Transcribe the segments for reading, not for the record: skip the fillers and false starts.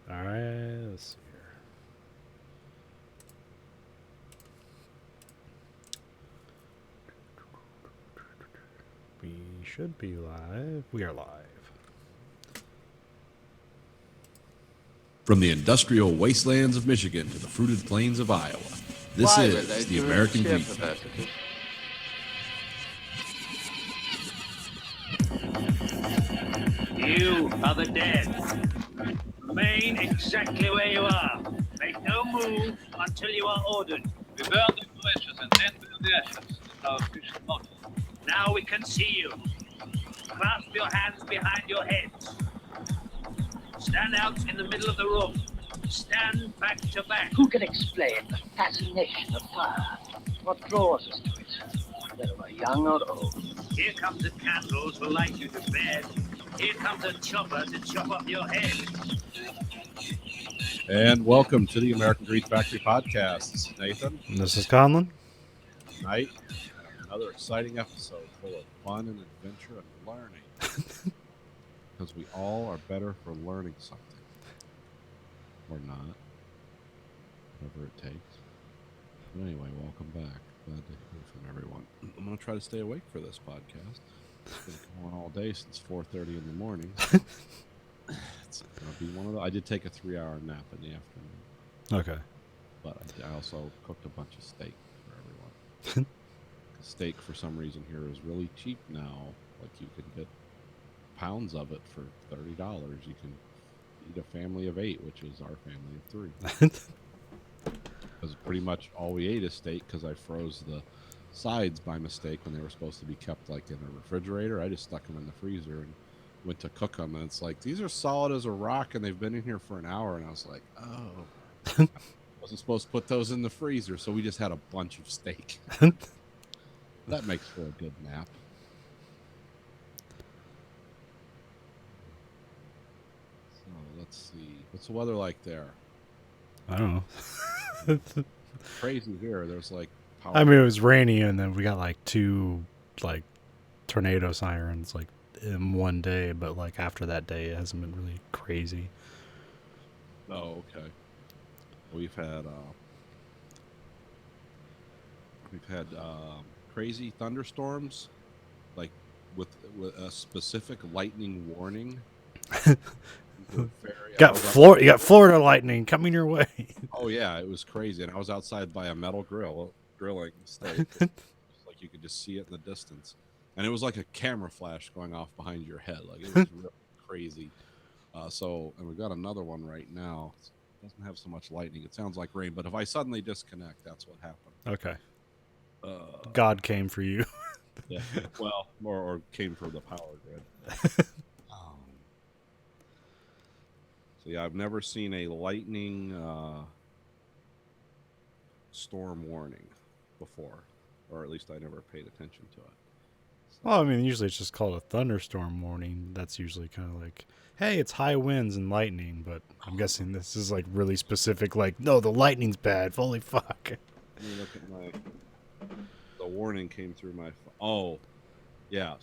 All right, let's see here. We should be live. We are live. From the industrial wastelands of Michigan to the fruited plains of Iowa, this Why were is they the doing American share Greek. perversity? You are the dead. Remain exactly where you are. Make no move until you are ordered. We burn the ashes and then burn the ashes. That's our official motto. Now we can see you. Clasp your hands behind your heads. Stand out in the middle of the room. Stand back to back. Who can explain the fascination of fire? What draws us to it, whether we're young or old? Here comes a candle to light you to bed. Here comes a chopper to chop off your head. And welcome to the American Greek Factory Podcasts. Nathan, And this is Conlon. tonight, another exciting episode full of fun and adventure and learning. Because we all are better for learning something. Or not. Whatever it takes. But anyway, welcome back. Glad to hear from everyone. I'm going to try to stay awake for this podcast. It's been going all day since 4:30 in the morning. It's going to be one of the... I did take a 3-hour nap in the afternoon. Okay. But I also cooked a bunch of steak for everyone. Steak, for some reason, here is really cheap now. Like, you can get pounds of it for $30. You can eat a family of 8, which is our family of 3. Because pretty much all we ate is steak, because I froze the sides by mistake when they were supposed to be kept like in a refrigerator. I just stuck them in the freezer and went to cook them, and it's like, these are solid as a rock, and they've been in here for an hour. And I was like, oh, I wasn't supposed to put those in the freezer, so we just had a bunch of steak. That makes for a good nap. So let's see, what's the weather like there? I don't know. Crazy here. There's like power. I mean, it was rainy, and then we got like 2 like tornado sirens like in one day, but like after that day, it hasn't been really crazy. Oh, okay. We've had crazy thunderstorms, like with a specific lightning warning. You got Florida lightning coming your way. Oh yeah, it was crazy, and I was outside by a metal grilling steak. Like you could just see it in the distance, and it was like a camera flash going off behind your head. Like it was really crazy. And we got another one right now. It doesn't have so much lightning. It sounds like rain, but if I suddenly disconnect, that's what happened. Okay. God came for you. Yeah. Well, or came from the power grid. So yeah, I've never seen a lightning storm warning before, or at least I never paid attention to it. Well, I mean, usually it's just called a thunderstorm warning. That's usually kind of like, hey, it's high winds and lightning, but I'm guessing this is like really specific, like, no, the lightning's bad. Holy fuck. Let me look at my... The warning came through my... Oh, yeah.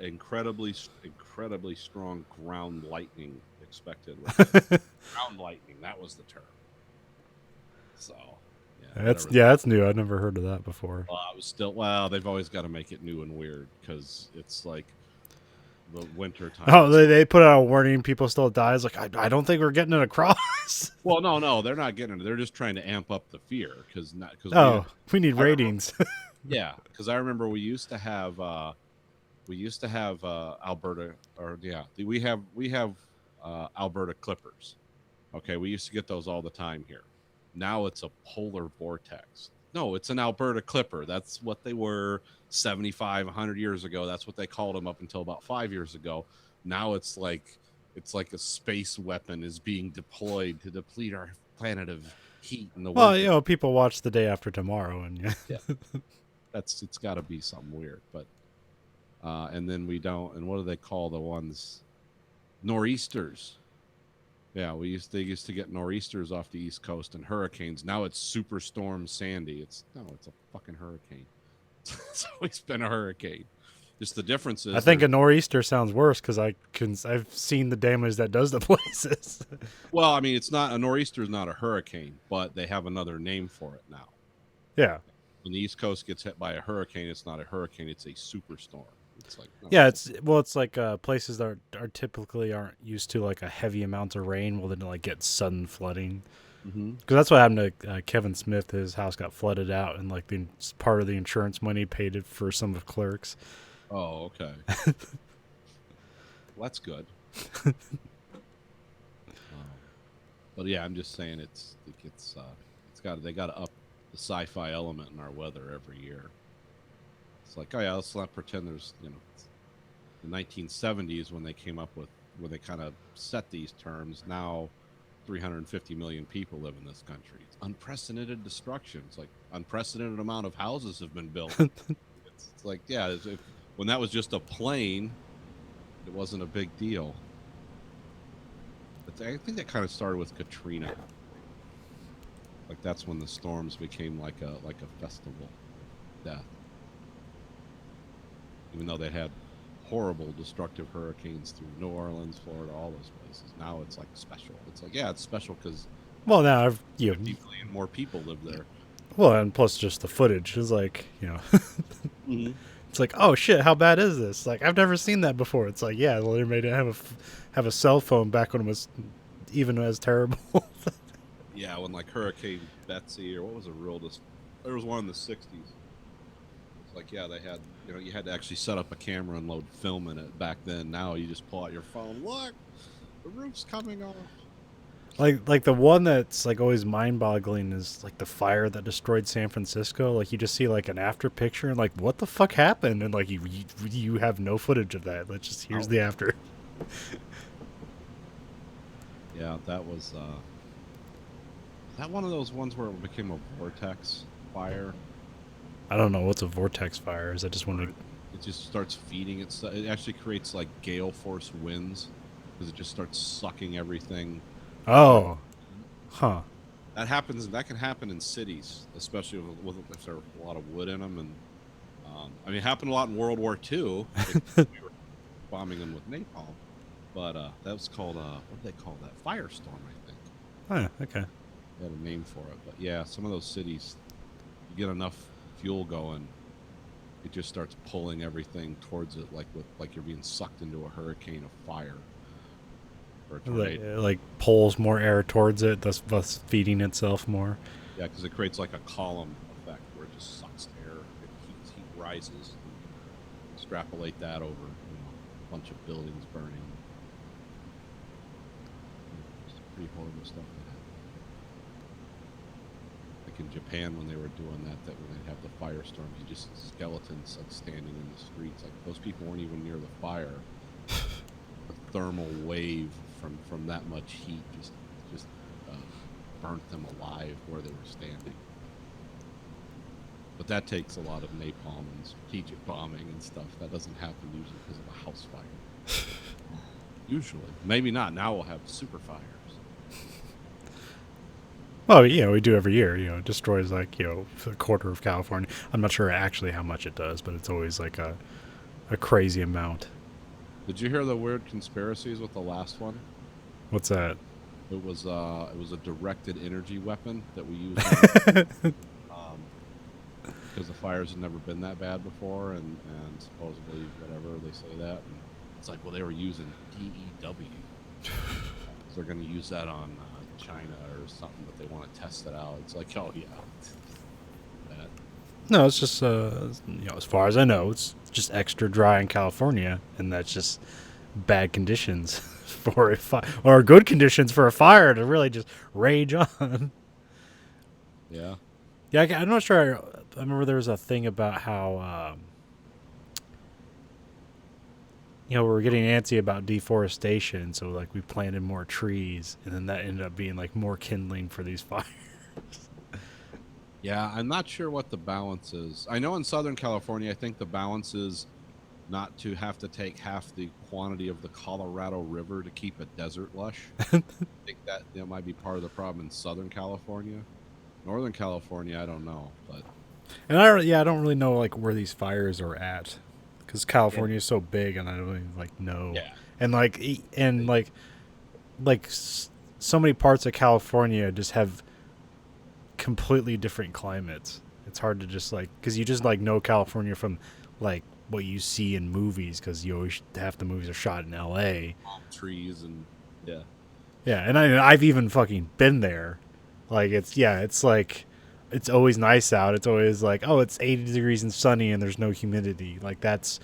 Incredibly strong ground lightning expected. Ground lightning, that was the term. So, yeah. That's new. I've never heard of that before. It was still... Well, they've always got to make it new and weird, because it's like the winter time. Oh, they put out a warning. People still die. It's like, I don't think we're getting it across. Well, no, they're not getting it. They're just trying to amp up the fear, because we need ratings. Yeah, because I remember we used to have Alberta, or yeah, we have Alberta Clippers. Okay, we used to get those all the time here. Now it's a polar vortex. No, it's an Alberta Clipper. That's what they were 75, 100 years ago. That's what they called them up until about 5 years ago. Now it's like a space weapon is being deployed to deplete our planet of heat in the winter. Well, you know, people watch The Day After Tomorrow, and yeah. It's got to be something weird, but and then we don't. And what do they call the ones? Nor'easters. Yeah, they used to get nor'easters off the East Coast and hurricanes. Now it's Superstorm Sandy. It's a fucking hurricane. It's always been a hurricane. Just the difference is I think a there's- nor'easter sounds worse because I've seen the damage that does to places. well, I mean, it's not a nor'easter is not a hurricane, but they have another name for it now. Yeah. When the East Coast gets hit by a hurricane, it's not a hurricane; it's a superstorm. It's like no, Yeah, it's like places that are typically aren't used to like a heavy amount of rain will then like get sudden flooding. Mm-hmm. Because that's what happened to Kevin Smith. His house got flooded out, and like the part of the insurance money paid it for some of Clerks. Oh, okay. Well, that's good. But yeah, I'm just saying it's they got to up the sci-fi element in our weather every year. It's like, oh yeah, let's not pretend there's the 1970s when they came up with when they kind of set these terms. Now 350 million people live in this country. It's unprecedented destruction. It's like unprecedented amount of houses have been built. It's like, yeah, when that was just a plane, it wasn't a big deal. But I think that kind of started with Katrina. Like that's when the storms became like a festival death. Even though they had horrible destructive hurricanes through New Orleans, Florida, all those places. Now it's like special. It's like, yeah, it's special because Well, now 50 million more people live there. well, and plus just the footage is like Mm-hmm. it's like, oh shit, how bad is this? Like I've never seen that before. It's like, yeah, well, they made it have a cell phone back when it was even as terrible. Yeah, when like Hurricane Betsy or what was there was one in the 60s. It's like, yeah, they had you had to actually set up a camera and load film in it back then. Now you just pull out your phone. Look, the roof's coming off. Like the one that's like always mind-boggling is like the fire that destroyed San Francisco. Like you just see like an after picture and like what the fuck happened, and like you have no footage of that. Let's just here's the after. Yeah, that was that one of those ones where it became a vortex fire. I don't know what's a vortex fire. Is that just when It just starts feeding itself. It actually creates like gale force winds because it just starts sucking everything. Oh, huh. That can happen in cities, especially if there are a lot of wood in them. And I mean, it happened a lot in World War II. We were bombing them with napalm, but that was called what did they call that? Firestorm, I think. Oh, okay. They had a name for it, but yeah, some of those cities, you get enough fuel going, it just starts pulling everything towards it, like you're being sucked into a hurricane of fire. Or a tornado. Like pulls more air towards it, thus feeding itself more. Yeah, because it creates like a column effect where it just sucks air, heat rises. Extrapolate that over a bunch of buildings burning. It's pretty horrible stuff that happened. Like in Japan when they were doing that when they'd have the firestorms, you just skeletons like standing in the streets. Like those people weren't even near the fire. A thermal wave from that much heat just burnt them alive where they were standing. But that takes a lot of napalm and strategic bombing and stuff. That doesn't happen usually because of a house fire. Usually, maybe not. Now we'll have super fires. Well, we do every year. It destroys like a quarter of California. I'm not sure actually how much it does, but it's always like a crazy amount. Did you hear the weird conspiracies with the last one? What's that? It was a directed energy weapon that we used because the fires had never been that bad before, and supposedly whatever they say that, and it's like, well, they were using DEW, so they're going to use that on China or something, but they want to test it out. It's like, oh yeah, that. No, it's just as far as I know, it's just extra dry in California, and that's just bad conditions for a fire, or good conditions for a fire to really just rage on. Yeah. Yeah, I'm not sure. I remember there was a thing about how we were getting antsy about deforestation, so like we planted more trees, and then that ended up being like more kindling for these fires. Yeah, I'm not sure what the balance is. I know in Southern California, I think the balance is not to have to take half the quantity of the Colorado River to keep a desert lush. I think that might be part of the problem in Southern California. Northern California, I don't know, but And I don't really know like where these fires are at. because California is so big, and I don't even like know. Yeah. And so many parts of California just have completely different climates. It's hard to just like, because you just like know California from like what you see in movies, because you always half the movies are shot in L.A. Palm trees and yeah. Yeah, and I've even fucking been there. Like it's like it's always nice out. It's always like, oh, it's 80 degrees and sunny and there's no humidity. Like that's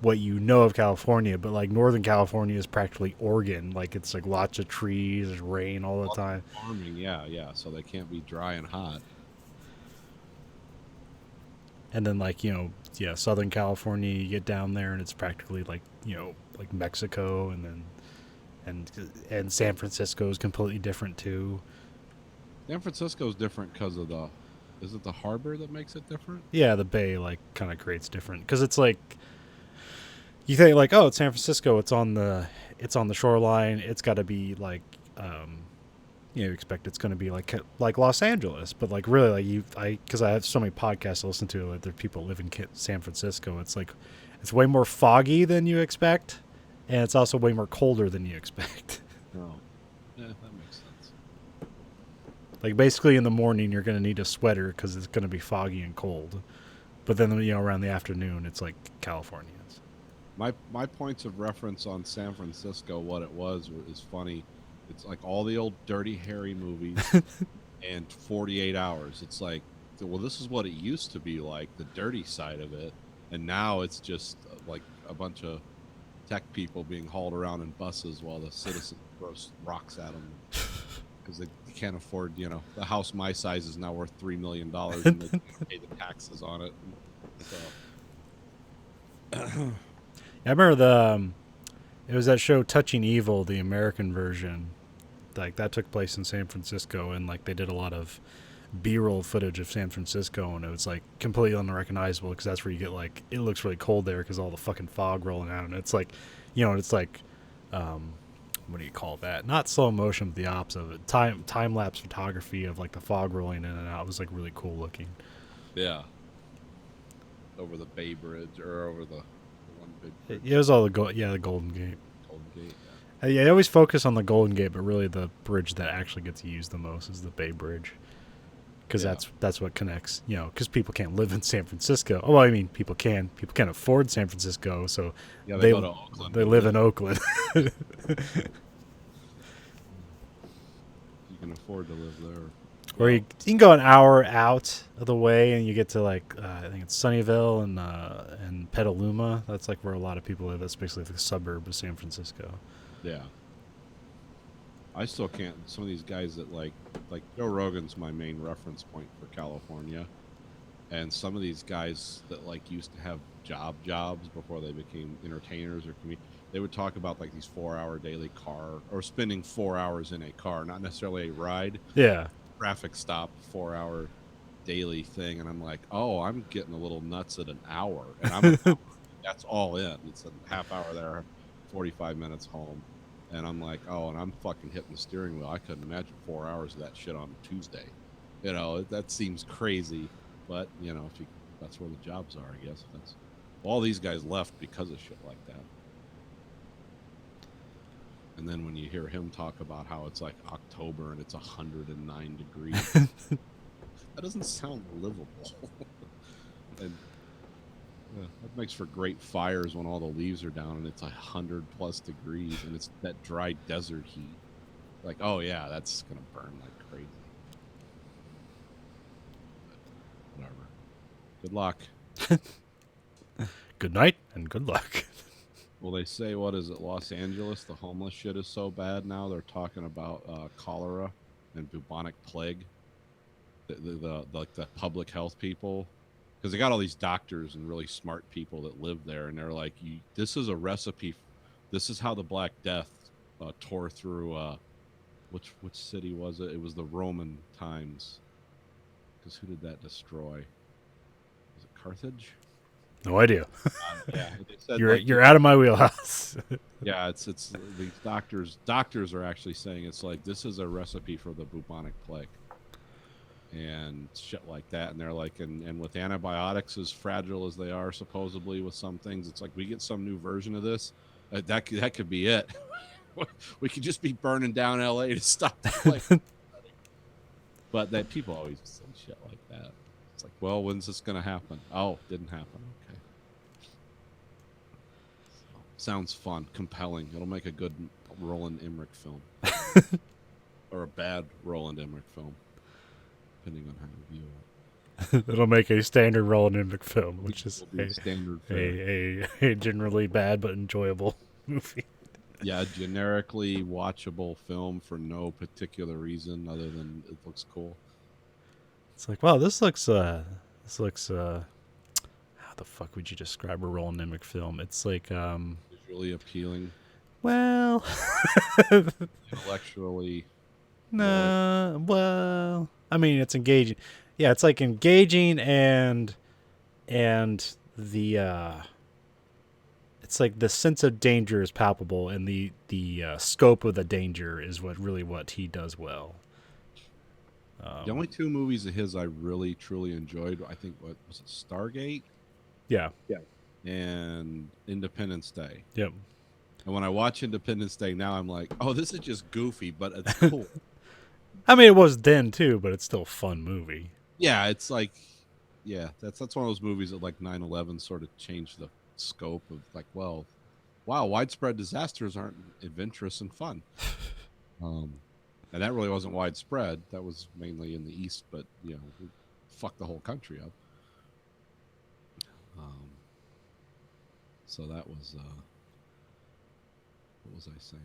what you know of California, but like Northern California is practically Oregon. Like it's like lots of trees, there's rain all the time. Farming, yeah. So they can't be dry and hot. And then like, Southern California, you get down there and it's practically like, like Mexico, and then and San Francisco is completely different too. San Francisco is different because of is it the harbor that makes it different? Yeah, the bay like kind of creates different, because it's like you think like, oh, it's San Francisco, it's on the shoreline, it's got to be like you expect it's going to be like Los Angeles, but like really like because I have so many podcasts to listen to, like there are people live in San Francisco. It's like it's way more foggy than you expect, and it's also way more colder than you expect. No. Yeah, that makes sense. Like basically in the morning you're going to need a sweater because it's going to be foggy and cold, but then around the afternoon it's like California. My points of reference on San Francisco, what it was is funny. It's like all the old Dirty Harry movies and 48 Hours. It's like, well, this is what it used to be like, the dirty side of it, and now it's just like a bunch of tech people being hauled around in buses while the citizens throw rocks at them because they can't afford, the house my size is now worth $3 million and they can't pay the taxes on it. So. I remember it was that show Touching Evil, the American version. Like that took place in San Francisco, and like they did a lot of B-roll footage of San Francisco, and it was like completely unrecognizable because that's where you get like it looks really cold there because all the fucking fog rolling out, and it's like, it's like, what do you call that? Not slow motion, but the opposite of it. Time lapse photography of like the fog rolling in and out. It was like really cool looking. Yeah. Over the Bay Bridge or over the one big bridge. It was all the Golden Gate. Golden Gate. Yeah. Yeah, I always focus on the Golden Gate, but really the bridge that actually gets used the most is the Bay Bridge, because that's what connects. Because people can't live in San Francisco. Oh, well, I mean, people can. People can't afford San Francisco, so they go to Oakland. They live in Oakland. You can afford to live there. Or you can go an hour out of the way and you get to like I think it's Sunnyvale and Petaluma. That's like where a lot of people live. That's basically the suburb of San Francisco. Yeah. I still can't. Some of these guys that like Joe Rogan's my main reference point for California, and some of these guys that like used to have jobs before they became entertainers or they would talk about like these 4-hour daily car or spending 4 hours in a car, not necessarily a ride. Yeah. Traffic stop, 4-hour daily thing, and I'm like, oh, I'm getting a little nuts at an hour, and that's all in. It's a half hour there, 45 minutes home, and I'm like, oh, and I'm fucking hitting the steering wheel. I couldn't imagine 4 hours of that shit on Tuesday. That seems crazy, but that's where the jobs are, I guess. All these guys left because of shit like that. And then when you hear him talk about how it's like October and it's 109 degrees, that doesn't sound livable. And that makes for great fires when all the leaves are down and it's 100+ degrees and it's that dry desert heat. Like, oh yeah, that's gonna burn like crazy. But whatever. Good luck. Good night and good luck. Well, they say, what is it, Los Angeles? The homeless shit is so bad now. They're talking about cholera and bubonic plague. The public health people, because they got all these doctors and really smart people that live there, and they're like, this is a recipe. This is how the Black Death tore through. Which city was it? It was the Roman times. Because who did that destroy? Was it Carthage? No idea. Yeah, they said, you're out of my wheelhouse. Yeah, it's these doctors are actually saying it's like this is a recipe for the bubonic plague. and shit like that. And they're like, and with antibiotics as fragile as they are supposedly with some things, it's like we get some new version of this, that could be it. We could just be burning down LA to stop the plague. But that people always say shit like that. It's like, well, when's this gonna happen? Oh, didn't happen. Okay. Sounds fun, compelling. It'll make a good Roland Emmerich film, or a bad Roland Emmerich film, depending on how you view it. It'll make a standard Roland Emmerich film, which is Will be standard fare. a generally bad but enjoyable movie. Yeah, generically watchable film for no particular reason other than it looks cool. It's like, wow, this looks how the fuck would you describe a Roland Emmerich film? It's like, Visually appealing, well, intellectually. no, well, I mean, it's engaging. Yeah, it's like engaging and the it's like the sense of danger is palpable, and the scope of the danger is what he does well. The only two movies of his I really truly enjoyed, I think, what was it, Stargate? Yeah. And Independence Day. Yep. And when I watch Independence Day now, I'm like, oh, this is just goofy, but it's cool. I mean, it was then too, but it's still a fun movie. Yeah, it's like, yeah, that's one of those movies that like 9/11 sort of changed the scope of like, well, wow, widespread disasters aren't adventurous and fun. And that really wasn't widespread. That was mainly in the East, but you know, we fucked the whole country up. So that was what was I saying?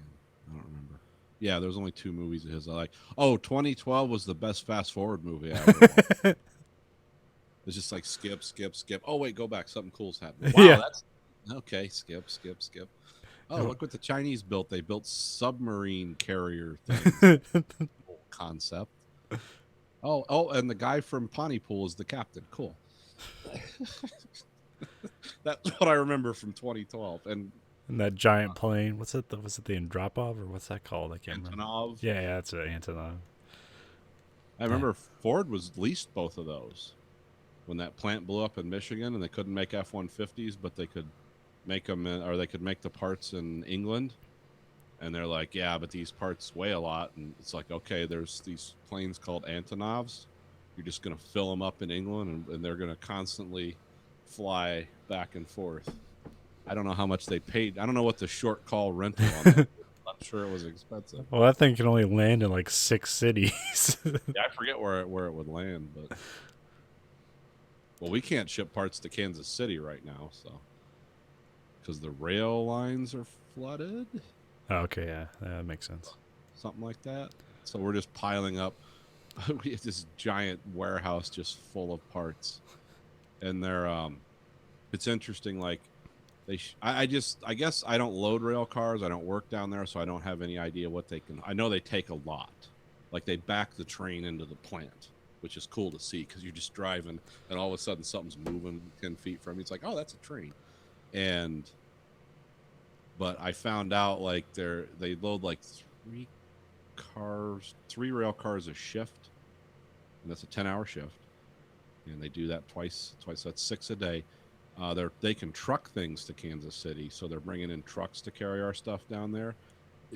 I don't remember. Yeah, there's only two movies of his I like. Oh, 2012 was the best fast forward movie I ever watched. It's just like skip. Oh wait, go back. Something cool's happening. Wow, Yeah. that's okay. Skip. Oh, look what the Chinese built. They built submarine carrier things. Cool concept. Oh, and the guy from Pontypool is the captain. Cool. That's what I remember from 2012. And And that giant plane. Was it the Andropov, or what's that called? I can't remember. Antonov. Yeah, that's an Antonov. I remember Ford was leased both of those when that plant blew up in Michigan, and they couldn't make F-150s, but they could make them or they could make the parts in England. And they're like, yeah, but these parts weigh a lot. And it's like, okay, there's these planes called Antonovs. You're just going to fill them up in England, and they're going to constantly fly back and forth. I don't know how much they paid. I don't know what the short call rental on that. I'm sure it was expensive. Well, that thing can only land in like 6 cities. Yeah, I forget where it would land, but well, we can't ship parts to Kansas City right now, so because the rail lines are flooded. Oh, okay, yeah, that makes sense. Something like that. So we're just piling up. We have this giant warehouse just full of parts, and they're it's interesting. Like I guess I don't load rail cars. I don't work down there, so I don't have any idea what they can. I know they take a lot. Like they back the train into the plant, which is cool to see because you're just driving, and all of a sudden something's moving 10 feet from you. It's like, oh, that's a train, But I found out like they load like 3 rail cars a shift, and that's a 10-hour shift, and they do that twice. That's 6 a day. They can truck things to Kansas City, so they're bringing in trucks to carry our stuff down there.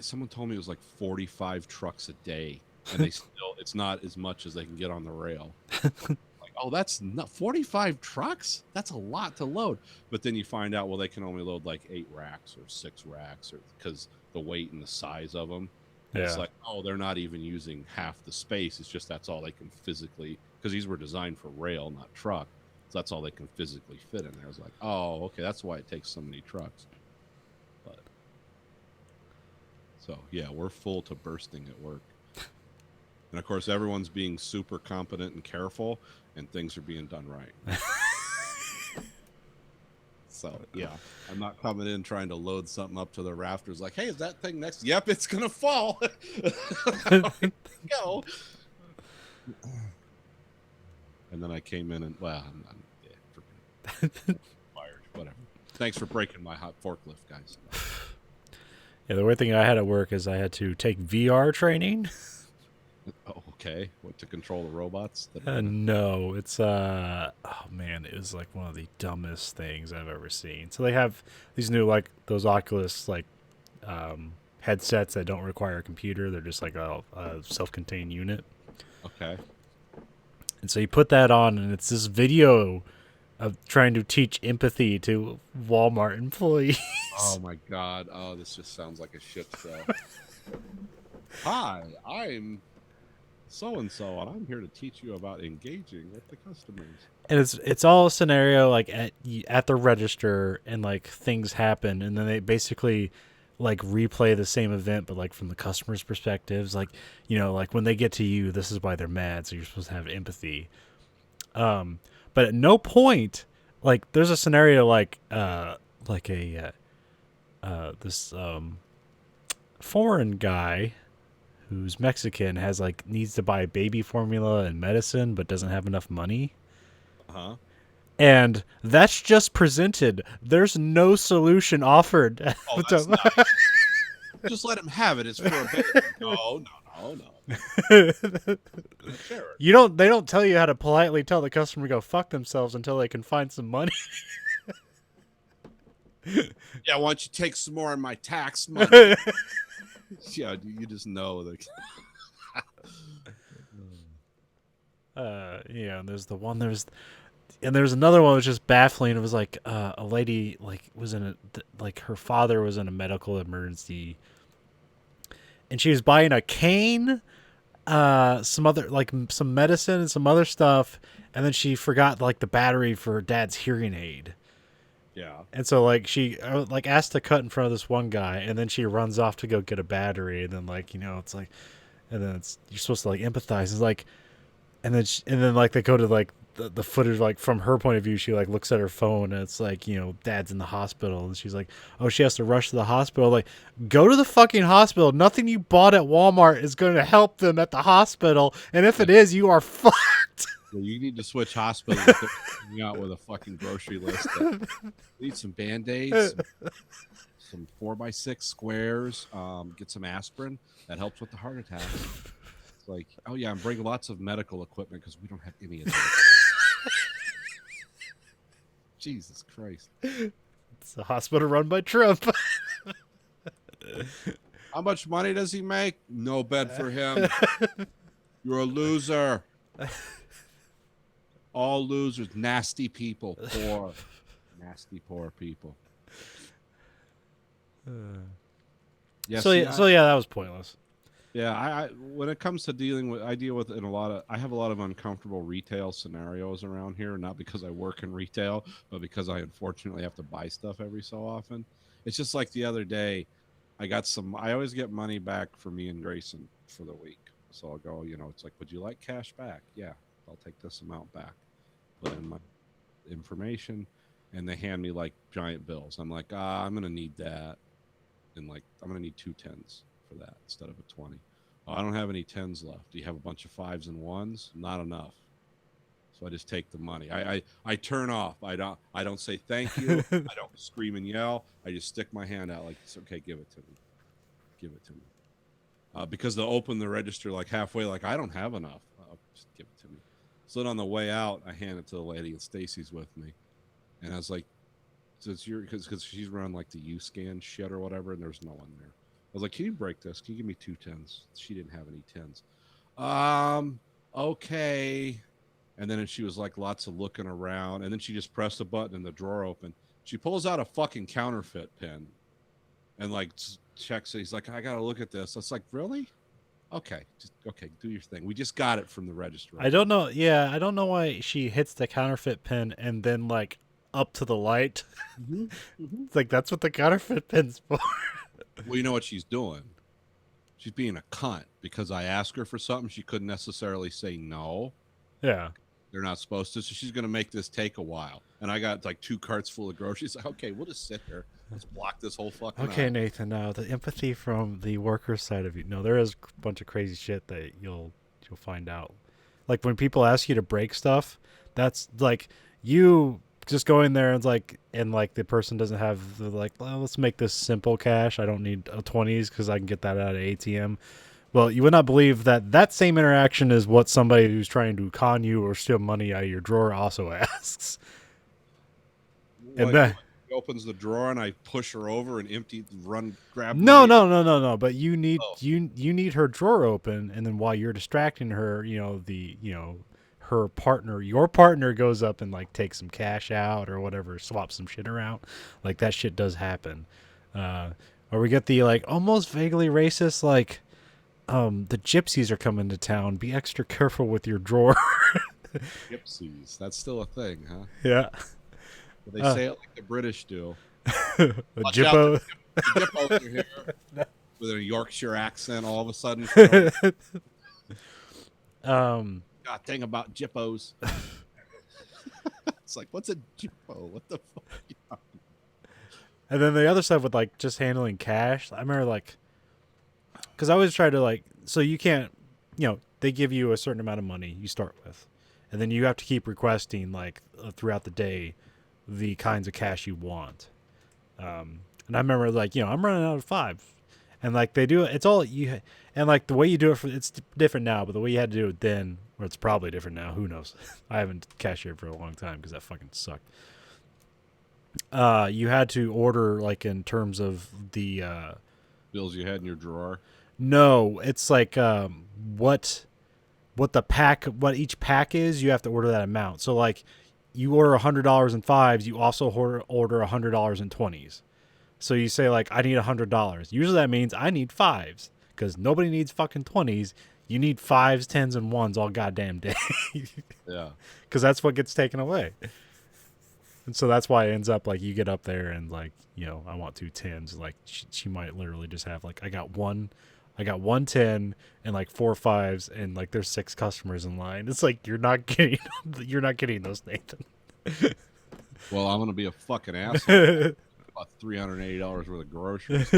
Someone told me it was like 45 trucks a day, and they still it's not as much as they can get on the rail. Like, oh, that's not 45 trucks. That's a lot to load. But then you find out, well, they can only load like 8 racks or 6 racks, or because the weight and the size of them. Yeah. It's like, oh, they're not even using half the space. It's just that's all they can physically, because these were designed for rail, not truck. So that's all they can physically fit in there. I was like, oh, okay, that's why it takes so many trucks. But so yeah, we're full to bursting at work. And of course, everyone's being super competent and careful, and things are being done right. So yeah, I'm not coming in trying to load something up to the rafters like, hey, is that thing next? Yep, it's gonna fall. Go. And then I came in and forget it. Fired, whatever. Thanks for breaking my hot forklift, guys. Yeah, the weird thing I had at work is I had to take VR training. Oh Okay, what, to control the robots? No, it's oh man, it was like one of the dumbest things I've ever seen. So they have these new like those Oculus like headsets that don't require a computer. They're just like a self-contained unit. Okay. And so you put that on, and it's this video of trying to teach empathy to Walmart employees. Oh my god. Oh, this just sounds like a shit show. Hi, I'm so and so, and I'm here to teach you about engaging with the customers. And it's all a scenario like at the register, and like things happen, and then they basically like replay the same event, but like from the customer's perspectives. Like, you know, like when they get to you, this is why they're mad. So you're supposed to have empathy. But at no point, like there's a scenario like this foreign guy who's Mexican has like needs to buy baby formula and medicine, but doesn't have enough money. Uh-huh. And that's just presented. There's no solution offered. Oh, that's nice. Just let him have it. It's for a baby. No. Sure. They don't tell you how to politely tell the customer to go fuck themselves until they can find some money. Yeah, why don't you take some more of my tax money? Yeah, you just know that. Yeah, and there's another one that was just baffling. It was like a lady like was in like her father was in a medical emergency, and she was buying a cane, some medicine and some other stuff, and then she forgot like the battery for her dad's hearing aid. Yeah. And so like she like asked to cut in front of this one guy, and then she runs off to go get a battery, and then like, you know, it's like, and then you're supposed to like empathize. It's like, and then like they go to like the footage, like from her point of view, she like looks at her phone, and it's like, you know, dad's in the hospital, and she's like, oh, she has to rush to the hospital. Like, go to the fucking hospital. Nothing you bought at Walmart is going to help them at the hospital, and if it is, you are fucked. Well, you need to switch hospitals. Coming out with a fucking grocery list. Need some Band-Aids, some 4x6 squares, get some aspirin. That helps with the heart attack. It's like, oh yeah, and bring lots of medical equipment because we don't have any of that. Jesus Christ. It's a hospital run by Trump. How much money does he make? No bed for him. You're a loser. All losers, nasty people, poor, nasty poor people. Yeah, so that was pointless. Yeah, I when it comes to dealing with, I have a lot of uncomfortable retail scenarios around here. Not because I work in retail, but because I unfortunately have to buy stuff every so often. It's just like the other day, I always get money back for me and Grayson for the week. So I'll go, you know, it's like, would you like cash back? Yeah. I'll take this amount back, put in my information, and they hand me like giant bills. I'm like, I'm gonna need that, and like I'm gonna need 2 10s for that instead of a 20. Oh, I don't have any 10s left. Do you have a bunch of 5s and 1s? Not enough. So I just take the money. I turn off. I don't say thank you. I don't scream and yell. I just stick my hand out like, it's okay, give it to me. Give it to me. Because they'll open the register like halfway, like I don't have enough. Just give it to me. So then on the way out, I hand it to the lady, and Stacy's with me, and I was like, "So it's your because she's run like the U-Scan shit or whatever, and there's no one there." I was like, "Can you break this? Can you give me 2 10s?" She didn't have any 10s. Okay. And then she was like, lots of looking around, and then she just pressed a button, and the drawer opened. She pulls out a fucking counterfeit pen, and like checks it. He's like, "I gotta look at this." I was like, "Really?" Okay, do your thing. We just got it from the register. I don't know. Yeah, I don't know why she hits the counterfeit pin and then like up to the light. It's like that's what the counterfeit pin's for. Well, you know what she's doing? She's being a cunt because I asked her for something. She couldn't necessarily say no. Yeah. They're not supposed to, so she's going to make this take a while. And I got like 2 carts full of groceries. Like, okay, we'll just sit here. Let's block this whole fucking Okay, out. Nathan, now the empathy from the worker side of you. No, there is a bunch of crazy shit that you'll find out. Like when people ask you to break stuff, that's like you just go in there and the person doesn't have the like, well, let's make this simple cash. I don't need a 20s because I can get that out of ATM. Well, you would not believe that same interaction is what somebody who's trying to con you or steal money out of your drawer also asks. And What, then, he opens the drawer and I push her over and grab. no, money? no. But you need Oh. you need her drawer open, and then while you're distracting her, her partner, your partner goes up and like takes some cash out or whatever, swaps some shit around. Like that shit does happen. Or we get the like almost vaguely racist like. The gypsies are coming to town. Be extra careful with your drawer. Gypsies. That's still a thing, huh? Yeah. But they say it like the British do. A Watch gyppo. out, the Gyppos are here. With a Yorkshire accent all of a sudden. God dang about Gyppos. It's like, what's a Gyppo? What the fuck? And then the other stuff with like just handling cash. I remember like, because I always try to like, so you can't, they give you a certain amount of money you start with, and then you have to keep requesting like throughout the day the kinds of cash you want. And I remember like, I'm running out of 5, and like they do it's all you, and like the way you do it it's different now, but the way you had to do it then, or it's probably different now. Who knows? I haven't cashiered for a long time because that fucking sucked. You had to order like in terms of the Bills you had in your drawer. no, it's like what each pack is. You have to order that amount. So like you order $100 in 5s, you also order $100 in 20s. So you say like I need $100. Usually that means I need 5s because nobody needs fucking 20s. You need 5s, 10s, and 1s all goddamn day. Yeah. Because that's what gets taken away. And so that's why it ends up like you get up there and like, I want 2 10s. Like she might literally just have like, I got one 10 and like 4 5s, and like there's 6 customers in line. It's like, you're not getting those, Nathan. Well, I'm gonna be a fucking asshole. About $380 worth of groceries.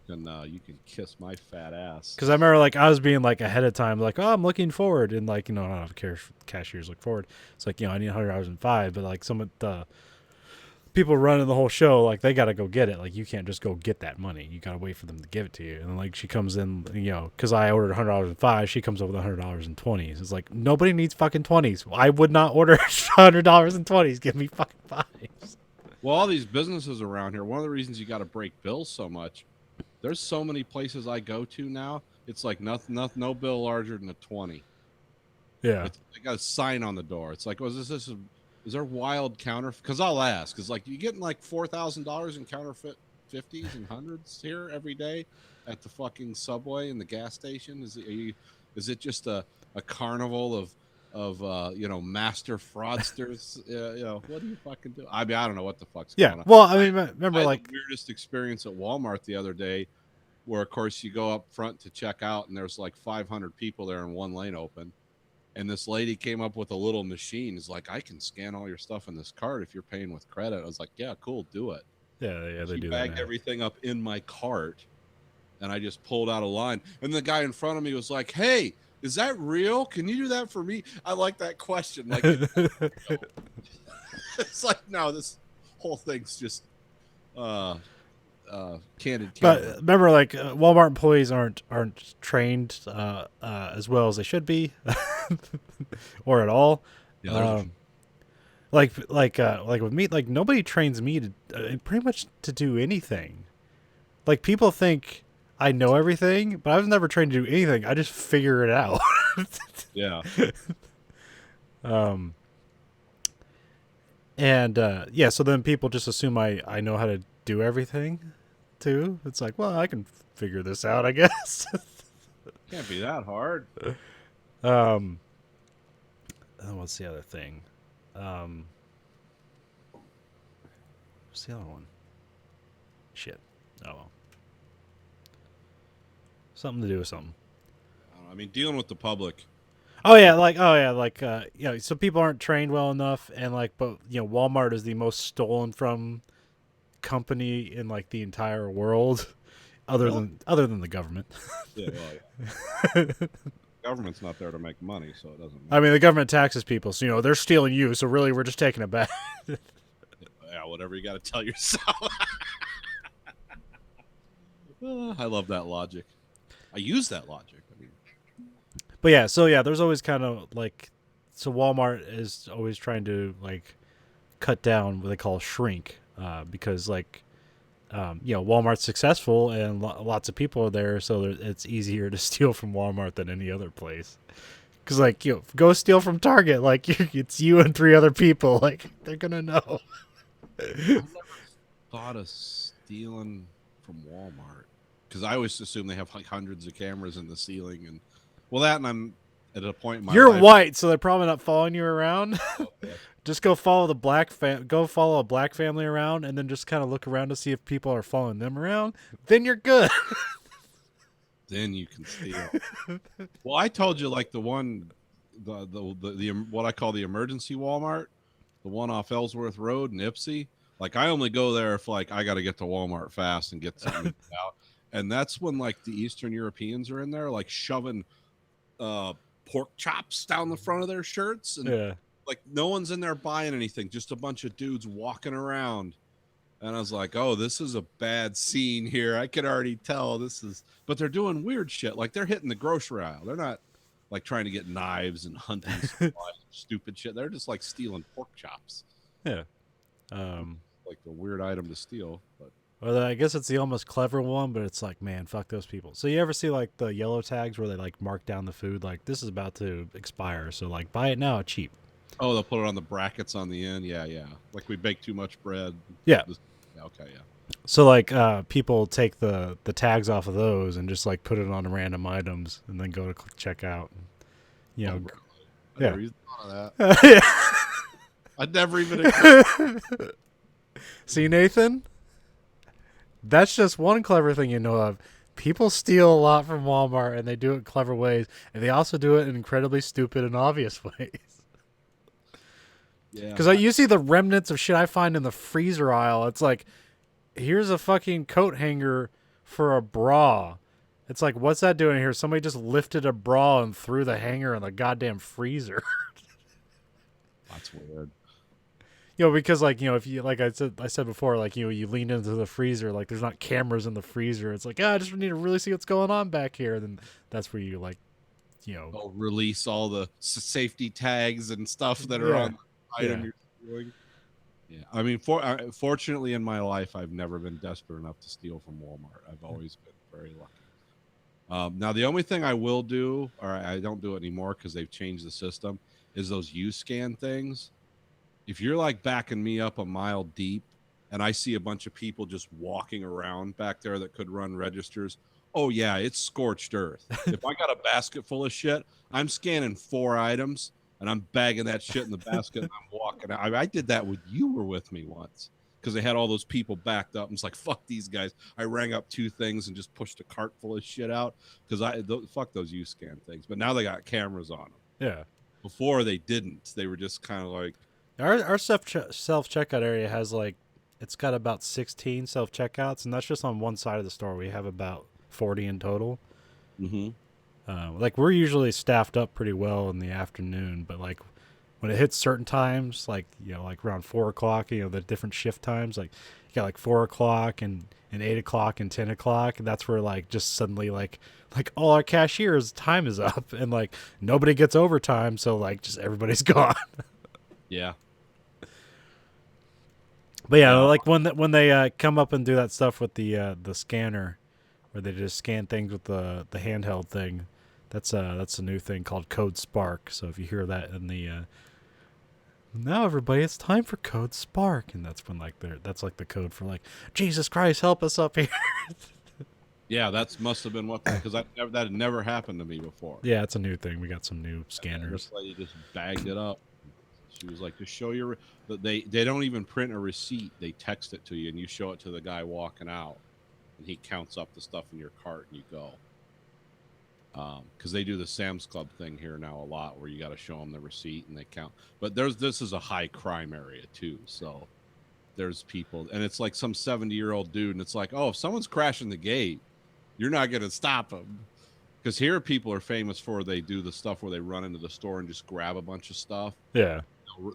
You can kiss my fat ass. Because I remember like I was being like ahead of time, like, oh, I'm looking forward, and like, I don't have cashiers look forward. It's like, I need $100 in 5, but like some of the people running the whole show, like they got to go get it. Like you can't just go get that money. You got to wait for them to give it to you. And like she comes in, because I ordered $100 in 5, she comes up with $100 in 20s. It's like, nobody needs fucking 20s. I would not order $100 in 20s. Give me fucking 5s. Well, all these businesses around here, one of the reasons you got to break bills so much, there's so many places I go to now. It's like no bill larger than a 20. Yeah. They got a sign on the door. It's like, is there wild counterfeit? Because I'll ask. Because like you getting like $4,000 in counterfeit 50s and 100s here every day at the fucking Subway and the gas station. Is it just a carnival of master fraudsters? What do you fucking do? I mean, I don't know what the fuck's going on. Well, I mean, remember I had like the weirdest experience at Walmart the other day, where of course you go up front to check out, and there's like 500 people there and one lane open, and this lady came up with a little machine. It's like, I can scan all your stuff in this cart if you're paying with credit. I was like, yeah, cool, do it. yeah, they She do bagged that. everything up in my cart, and I just pulled out a line, and the guy in front of me was like, hey, is that real? Can you do that for me? I like that question. Like, it's like, no, this whole thing's just candid. But remember, like Walmart employees aren't trained as well as they should be, or at all. Yeah, Like with me, like nobody trains me to pretty much to do anything. Like people think I know everything, but I was never trained to do anything. I just figure it out. yeah. So then people just assume I know how to do everything too. It's like, well, I can figure this out, I guess. Can't be that hard. What's the other thing? What's the other one? Shit. Oh well. Something to do with something. I mean, dealing with the public. So people aren't trained well enough, and like, but Walmart is the most stolen from company in like the entire world, other than the government. Yeah, well, yeah. Government's not there to make money, so it doesn't matter. I mean, the government taxes people, so they're stealing you. So really, we're just taking it back. Yeah, whatever you got to tell yourself. I love that logic. I use that logic. I mean, But yeah, so yeah, there's always kind of like, so Walmart is always trying to like cut down what they call shrink, because like, Walmart's successful and lots of people are there, so it's easier to steal from Walmart than any other place. Because like, go steal from Target, like it's you and 3 other people, like they're gonna know. I've never thought of stealing from Walmart because I always assume they have like hundreds of cameras in the ceiling, and well, that and I'm at a point in my You're life. white, so they're probably not following you around. Okay. Just go follow go follow a black family around, and then just kind of look around to see if people are following them around. Then you're good. Then you can steal. Well, I told you like the one, the what I call the emergency Walmart, the one off Ellsworth Road in Ipsy. Like I only go there if like I got to get to Walmart fast and get something out, and that's when like the Eastern Europeans are in there like shoving pork chops down the front of their shirts, and Yeah. like no one's in there buying anything, just a bunch of dudes walking around. And I was like, oh, this is a bad scene here. I can already tell this is, but they're doing weird shit. Like they're hitting the grocery aisle. They're not like trying to get knives and hunting supplies, stupid shit. They're just like stealing pork chops. Yeah. Like a weird item to steal. But Well, I guess it's the almost clever one, but it's like, man, fuck those people. So you ever see like the yellow tags where they like mark down the food, like this is about to expire, so like buy it now, cheap. oh, they'll put it on the brackets on the end. Yeah, yeah. Like we bake too much bread. Yeah. Okay, yeah. So like people take the tags off of those and just like put it on random items and then go to click checkout. You know, I never yeah. even thought of that. I'd never even. See, Nathan? That's just one clever thing you know of. People steal a lot from Walmart and they do it in clever ways, and they also do it in incredibly stupid and obvious ways. Yeah. Because you see the remnants of shit I find in the freezer aisle. It's like, here's a fucking coat hanger for a bra. It's like, what's that doing here? Somebody just lifted a bra and threw the hanger in the goddamn freezer. That's weird. Because like, if you, like I said before, like, you lean into the freezer, like there's not cameras in the freezer. It's like, I just need to really see what's going on back here. And then that's where you like, They'll release all the safety tags and stuff that are on the item you're stealing. Yeah, I mean, fortunately in my life, I've never been desperate enough to steal from Walmart. I've always been very lucky. Now, the only thing I will do, or I don't do it anymore because they've changed the system, is those U-scan things. If you're like backing me up a mile deep and I see a bunch of people just walking around back there that could run registers, oh yeah, it's scorched earth. If I got a basket full of shit, I'm scanning 4 items and I'm bagging that shit in the basket and I'm walking out. I did that with you were with me once because they had all those people backed up and it's like, fuck these guys. I rang up 2 things and just pushed a cart full of shit out because fuck those U-scan things. But now they got cameras on them. Yeah. Before they didn't. They were just kind of like, Our self checkout area has like, it's got about 16 self checkouts, and that's just on one side of the store. We have about 40 in total. mm-hmm. Like we're usually staffed up pretty well in the afternoon, but like when it hits certain times, like like around 4:00, the different shift times, like you got like 4:00 and 8:00 and 10:00, and that's where like just suddenly like all our cashiers' time is up, and like nobody gets overtime, so like just everybody's gone. Yeah. But yeah, like when they come up and do that stuff with the scanner, where they just scan things with the handheld thing, that's a new thing called Code Spark. So if you hear that in the now everybody, it's time for Code Spark, and that's when like that's like the code for like Jesus Christ, help us up here. Yeah, that must have been what, because that had never happened to me before. Yeah, it's a new thing. We got some new scanners. This lady just bagged it up. She was like, just show your. They don't even print a receipt. They text it to you, and you show it to the guy walking out, and he counts up the stuff in your cart, and you go. Because they do the Sam's Club thing here now a lot, where you got to show them the receipt and they count. But this is a high crime area too, so there's people, and it's like some 70-year-old dude, and it's like, oh, if someone's crashing the gate, you're not going to stop them. Because here people are famous for, they do the stuff where they run into the store and just grab a bunch of stuff. Yeah.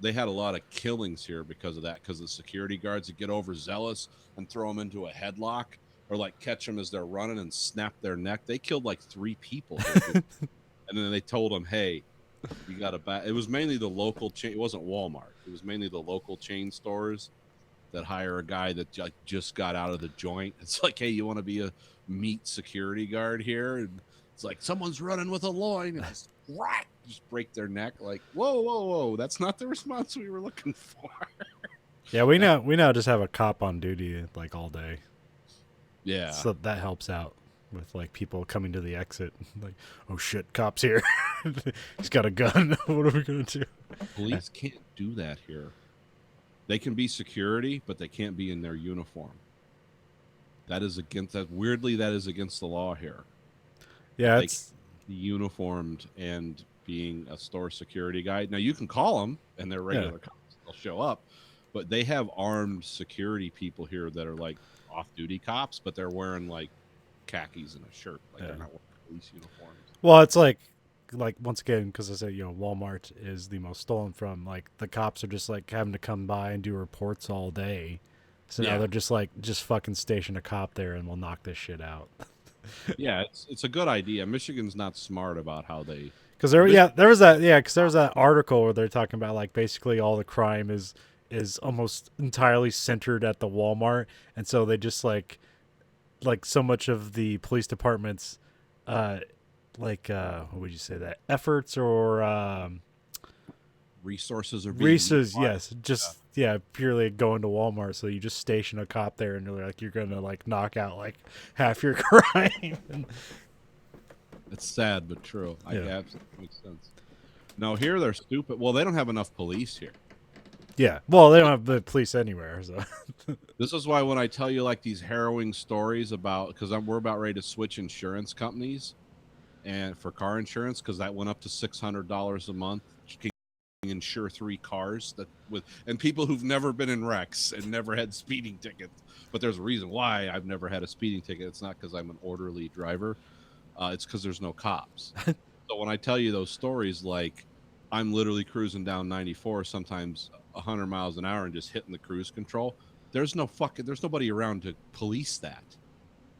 They had a lot of killings here because of that, because the security guards would get overzealous and throw them into a headlock, or like catch them as they're running and snap their neck. They killed like 3 people. And then they told them, hey, you got to it was mainly the local chain. It wasn't Walmart. It was mainly the local chain stores that hire a guy that like just got out of the joint. It's like, hey, you want to be a meat security guard here? And it's like someone's running with a loin and just break their neck. Like, whoa, that's not the response we were looking for. Yeah, we now just have a cop on duty like all day. Yeah. So that helps out with like people coming to the exit. Like, oh shit, cops here. He's got a gun. What are we gonna do? Police can't do that here. They can be security, but they can't be in their uniform. That is against that. Weirdly, that is against the law here. Yeah, They it's can't be uniformed and being a store security guy. Now you can call them, and they're regular cops. They'll show up, but they have armed security people here that are like off-duty cops, but they're wearing like khakis and a shirt. Like they're not wearing police uniforms. well, it's like once again, because I said Walmart is the most stolen from. Like the cops are just like having to come by and do reports all day. So now they're just like fucking station a cop there and we'll knock this shit out. Yeah, it's a good idea. Michigan's not smart about how they. Because there was that article where they're talking about like basically all the crime is almost entirely centered at the Walmart, and so they just like so much of the police department's what would you say, that efforts or Resources are being resources, utilized. yes, just purely going to Walmart. So you just station a cop there, and you're like you're gonna like knock out like half your crime. It's sad but true. I Yeah. absolutely makes sense. No, here they're stupid. Well, they don't have enough police here. Yeah, well, they don't have the police anywhere, so This is why when I tell you like these harrowing stories about, because we're about ready to switch insurance companies, and for car insurance, because that went up to $600 a month. You can insure 3 cars and people who've never been in wrecks and never had speeding tickets. But there's a reason why I've never had a speeding ticket. It's not because I'm an orderly driver. It's because there's no cops. So when I tell you those stories, like I'm literally cruising down 94, sometimes 100 miles an hour, and just hitting the cruise control. There's nobody around to police that.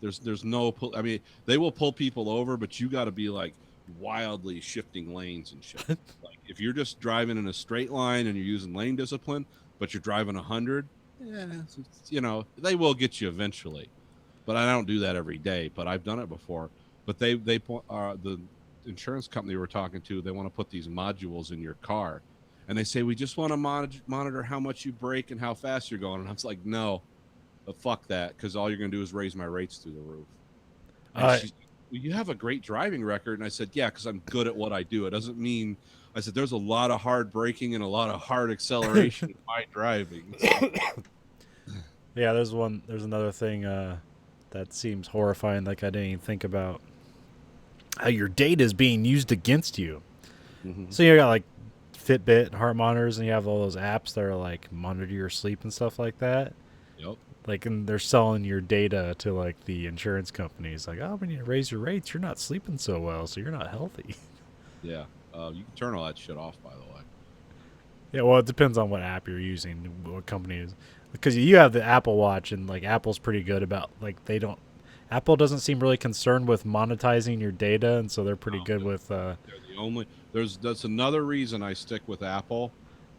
There's no. I mean, they will pull people over, but you got to be like wildly shifting lanes and shit. Like if you're just driving in a straight line and you're using lane discipline, but you're driving 100, they will get you eventually. But I don't do that every day. But I've done it before. But the insurance company we're talking to, they want to put these modules in your car, and they say we just want to monitor how much you brake and how fast you're going. And I was like, no, fuck that, because all you're going to do is raise my rates through the roof. And she's, well, you have a great driving record, and I said, yeah, because I'm good at what I do. It doesn't mean. I said there's a lot of hard braking and a lot of hard acceleration in my driving. yeah. There's another thing that seems horrifying. Like I didn't even think about how your data is being used against you. Mm-hmm. So you got like Fitbit and heart monitors, and you have all those apps that are like monitor your sleep and stuff like that. Yep. Like, and they're selling your data to like the insurance companies. Like, oh, we need to raise your rates. You're not sleeping so well, so you're not healthy. Yeah. You can turn all that shit off, by the way. Yeah, well, it depends on what app you're using, what company is. Because you have the Apple Watch, and like Apple's pretty good about like Apple doesn't seem really concerned with monetizing your data, and so they're pretty good with. They're the only. That's another reason I stick with Apple,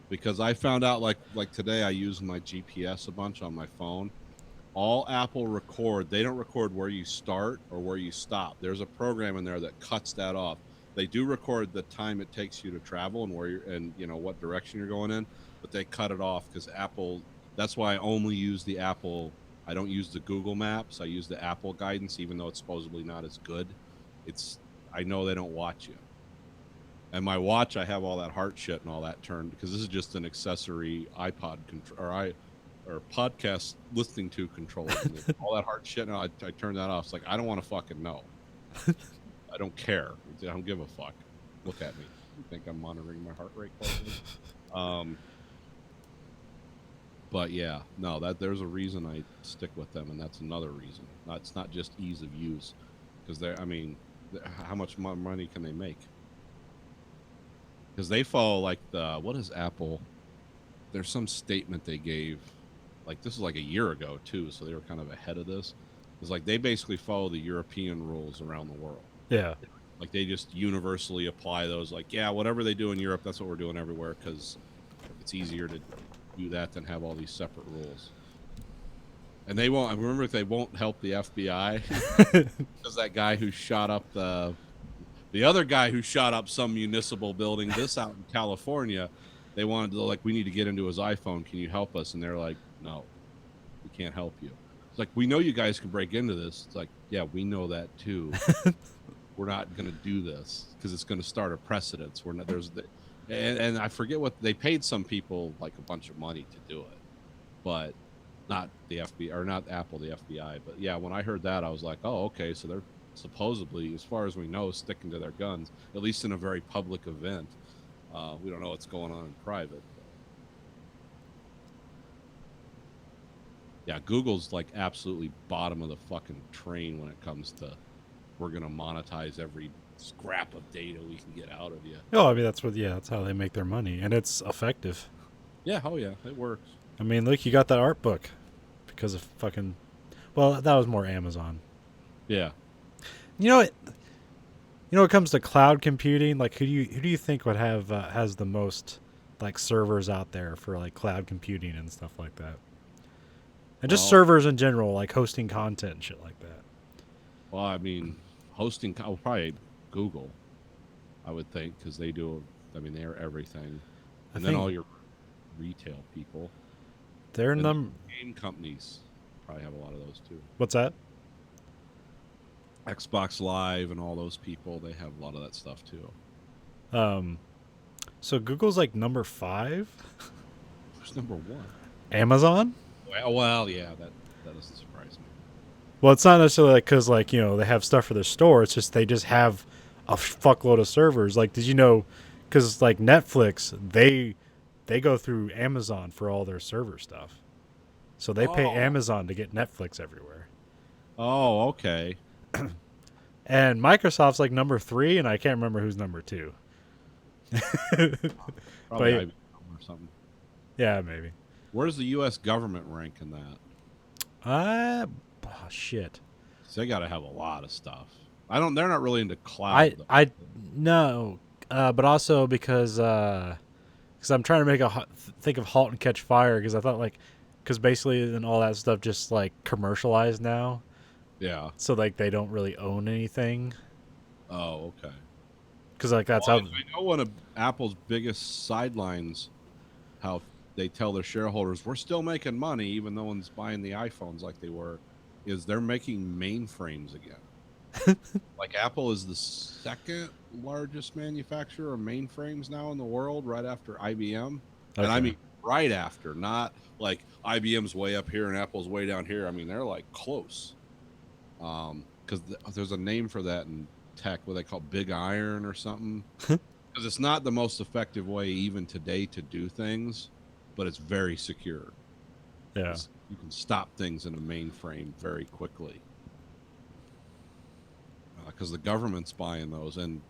because I found out like today I use my GPS a bunch on my phone. All Apple record, they don't record where you start or where you stop. There's a program in there that cuts that off. They do record the time it takes you to travel and where what direction you're going in, but they cut it off because Apple. That's why I only use the Apple. I don't use the Google Maps. I use the Apple guidance, even though it's supposedly not as good. I know they don't watch you. And my watch, I have all that heart shit and all that turned, because this is just an accessory iPod control or podcast listening to controller. All that heart shit. No, I turned that off. It's like, I don't want to fucking know. I don't care. I don't give a fuck. Look at me. You think I'm monitoring my heart rate closely? But yeah, no, there's a reason I stick with them, and that's another reason. It's not just ease of use, because how much money can they make? Because they follow like what is Apple? There's some statement they gave, like this is like a year ago too, so they were kind of ahead of this. It's like they basically follow the European rules around the world. Yeah. Like they just universally apply those. Like, yeah, whatever they do in Europe, that's what we're doing everywhere because it's easier to do that than have all these separate rules. And they won't. I remember if they won't help the FBI because that guy who shot up the other guy who shot up some municipal building, this out in California, they wanted to like, we need to get into his iPhone. Can you help us? And they're like, no, we can't help you. It's like, we know you guys can break into this. It's like, yeah, we know that too. We're not going to do this because it's going to start a precedence. We're not, and I forget what they paid some people like a bunch of money to do it, but not the FBI or not Apple, the FBI. But yeah, when I heard that, I was like, oh, okay. So they're supposedly, as far as we know, sticking to their guns, at least in a very public event. We don't know what's going on in private. Yeah, Google's like absolutely bottom of the fucking train when it comes to we're going to monetize every scrap of data we can get out of you. Oh, I mean, that's how they make their money. And it's effective. Yeah, oh yeah, it works. I mean, look, you got that art book because of fucking, well, that was more Amazon. Yeah. You know what? When it comes to cloud computing, like who do you think would have has the most like servers out there for like cloud computing and stuff like that? And just servers in general, like hosting content and shit like that. Well, I mean, probably Google, I would think, because they do. I mean, they're everything, and then all your retail people. They're game companies probably have a lot of those too. What's that? Xbox Live and all those people, they have a lot of that stuff too. So Google's like number 5. Who's number 1? Amazon. Well, yeah, that doesn't surprise me. Well, it's not necessarily like because like they have stuff for their store. It's just they just have a fuckload of servers. Like, did you know? Because like Netflix, they go through Amazon for all their server stuff, so they pay Amazon to get Netflix everywhere. Oh, okay. And Microsoft's like number 3, and I can't remember who's number 2. Probably IBM or something. Yeah, maybe. Where's the U.S. government rank in that? Shit. So they got to have a lot of stuff. They're not really into cloud. No, but also because I'm trying to think of Halt and Catch Fire because I thought because basically then all that stuff just like commercialized now. Yeah. So like they don't really own anything. Oh, okay. Because like that's how. I know one of Apple's biggest sidelines, how they tell their shareholders we're still making money even though no one's buying the iPhones like they were, is they're making mainframes again. Like Apple is the second largest manufacturer of mainframes now in the world, right after IBM. Okay. And I mean right after, not like IBM's way up here and Apple's way down here. I mean they're like close. Because there's a name for that in tech, what they call big iron or something. Because it's not the most effective way even today to do things, but it's very secure. Yeah, you can stop things in a mainframe very quickly. Because the government's buying those, and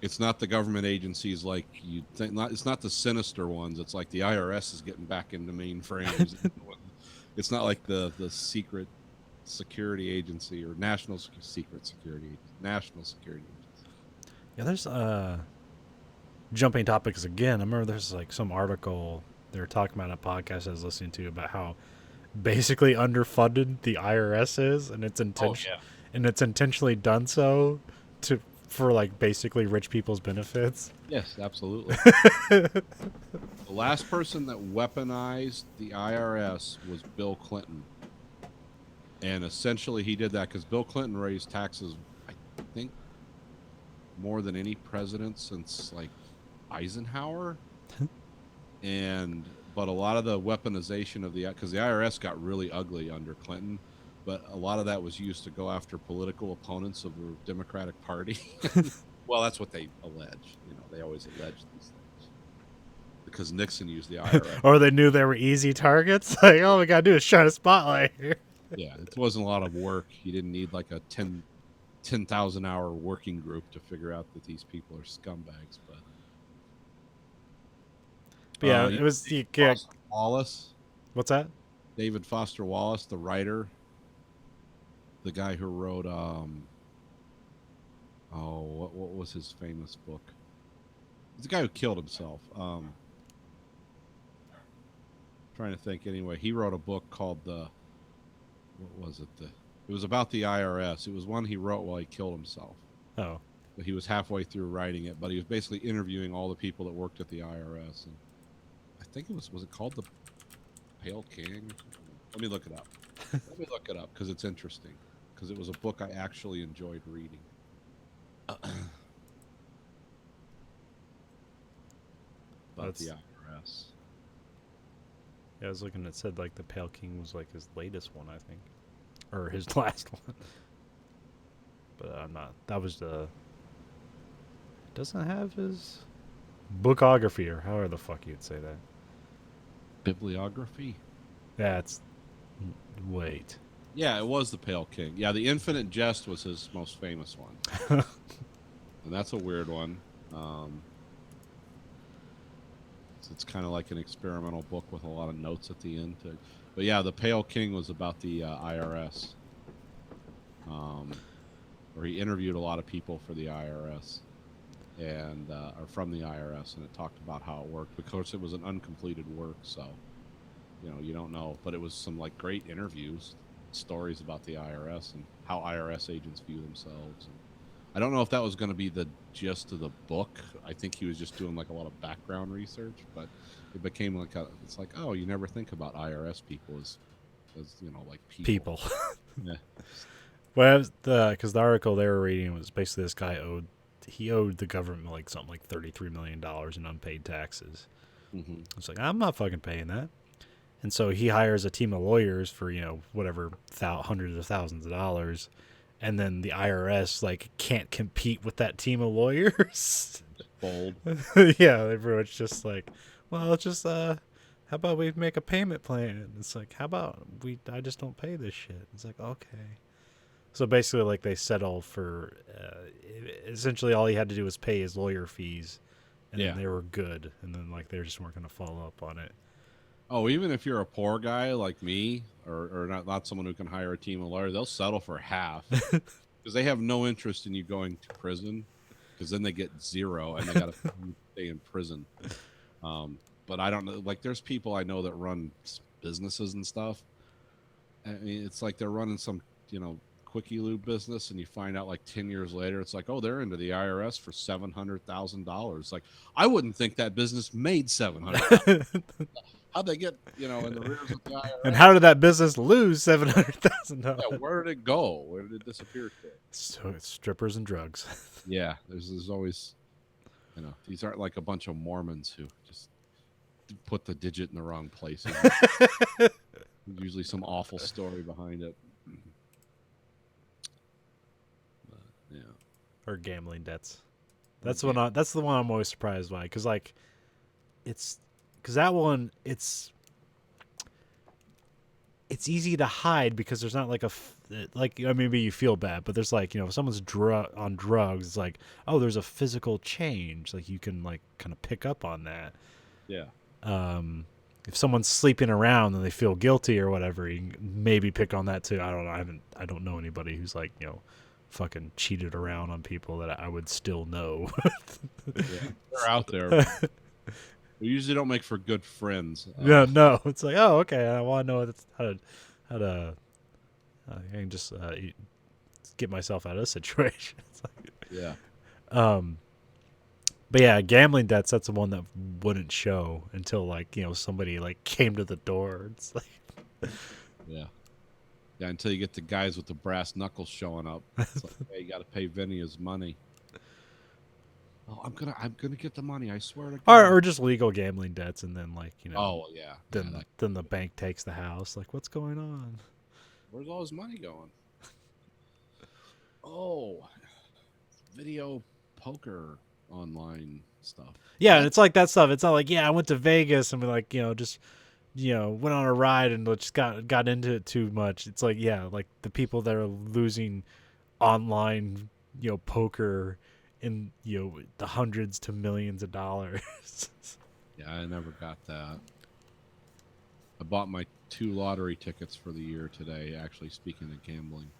it's not the government agencies like you think. It's not the sinister ones. It's like the IRS is getting back into mainframes. It's not like the secret security agency or national security agency. Yeah, there's jumping topics again. I remember there's like some article they were talking about in a podcast I was listening to about how basically underfunded the IRS is, and it's and it's intentionally done so for like basically rich people's benefits. Yes, absolutely. The last person that weaponized the IRS was Bill Clinton. And essentially he did that because Bill Clinton raised taxes, I think, more than any president since like Eisenhower. But a lot of the weaponization of because the IRS got really ugly under Clinton, but a lot of that was used to go after political opponents of the Democratic Party. Well, that's what they allege. They always allege these things. Because Nixon used the IRS. Or they knew they were easy targets. Like, all we gotta do is shine a spotlight here. Yeah, it wasn't a lot of work. You didn't need like a 10,000 hour working group to figure out that these people are scumbags. But yeah, it was Foster Wallace. What's that? David Foster Wallace, the writer. the guy who wrote what was his famous book? It's the guy who killed himself. Trying to think. Anyway, he wrote a book called what was it? It was about the IRS. It was one he wrote while he killed himself. Oh, But he was halfway through writing it, but he was basically interviewing all the people that worked at the IRS. And I think it was it called The Pale King? Let me look it up. Let me look it up because it's interesting. Because it was a book I actually enjoyed reading. About the IRS. yeah, I was looking. It said like the Pale King was like his latest one, I think, or his last one. But I'm not. That was the. Doesn't have his bookography or however the fuck you'd say that. Bibliography? Yeah, it's. Wait. Yeah, it was The Pale King. Yeah, The Infinite Jest was his most famous one. And that's a weird one. It's kind of like an experimental book with a lot of notes at the end. But yeah, The Pale King was about the IRS. Where he interviewed a lot of people for the IRS. And or from the IRS, and it talked about how it worked. Because it was an uncompleted work, so you don't know. But it was some like great interviews, stories about the IRS and how IRS agents view themselves. And I don't know if that was going to be the gist of the book. I think he was just doing like a lot of background research, but it became like it's like, oh, you never think about IRS people as like people. Yeah. Well, because the article they were reading was basically this guy owed the government like something like $33 million in unpaid taxes. Mm-hmm. It's like, I'm not fucking paying that. And so he hires a team of lawyers for, whatever, hundreds of thousands of dollars. And then the IRS, like, can't compete with that team of lawyers. Bold. Yeah, they're pretty much just like, well, just, how about we make a payment plan? It's like, how about I just don't pay this shit? It's like, okay. So basically, like, they settle for, essentially all he had to do was pay his lawyer fees. And then they were good. And then, like, they just weren't going to follow up on it. Oh, even if you're a poor guy like me, or not someone who can hire a team of lawyers, they'll settle for half because they have no interest in you going to prison, because then they get zero and they got to stay in prison. But I don't know. Like, there's people I know that run businesses and stuff. I mean, it's like they're running some, quickie lube business, and you find out like 10 years later, it's like, oh, they're into the IRS for $700,000. Like, I wouldn't think that business made $700,000. How'd they get, in the rears of the IRS? And how did that business lose $700,000? Yeah, where did it go? Where did it disappear to? So it's strippers and drugs. Yeah, there's always, these aren't like a bunch of Mormons who just put the digit in the wrong place. Usually some awful story behind it. But, yeah. Or gambling debts. That's the one I'm always surprised by, because like, because that one, it's easy to hide because there's not like maybe you feel bad, but there's like, if someone's on drugs, it's like, oh, there's a physical change, like you can like kind of pick up on that. Yeah. If someone's sleeping around and they feel guilty or whatever, you can maybe pick on that too. I don't know. I don't know anybody who's like, fucking cheated around on people that I would still know. Yeah, they're out there. We usually don't make for good friends. No, it's like, oh, okay. I want to know how to I can just get myself out of a situation. It's like, yeah. But yeah, gambling debts. That's the one that wouldn't show until like somebody like came to the door. It's like, yeah, until you get the guys with the brass knuckles showing up. It's like, hey, you got to pay Vinny his money. Oh, I'm gonna get the money. I swear to God. Or just legal gambling debts, and then like Oh yeah. Then the bank takes the house. Like, what's going on? Where's all his money going? Oh, video poker online stuff. Yeah, and it's like that stuff. It's not like, I went to Vegas and we like just went on a ride and just got into it too much. It's like, like the people that are losing online poker in the hundreds to millions of dollars. Yeah, I never got that. I bought my 2 lottery tickets for the year today. Actually, speaking of gambling,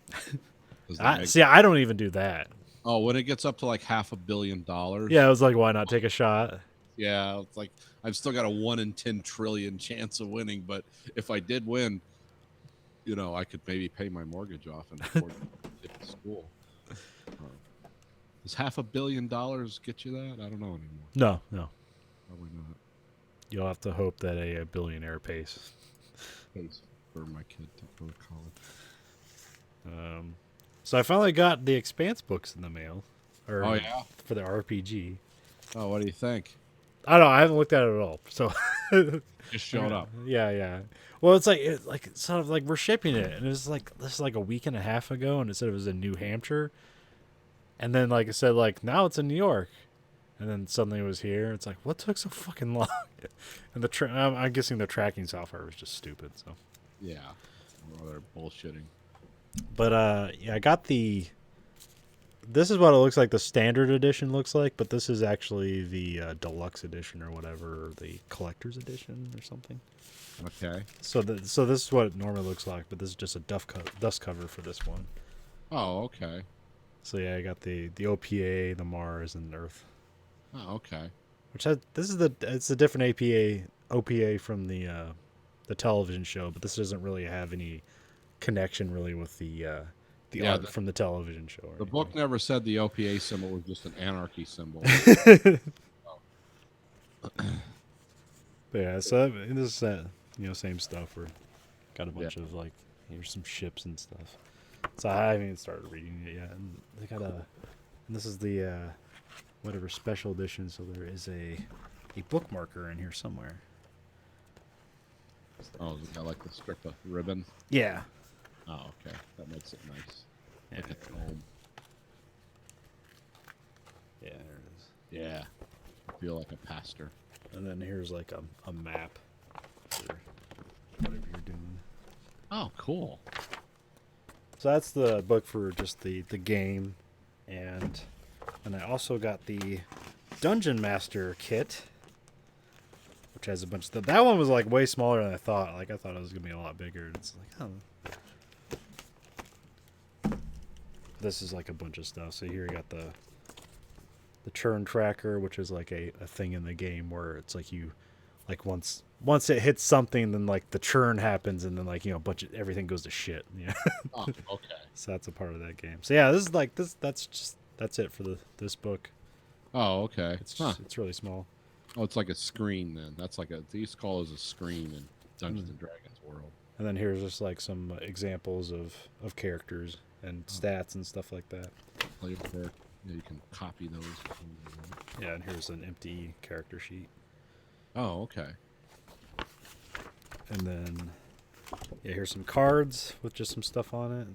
'Cause the I don't even do that. oh, when it gets up to like $500 million, Yeah, I was like, why not take a shot? yeah, it's like I've still got a 1 in 10 trillion chance of winning. But if I did win, I could maybe pay my mortgage off and afford to get to school. Does $500 million get you that? I don't know anymore. No. Probably not. You'll have to hope that a billionaire pays. Pays for my kid to go to college. So I finally got the Expanse books in the mail. Oh, yeah? For the RPG. Oh, what do you think? I don't know. I haven't looked at it at all. So Just showed up. Yeah. Well, it's like sort of like we're shipping it, and this is like a week and a half ago, and it said it was in New Hampshire, and then like it said like now it's in New York, and then suddenly it was here. It's like what took so fucking long? And I'm guessing the tracking software was just stupid. So Yeah. Well, they're bullshitting. but yeah, I got the. This is what it looks like. The standard edition looks like, but this is actually the deluxe edition or whatever, or the collector's edition or something. Okay. So this is what it normally looks like, but this is just a dust cover for this one. Oh, okay. So yeah, I got the OPA, the Mars, and Earth. Oh, okay. It's a different OPA from the television show, but this doesn't really have any connection really with the art from the television show. The book never said the OPA symbol was just an anarchy symbol. But yeah, so this is same stuff. We're got a bunch of like here's some ships and stuff. So I haven't even started reading it yet. And they got and this is the whatever special edition. So there is a bookmarker in here somewhere. Oh, is it got like the strip of ribbon? Yeah. Oh, okay. That makes it nice. Yeah. Like a tome. Yeah, there it is. Yeah. I feel like a pastor. And then here's like a map for whatever you're doing. Oh, cool. So that's the book for just the game, and I also got the Dungeon Master kit, which has a bunch of stuff. That one was like way smaller than I thought. Like I thought it was gonna be a lot bigger. It's like this is like a bunch of stuff. So here you got the churn tracker, which is like a thing in the game where it's like you like once it hits something, then like the churn happens, and then like everything goes to shit. Yeah. Oh, okay. So that's a part of that game. So yeah, this is like this. That's it for this book. Oh, okay. It's really small. Oh, it's like a screen then. That's like they used to call it as a screen in Dungeons and Dragons world. And then here's just like some examples of characters and stats and stuff like that. Player character. Yeah, you can copy those. Yeah, and here's an empty character sheet. Oh, okay. And then yeah, here's some cards with just some stuff on it.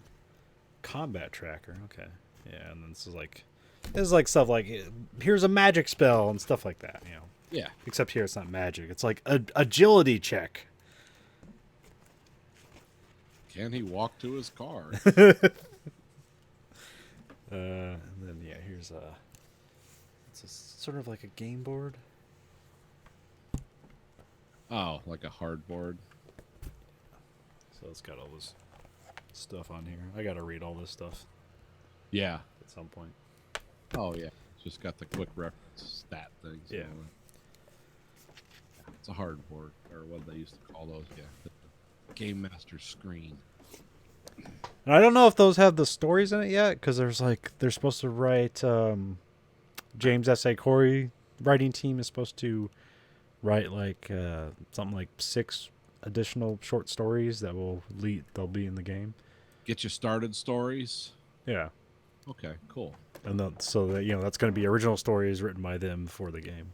Combat tracker. Okay. Yeah, and then this is like stuff like here's a magic spell and stuff like that. Yeah. Except here it's not magic. It's like a agility check. Can he walk to his car? And then yeah, here's it's sort of like a game board. Oh, like a hardboard. So it's got all this stuff on here. I gotta read all this stuff Yeah. at some point. Oh, yeah. It's just got the quick reference stat things. Yeah. It's a hardboard, or what they used to call those. Yeah. The Game Master screen. And I don't know if those have the stories in it yet, because they're supposed to write. James S.A. Corey writing team is supposed to write like something like 6 additional short stories that they'll be in the game. Get you started stories. Yeah. Okay, cool. And so that that's going to be original stories written by them for the game.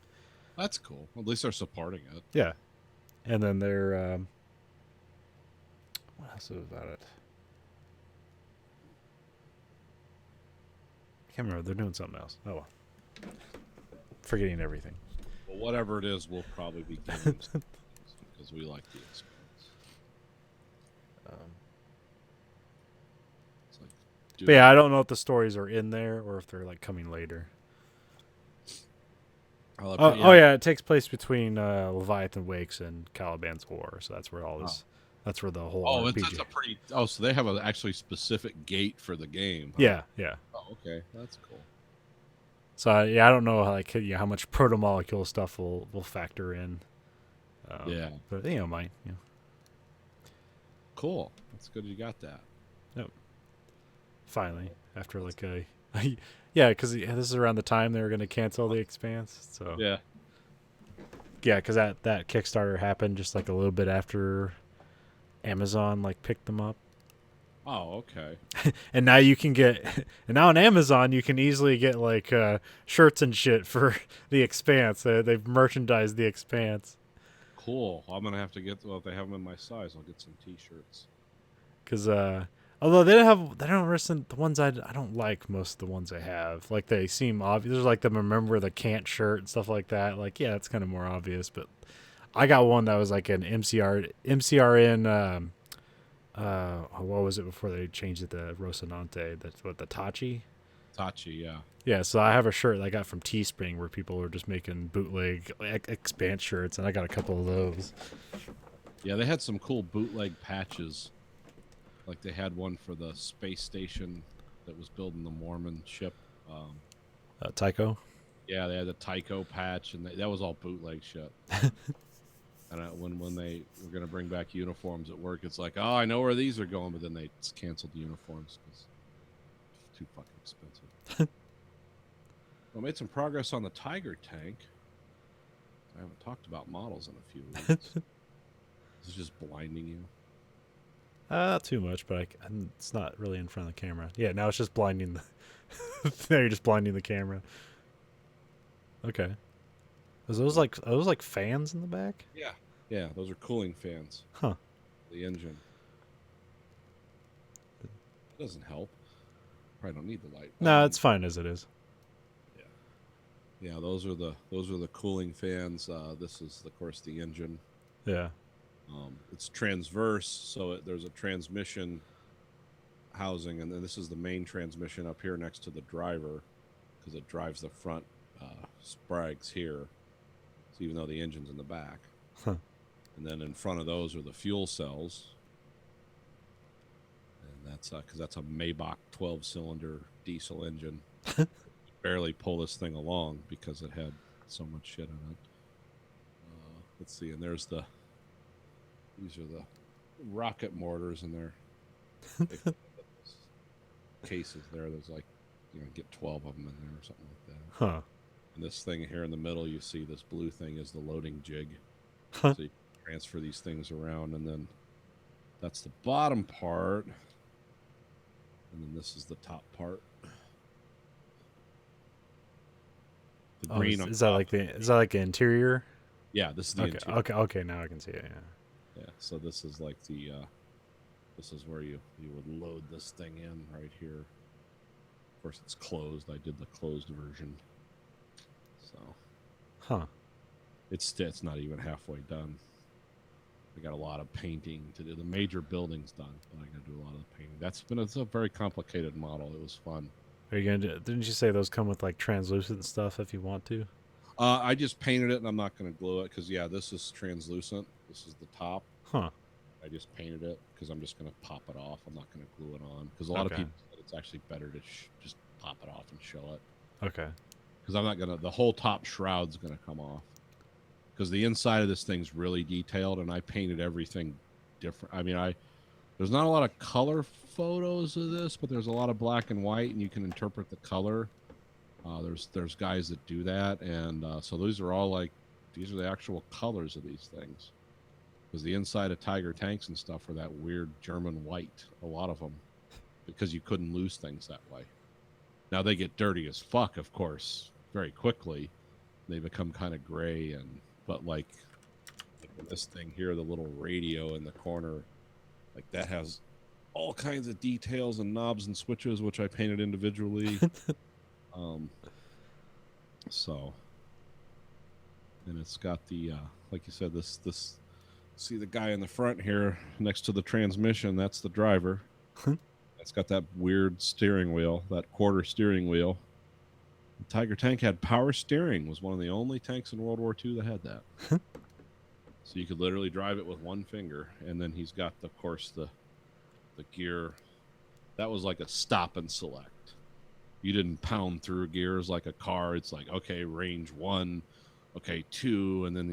That's cool. At least they're supporting it. Yeah. And then they're what else is about it? I can't remember. They're doing something else. Oh well. Forgetting everything. Well, whatever it is, we'll probably be getting because we like the experience. It's like, But yeah, I don't know if the stories are in there or if they're like coming later. Oh yeah, it takes place between Leviathan Wakes and Caliban's War, so that's where all this That's where the whole Oh, RPG. it's a pretty. Oh, so they have an actually specific gate for the game. Huh? Yeah, yeah. Oh, okay, that's cool. So yeah, I don't know how much proto molecule stuff will factor in. Yeah. But might. Cool. That's good. You got that. Yep. Finally, after like yeah, because this is around the time they were going to cancel the Expanse. So Yeah. yeah, because that Kickstarter happened just like a little bit after Amazon like picked them up. Oh, okay. And now you can get, and now on Amazon you can easily get like shirts and shit for the Expanse. They've merchandised the Expanse. Cool. I'm gonna have to get. Well, if they have them in my size, I'll get some T-shirts. Because although they don't listen the ones I don't like most of the ones they have. Like they seem obvious. There's like the Remember the Can't shirt and stuff like that. Like yeah, it's kind of more obvious. But I got one that was like an MCRN. What was it before they changed it to Rocinante? That's what, the Tachi? Tachi, yeah. Yeah, so I have a shirt that I got from Teespring where people were just making bootleg Expanse shirts, and I got a couple of those. Yeah, they had some cool bootleg patches. Like they had one for the space station that was building the Mormon ship. Tycho? Yeah, they had the Tycho patch, and that was all bootleg shit. And when they were going to bring back uniforms at work, it's like, oh, I know where these are going, but then they just canceled the uniforms because it's too fucking expensive. I made some progress on the Tiger tank. I haven't talked about models in a few weeks. This is just blinding you. Not too much, but it's not really in front of the camera. Yeah, now it's just blinding the. Now you're just blinding the camera. Okay. Are those like fans in the back? Yeah. Yeah, those are cooling fans. Huh. The engine. It doesn't help. Probably don't need the light. No, it's fine as it is. Yeah, those are the cooling fans. This is, of course, the engine. Yeah. It's transverse, so there's a transmission housing, and then this is the main transmission up here next to the driver, because it drives the front sprags here. So even though the engine's in the back, Huh. And then in front of those are the fuel cells, and that's because that's a Maybach 12-cylinder diesel engine. Barely pull this thing along because it had so much shit in it. Let's see, and these are the rocket mortars, and they're cases there. There's like, get 12 of them in there or something like that. Huh. And this thing here in the middle, you see this blue thing is the loading jig. Huh. So you transfer these things around, and then that's the bottom part, and then this is the top part. The green is that like the interior? Yeah, this is the Okay, interior. okay, now I can see it. Yeah. Yeah, so this is like the this is where you would load this thing in right here. Of course, it's closed. I did the closed version. So Huh. it's not even halfway done. I got a lot of painting to do. The major building's done, but I got to do a lot of the painting. It's a very complicated model. It was fun. Are you gonna do? Didn't you say those come with like translucent stuff if you want to? I just painted it, and I'm not going to glue it because this is translucent. This is the top. Huh. I just painted it because I'm just going to pop it off. I'm not going to glue it on because a lot of Okay. people said it's actually better to just pop it off and show it. Okay. Because I'm not going to, the whole top shroud's going to come off. Because the inside of this thing's really detailed, and I painted everything different. I mean, there's not a lot of color photos of this, but there's a lot of black and white, and you can interpret the color. There's guys that do that, and so these are the actual colors of these things. Because the inside of Tiger tanks and stuff are that weird German white, a lot of them, because you couldn't lose things that way. Now they get dirty as fuck, of course, very quickly. They become kind of gray, but like this thing here, the little radio in the corner, like that has all kinds of details and knobs and switches, which I painted individually. So, and it's got the like you said, this see the guy in the front here next to the transmission, that's the driver. It's got that weird steering wheel, that quarter steering wheel. The Tiger tank had power steering, was one of the only tanks in World War II that had that. So you could literally drive it with one finger, and then he's got, of course, the gear. That was like a stop and select. You didn't pound through gears like a car. It's like, okay, range 1, okay, 2, and then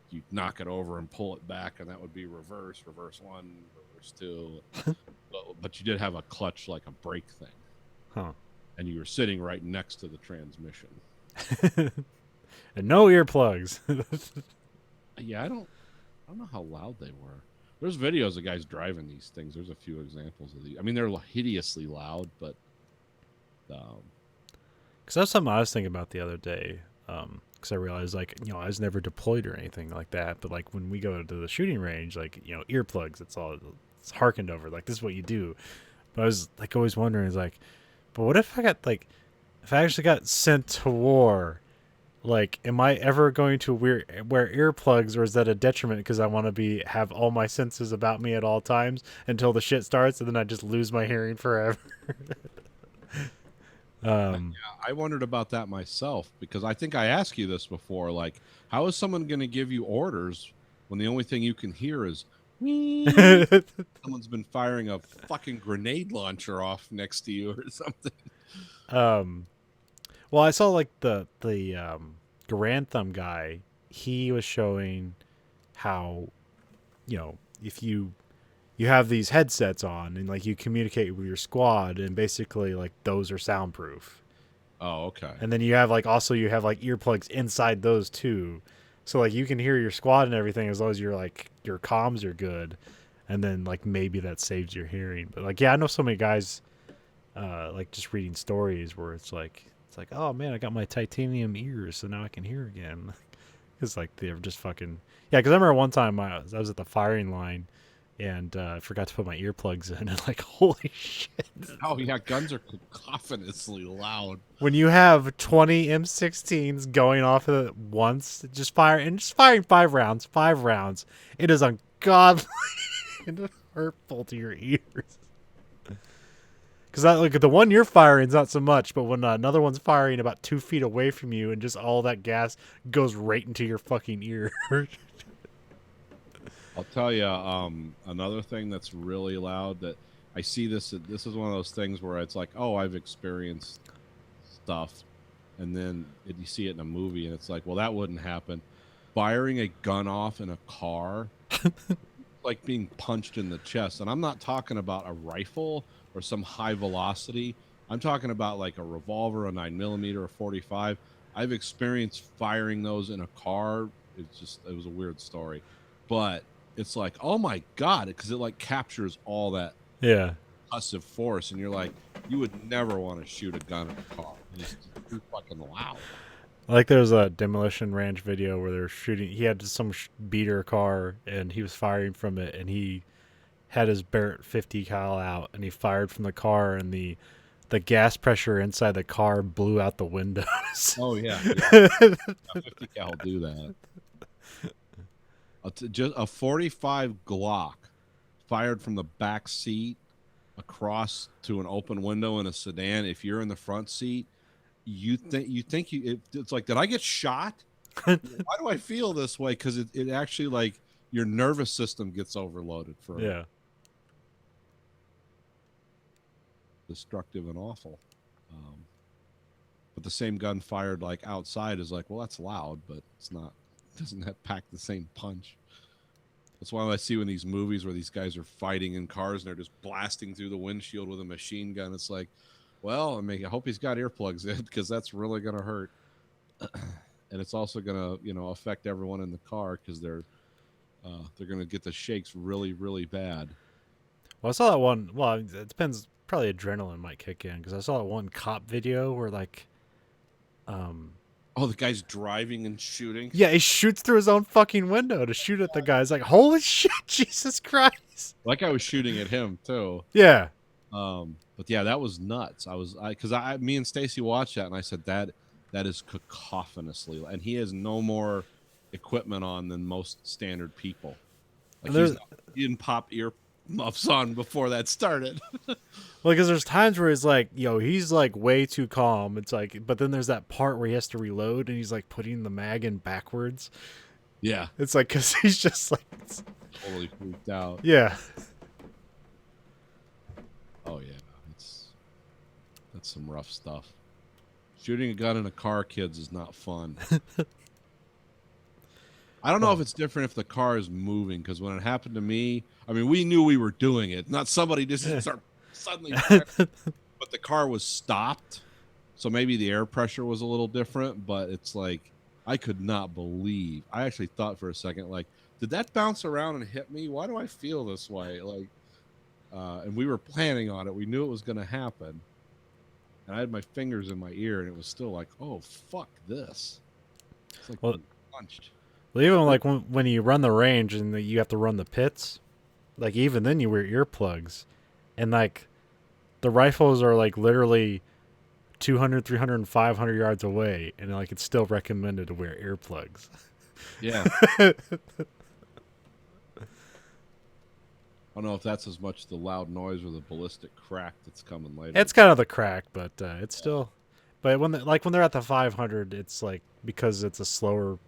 you knock it over and pull it back, and that would be reverse 1, reverse 2. but you did have a clutch, like a brake thing. Huh. And you were sitting right next to the transmission. And no earplugs. Yeah, I don't know how loud they were. There's videos of guys driving these things. There's a few examples of these. I mean, they're hideously loud, but Because that's something I was thinking about the other day. Because I realized, like, you know, I was never deployed or anything like that. But like when we go to the shooting range, like, you know, earplugs, it's harkened over. Like, this is what you do. But I was like always wondering, is like, but what if I actually got sent to war? Like, am I ever going to wear earplugs, or is that a detriment because I want to have all my senses about me at all times until the shit starts, and then I just lose my hearing forever? yeah, I wondered about that myself, because I think I asked you this before. Like, how is someone going to give you orders when the only thing you can hear is someone's been firing a fucking grenade launcher off next to you or something? Well, I saw like the Garantham guy. He was showing how, you know, if you have these headsets on and like you communicate with your squad, and basically like those are soundproof. Oh, okay. And then you have like earplugs inside those too, so like you can hear your squad and everything as long as your comms are good, and then like maybe that saves your hearing. But like, yeah, I know so many guys, like just reading stories where it's like, oh man, I got my titanium ears, so now I can hear again. Because like they're just fucking, yeah. Because I remember one time I was at the firing line, and I forgot to put my earplugs in, and like, holy shit! Oh yeah, guns are cacophonously loud. When you have 20 M16s going off at once, just firing 5 rounds, it is ungodly and hurtful to your ears. Because like the one you're firing is not so much, but when another one's firing about 2 feet away from you, and just all that gas goes right into your fucking ear. I'll tell you, another thing that's really loud that I see this is one of those things where it's like, oh, I've experienced stuff, and then you see it in a movie, and it's like, well, that wouldn't happen. Firing a gun off in a car, like being punched in the chest, and I'm not talking about a rifle or some high velocity. I'm talking about like a revolver, a 9mm, or 45. I've experienced firing those in a car. It was a weird story, but it's like, oh my God, because it like captures all that passive force, and you're like, you would never want to shoot a gun in a car. It's too fucking loud. Like there's a Demolition Ranch video where they're shooting. He had some beater car, and he was firing from it, and he had his Barrett 50 cal out, and he fired from the car, and the gas pressure inside the car blew out the windows. Oh yeah, 50 cal will do that. Just a 45 Glock fired from the back seat across to an open window in a sedan. If you're in the front seat, it's like, did I get shot? Why do I feel this way? Because it actually, like, your nervous system gets overloaded for destructive and awful. But the same gun fired like outside is like, well, that's loud, but it's not. Doesn't that pack the same punch? That's why I see in these movies where these guys are fighting in cars and they're just blasting through the windshield with a machine gun. It's like, well, I mean, I hope he's got earplugs in, because that's really going to hurt. And it's also going to, affect everyone in the car, because they're going to get the shakes really, really bad. Well, I saw that one. Well, it depends. Probably adrenaline might kick in, because I saw that one cop video where like, oh, the guy's driving and shooting. Yeah, he shoots through his own fucking window to shoot at the guy. It's like, holy shit, Jesus Christ! That guy was shooting at him too. Yeah. But yeah, that was nuts. Me and Stacy watched that, and I said that is cacophonously, and he has no more equipment on than most standard people. Like he didn't pop ear muffs on before that started. Well, because there's times where it's like, he's like way too calm. It's like, but then there's that part where he has to reload, and he's like putting the mag in backwards. Yeah, It's like, because he's just like, totally freaked out. yeah. Oh yeah, that's some rough stuff. Shooting a gun in a car, kids, is not fun. I don't know if it's different if the car is moving, because when it happened to me, I mean, we knew we were doing it. Not somebody just start suddenly, but the car was stopped, so maybe the air pressure was a little different. But it's like I could not believe. I actually thought for a second, like, did that bounce around and hit me? Why do I feel this way? Like, and we were planning on it. We knew it was going to happen. And I had my fingers in my ear, and it was still like, oh, fuck this. It's like Well, being punched. Well, even like when you run the range and you have to run the pits, like even then you wear earplugs, and like the rifles are like literally 200, 300, and 500 yards away, and like it's still recommended to wear earplugs. Yeah. I don't know if that's as much the loud noise or the ballistic crack that's coming later. It's kind of the crack, but it's still. But when when they're at the 500, it's like because it's a slower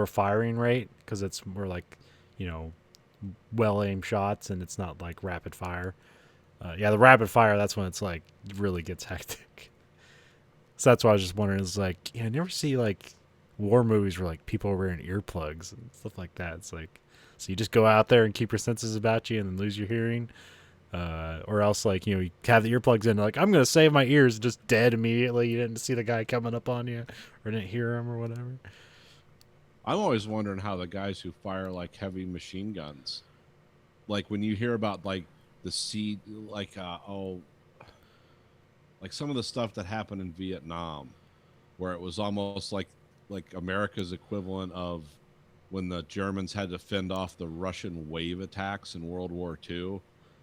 firing rate because it's more like, well aimed shots and it's not like rapid fire. Yeah, the rapid fire, that's when it's like really gets hectic. So that's why I was just wondering. It's like, I never see like war movies where like people are wearing earplugs and stuff like that. It's like, so you just go out there and keep your senses about you and then lose your hearing. Or else like, you have the earplugs in, like, I'm going to save my ears, just dead immediately. You didn't see the guy coming up on you or didn't hear him or whatever. I'm always wondering how the guys who fire like heavy machine guns, like when you hear about like the sea, like like some of the stuff that happened in Vietnam, where it was almost like America's equivalent of when the Germans had to fend off the Russian wave attacks in World War II,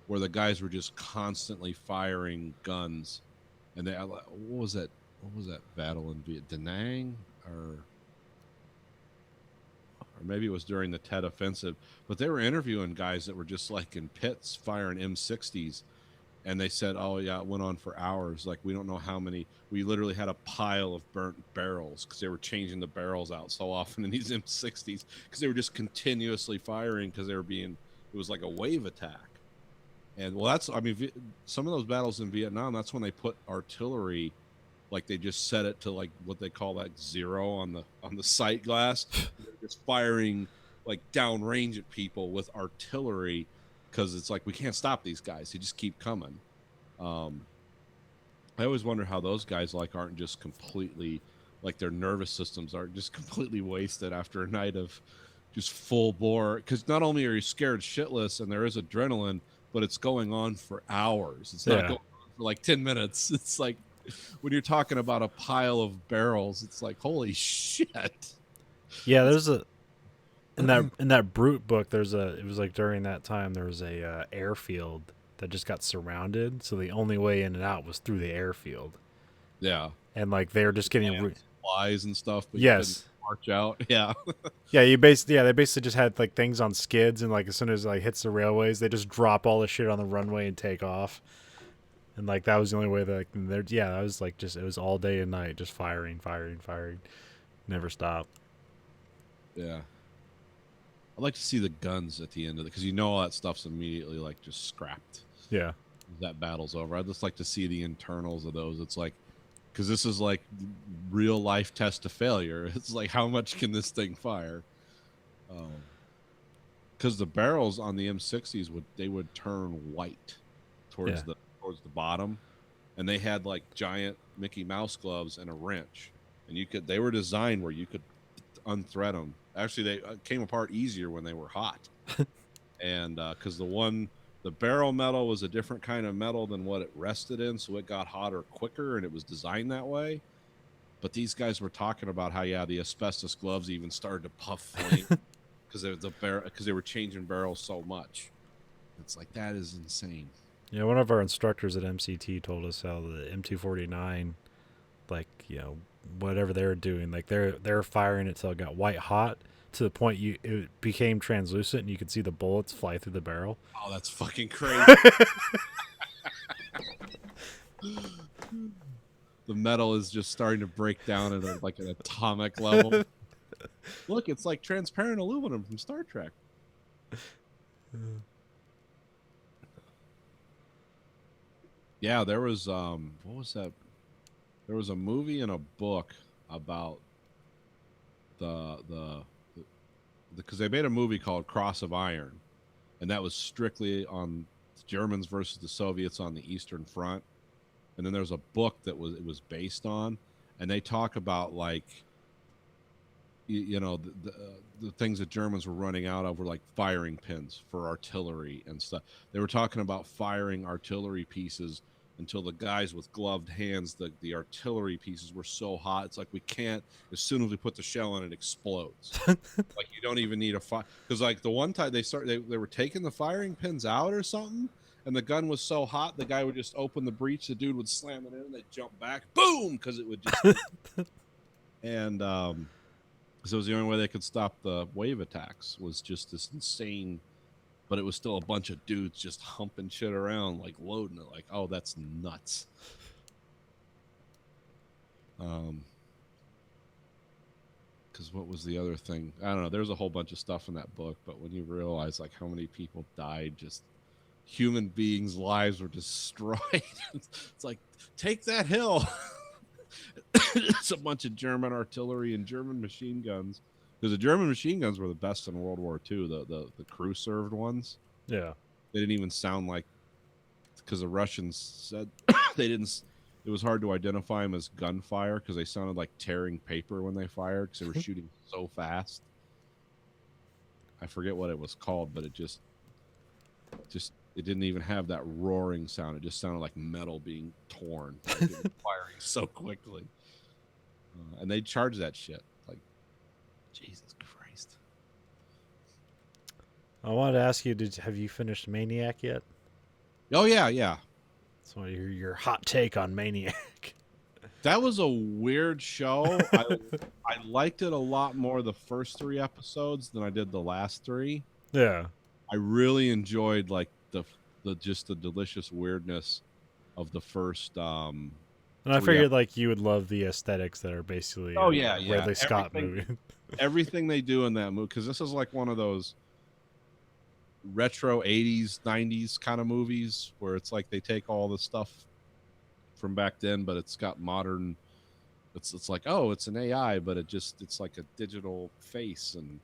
where the guys were just constantly firing guns, and they what was that battle in Da Nang or maybe it was during the Tet Offensive, but they were interviewing guys that were just like in pits firing M60s, and they said, oh yeah, it went on for hours. Like, we don't know how many. We literally had a pile of burnt barrels because they were changing the barrels out so often in these M60s because they were just continuously firing because they were it was like a wave attack. And well, some of those battles in Vietnam, that's when they put artillery, like they just set it to like what they call that 0 on the sight glass. They're just firing like downrange at people with artillery because it's like, we can't stop these guys. They just keep coming. I always wonder how those guys like aren't just completely, like their nervous systems aren't just completely wasted after a night of just full bore. Because not only are you scared shitless and there is adrenaline, but it's going on for hours. It's not going on for like 10 minutes. It's like, when you're talking about a pile of barrels, it's like, holy shit. Yeah, there's in that Brute book, it was like during that time there was a airfield that just got surrounded, so the only way in and out was through the airfield. Yeah. And like they're just getting supplies and stuff, but yes, you couldn't march out. Yeah. they basically just had like things on skids, and like as soon as like hits the railways, they just drop all the shit on the runway and take off. And like that was the only way that that was like it was all day and night, just firing, never stop. Yeah. I'd like to see the guns at the end of it, because all that stuff's immediately like just scrapped. Yeah. That battle's over. I'd just like to see the internals of those. It's like, because this is like real life test of failure. It's like, how much can this thing fire? Because the barrels on the M60s would turn white towards the bottom, and they had like giant Mickey Mouse gloves and a wrench, and they were designed where you could unthread them. Actually, they came apart easier when they were hot. And because the barrel metal was a different kind of metal than what it rested in, so it got hotter quicker, and it was designed that way. But these guys were talking about how the asbestos gloves even started to puff flame because they were changing barrels so much. It's like, that is insane. Yeah, one of our instructors at MCT told us how the M249, like, whatever they were doing, like they're firing it till it got white hot to the point it became translucent and you could see the bullets fly through the barrel. Oh, that's fucking crazy. The metal is just starting to break down at like an atomic level. Look, it's like transparent aluminum from Star Trek. Yeah, there was what was that? There was a movie and a book about the because they made a movie called Cross of Iron, and that was strictly on the Germans versus the Soviets on the Eastern Front. And then there's a book that was based on, and they talk about like the things that Germans were running out of were like firing pins for artillery and stuff. They were talking about firing artillery pieces until the guys with gloved hands, the artillery pieces were so hot, it's like we can't. As soon as we put the shell in, it explodes. Like you don't even need a fire, because like the one time they were taking the firing pins out or something, and the gun was so hot, the guy would just open the breech, the dude would slam it in, and they'd jump back, boom, because it would just. And so it was the only way they could stop the wave attacks, was just this insane. But it was still a bunch of dudes just humping shit around, like loading it. Like, oh, that's nuts. Because what was the other thing? I don't know. There's a whole bunch of stuff in that book, but when you realize like how many people died, just human beings' lives were destroyed. It's like, take that hill. It's a bunch of German artillery and German machine guns. Because the German machine guns were the best in World War II, the crew-served ones. Yeah. They didn't even sound like, because the Russians said they didn't, it was hard to identify them as gunfire because they sounded like tearing paper when they fired because they were shooting so fast. I forget what it was called, but it just it didn't even have that roaring sound. It just sounded like metal being torn. Like it was firing so quickly. And they charge that shit. Like, Jesus Christ. I wanted to ask you, have you finished Maniac yet? Oh, yeah. So your hot take on Maniac. That was a weird show. I liked it a lot more the first 3 episodes than I did the last 3. Yeah. I really enjoyed like the just the delicious weirdness of the first and I figured like you would love the aesthetics that are basically Ridley Scott movie. Everything they do in that movie, because this is like one of those retro 80s 90s kind of movies where it's like they take all the stuff from back then, but it's got modern, it's like, oh, it's an AI, but it's like a digital face. And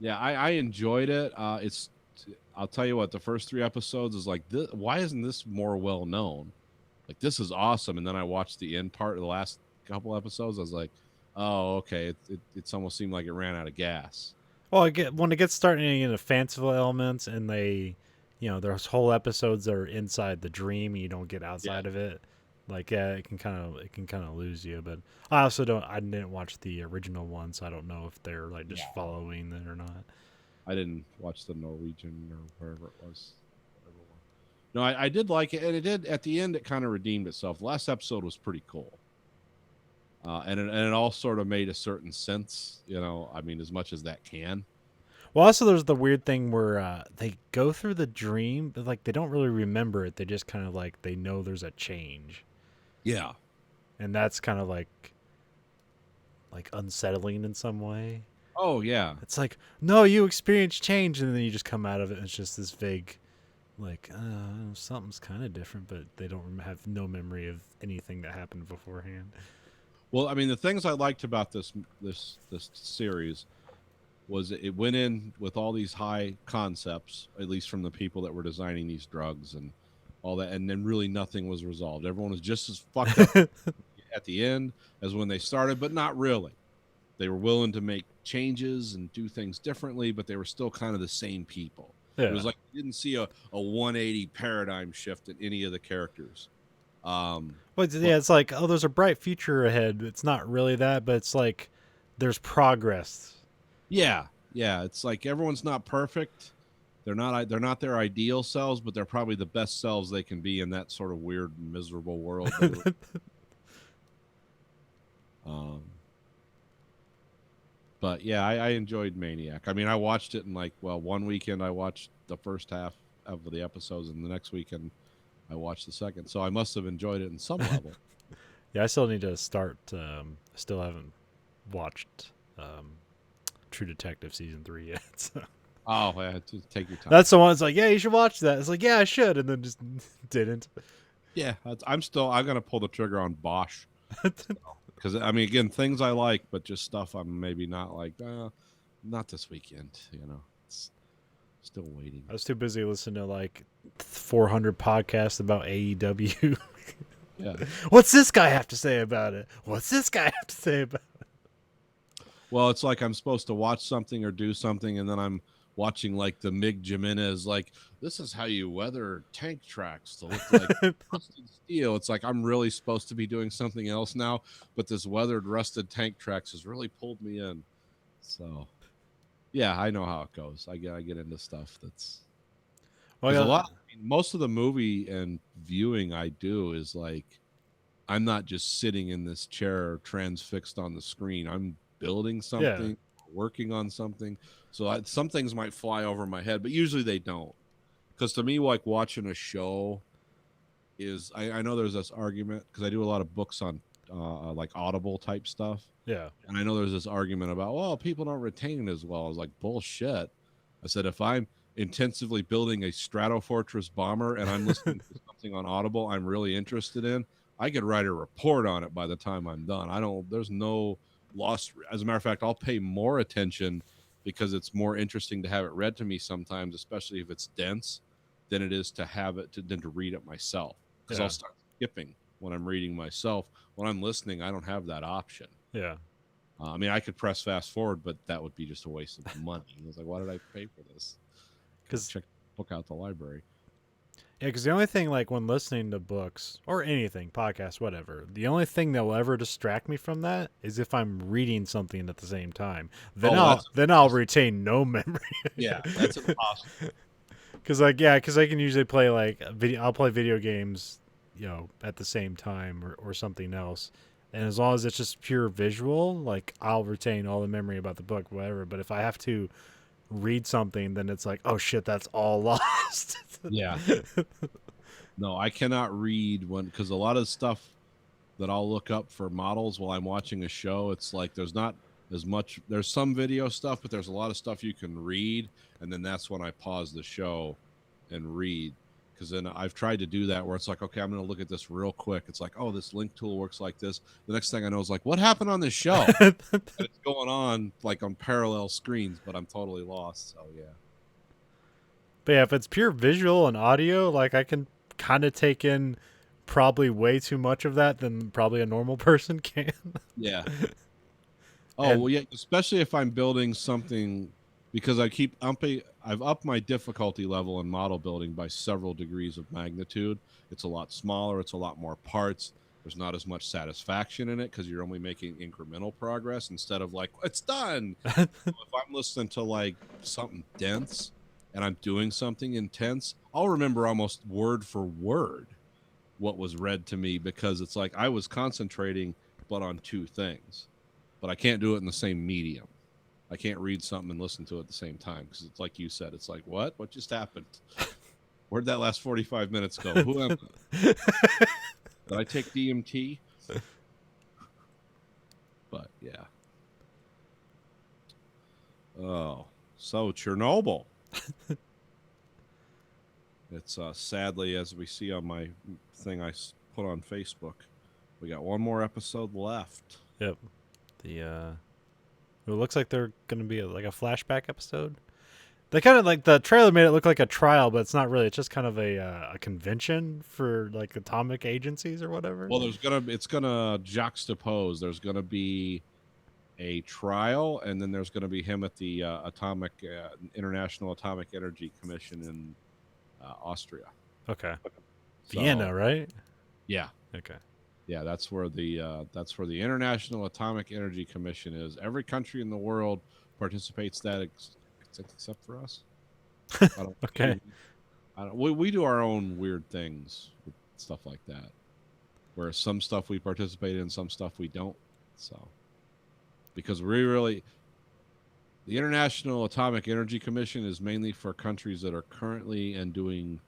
I enjoyed it. I'll tell you what, the first 3 episodes is like, why isn't this more well known? Like, this is awesome. And then I watched the end part of the last couple episodes. I was like, oh, okay. It's almost seemed like it ran out of gas. Well, when it gets starting into fanciful elements and they, there's whole episodes that are inside the dream and you don't get outside of it. Like, yeah, it can kind of lose you. But I didn't watch the original one, so I don't know if they're like just following it or not. I didn't watch the Norwegian or wherever it was. No, I did like it, and it did at the end. It kind of redeemed itself. The last episode was pretty cool, and it all sort of made a certain sense. I mean, as much as that can. Well, also there's the weird thing where they go through the dream, but like they don't really remember it. They just kind of like they know there's a change. Yeah, and that's kind of like unsettling in some way. Oh yeah, it's like, no, you experience change, and then you just come out of it and it's just this vague, like, something's kind of different, but they don't have no memory of anything that happened beforehand. Well, I mean, the things I liked about this series was it went in with all these high concepts, at least from the people that were designing these drugs and all that, and then really nothing was resolved. Everyone was just as fucked up at the end as when they started, but not really. They were willing to make changes and do things differently, but they were still kind of the same people. Yeah. It was like you didn't see a 180 paradigm shift in any of the characters. It's like, oh, there's a bright future ahead. It's not really that, but it's like there's progress. Yeah. It's like everyone's not perfect. They're not their ideal selves, but they're probably the best selves they can be in that sort of weird, miserable world. But yeah, I enjoyed Maniac. I mean, I watched it in one weekend I watched the first half of the episodes, and the next weekend I watched the second. So I must have enjoyed it in some level. Yeah, I still need to start. Still haven't watched True Detective season 3 yet. So. Oh, yeah, to take your time. That's the one. It's like, yeah, you should watch that. It's like, yeah, I should, and then just didn't. Yeah, I'm gonna pull the trigger on Bosch because I mean, again, things I like, but just stuff I'm maybe not like. Not this weekend, It's still waiting. I was too busy listening to like 400 podcasts about AEW. Yeah. What's this guy have to say about it? What's this guy have to say about it? Well, it's like I'm supposed to watch something or do something, and then I'm watching like the Mig Jimenez, like, this is how you weather tank tracks to look like rusted steel. It's like I'm really supposed to be doing something else now, but this weathered rusted tank tracks has really pulled me in. So, yeah, I know how it goes. I get into stuff that's Well, a lot. I mean, most of the movie and viewing I do is like I'm not just sitting in this chair transfixed on the screen. I'm building something, working on something. So some things might fly over my head, but usually they don't. Because to me, like watching a show is, I know there's this argument because I do a lot of books on like Audible type stuff. Yeah. And I know there's this argument about, well, people don't retain it as well. I was like, bullshit. I said, if I'm intensively building a Stratofortress bomber and I'm listening to something on Audible I'm really interested in, I could write a report on it by the time I'm done. There's no lost. As a matter of fact, I'll pay more attention because it's more interesting to have it read to me sometimes, especially if it's dense, than it is to have it than to read it myself. Because I'll start skipping when I'm reading myself. When I'm listening, I don't have that option. Yeah. I mean, I could press fast forward, but that would be just a waste of money. I was like, why did I pay for this? Because check the book out the library. Yeah, because the only thing, like, when listening to books or anything, podcasts, whatever, the only thing that will ever distract me from that is if I'm reading something at the same time. Then I'll retain no memory. Yeah, that's impossible. Because I can usually play like I'll play video games, at the same time or something else, and as long as it's just pure visual, like I'll retain all the memory about the book, whatever. But if I have to read something, then it's like, oh shit, that's all lost. Yeah. No, I cannot read because a lot of stuff that I'll look up for models while I'm watching a show, it's like there's not as much. There's some video stuff, but there's a lot of stuff you can read, and then that's when I pause the show and read. Because then I've tried to do that where it's like, okay, I'm going to look at this real quick. It's like, oh, this link tool works like this. The next thing I know is like, what happened on this show? It's going on like on parallel screens, but I'm totally lost. So yeah. But yeah, if it's pure visual and audio, like I can kind of take in probably way too much of that than probably a normal person can. Yeah. Well, yeah, especially if I'm building something, because I've upped my difficulty level in model building by several degrees of magnitude. It's a lot smaller. It's a lot more parts. There's not as much satisfaction in it because you're only making incremental progress instead of like, it's done. If I'm listening to like something dense and I'm doing something intense, I'll remember almost word for word what was read to me because it's like I was concentrating but on two things. But I can't do it in the same medium. I can't read something and listen to it at the same time because it's like you said. It's like, what? What just happened? Where'd that last 45 minutes go? Who am I? Did I take DMT? But, yeah. Oh, so Chernobyl. It's sadly, as we see on my thing I put on Facebook, we got one more episode left. Yep. It looks like they're going to be like a flashback episode. They kind of like the trailer made it look like a trial, but it's not really. It's just kind of a convention for like atomic agencies or whatever. Well, it's gonna juxtapose. There's gonna be a trial, and then there's gonna be him at the International Atomic Energy Commission in Austria. Okay. So, Vienna, right? Yeah. Okay. Yeah, that's where the International Atomic Energy Commission is. Every country in the world participates except for us. Okay. We do our own weird things with stuff like that, where some stuff we participate in, some stuff we don't. So, because the International Atomic Energy Commission is mainly for countries that are currently and doing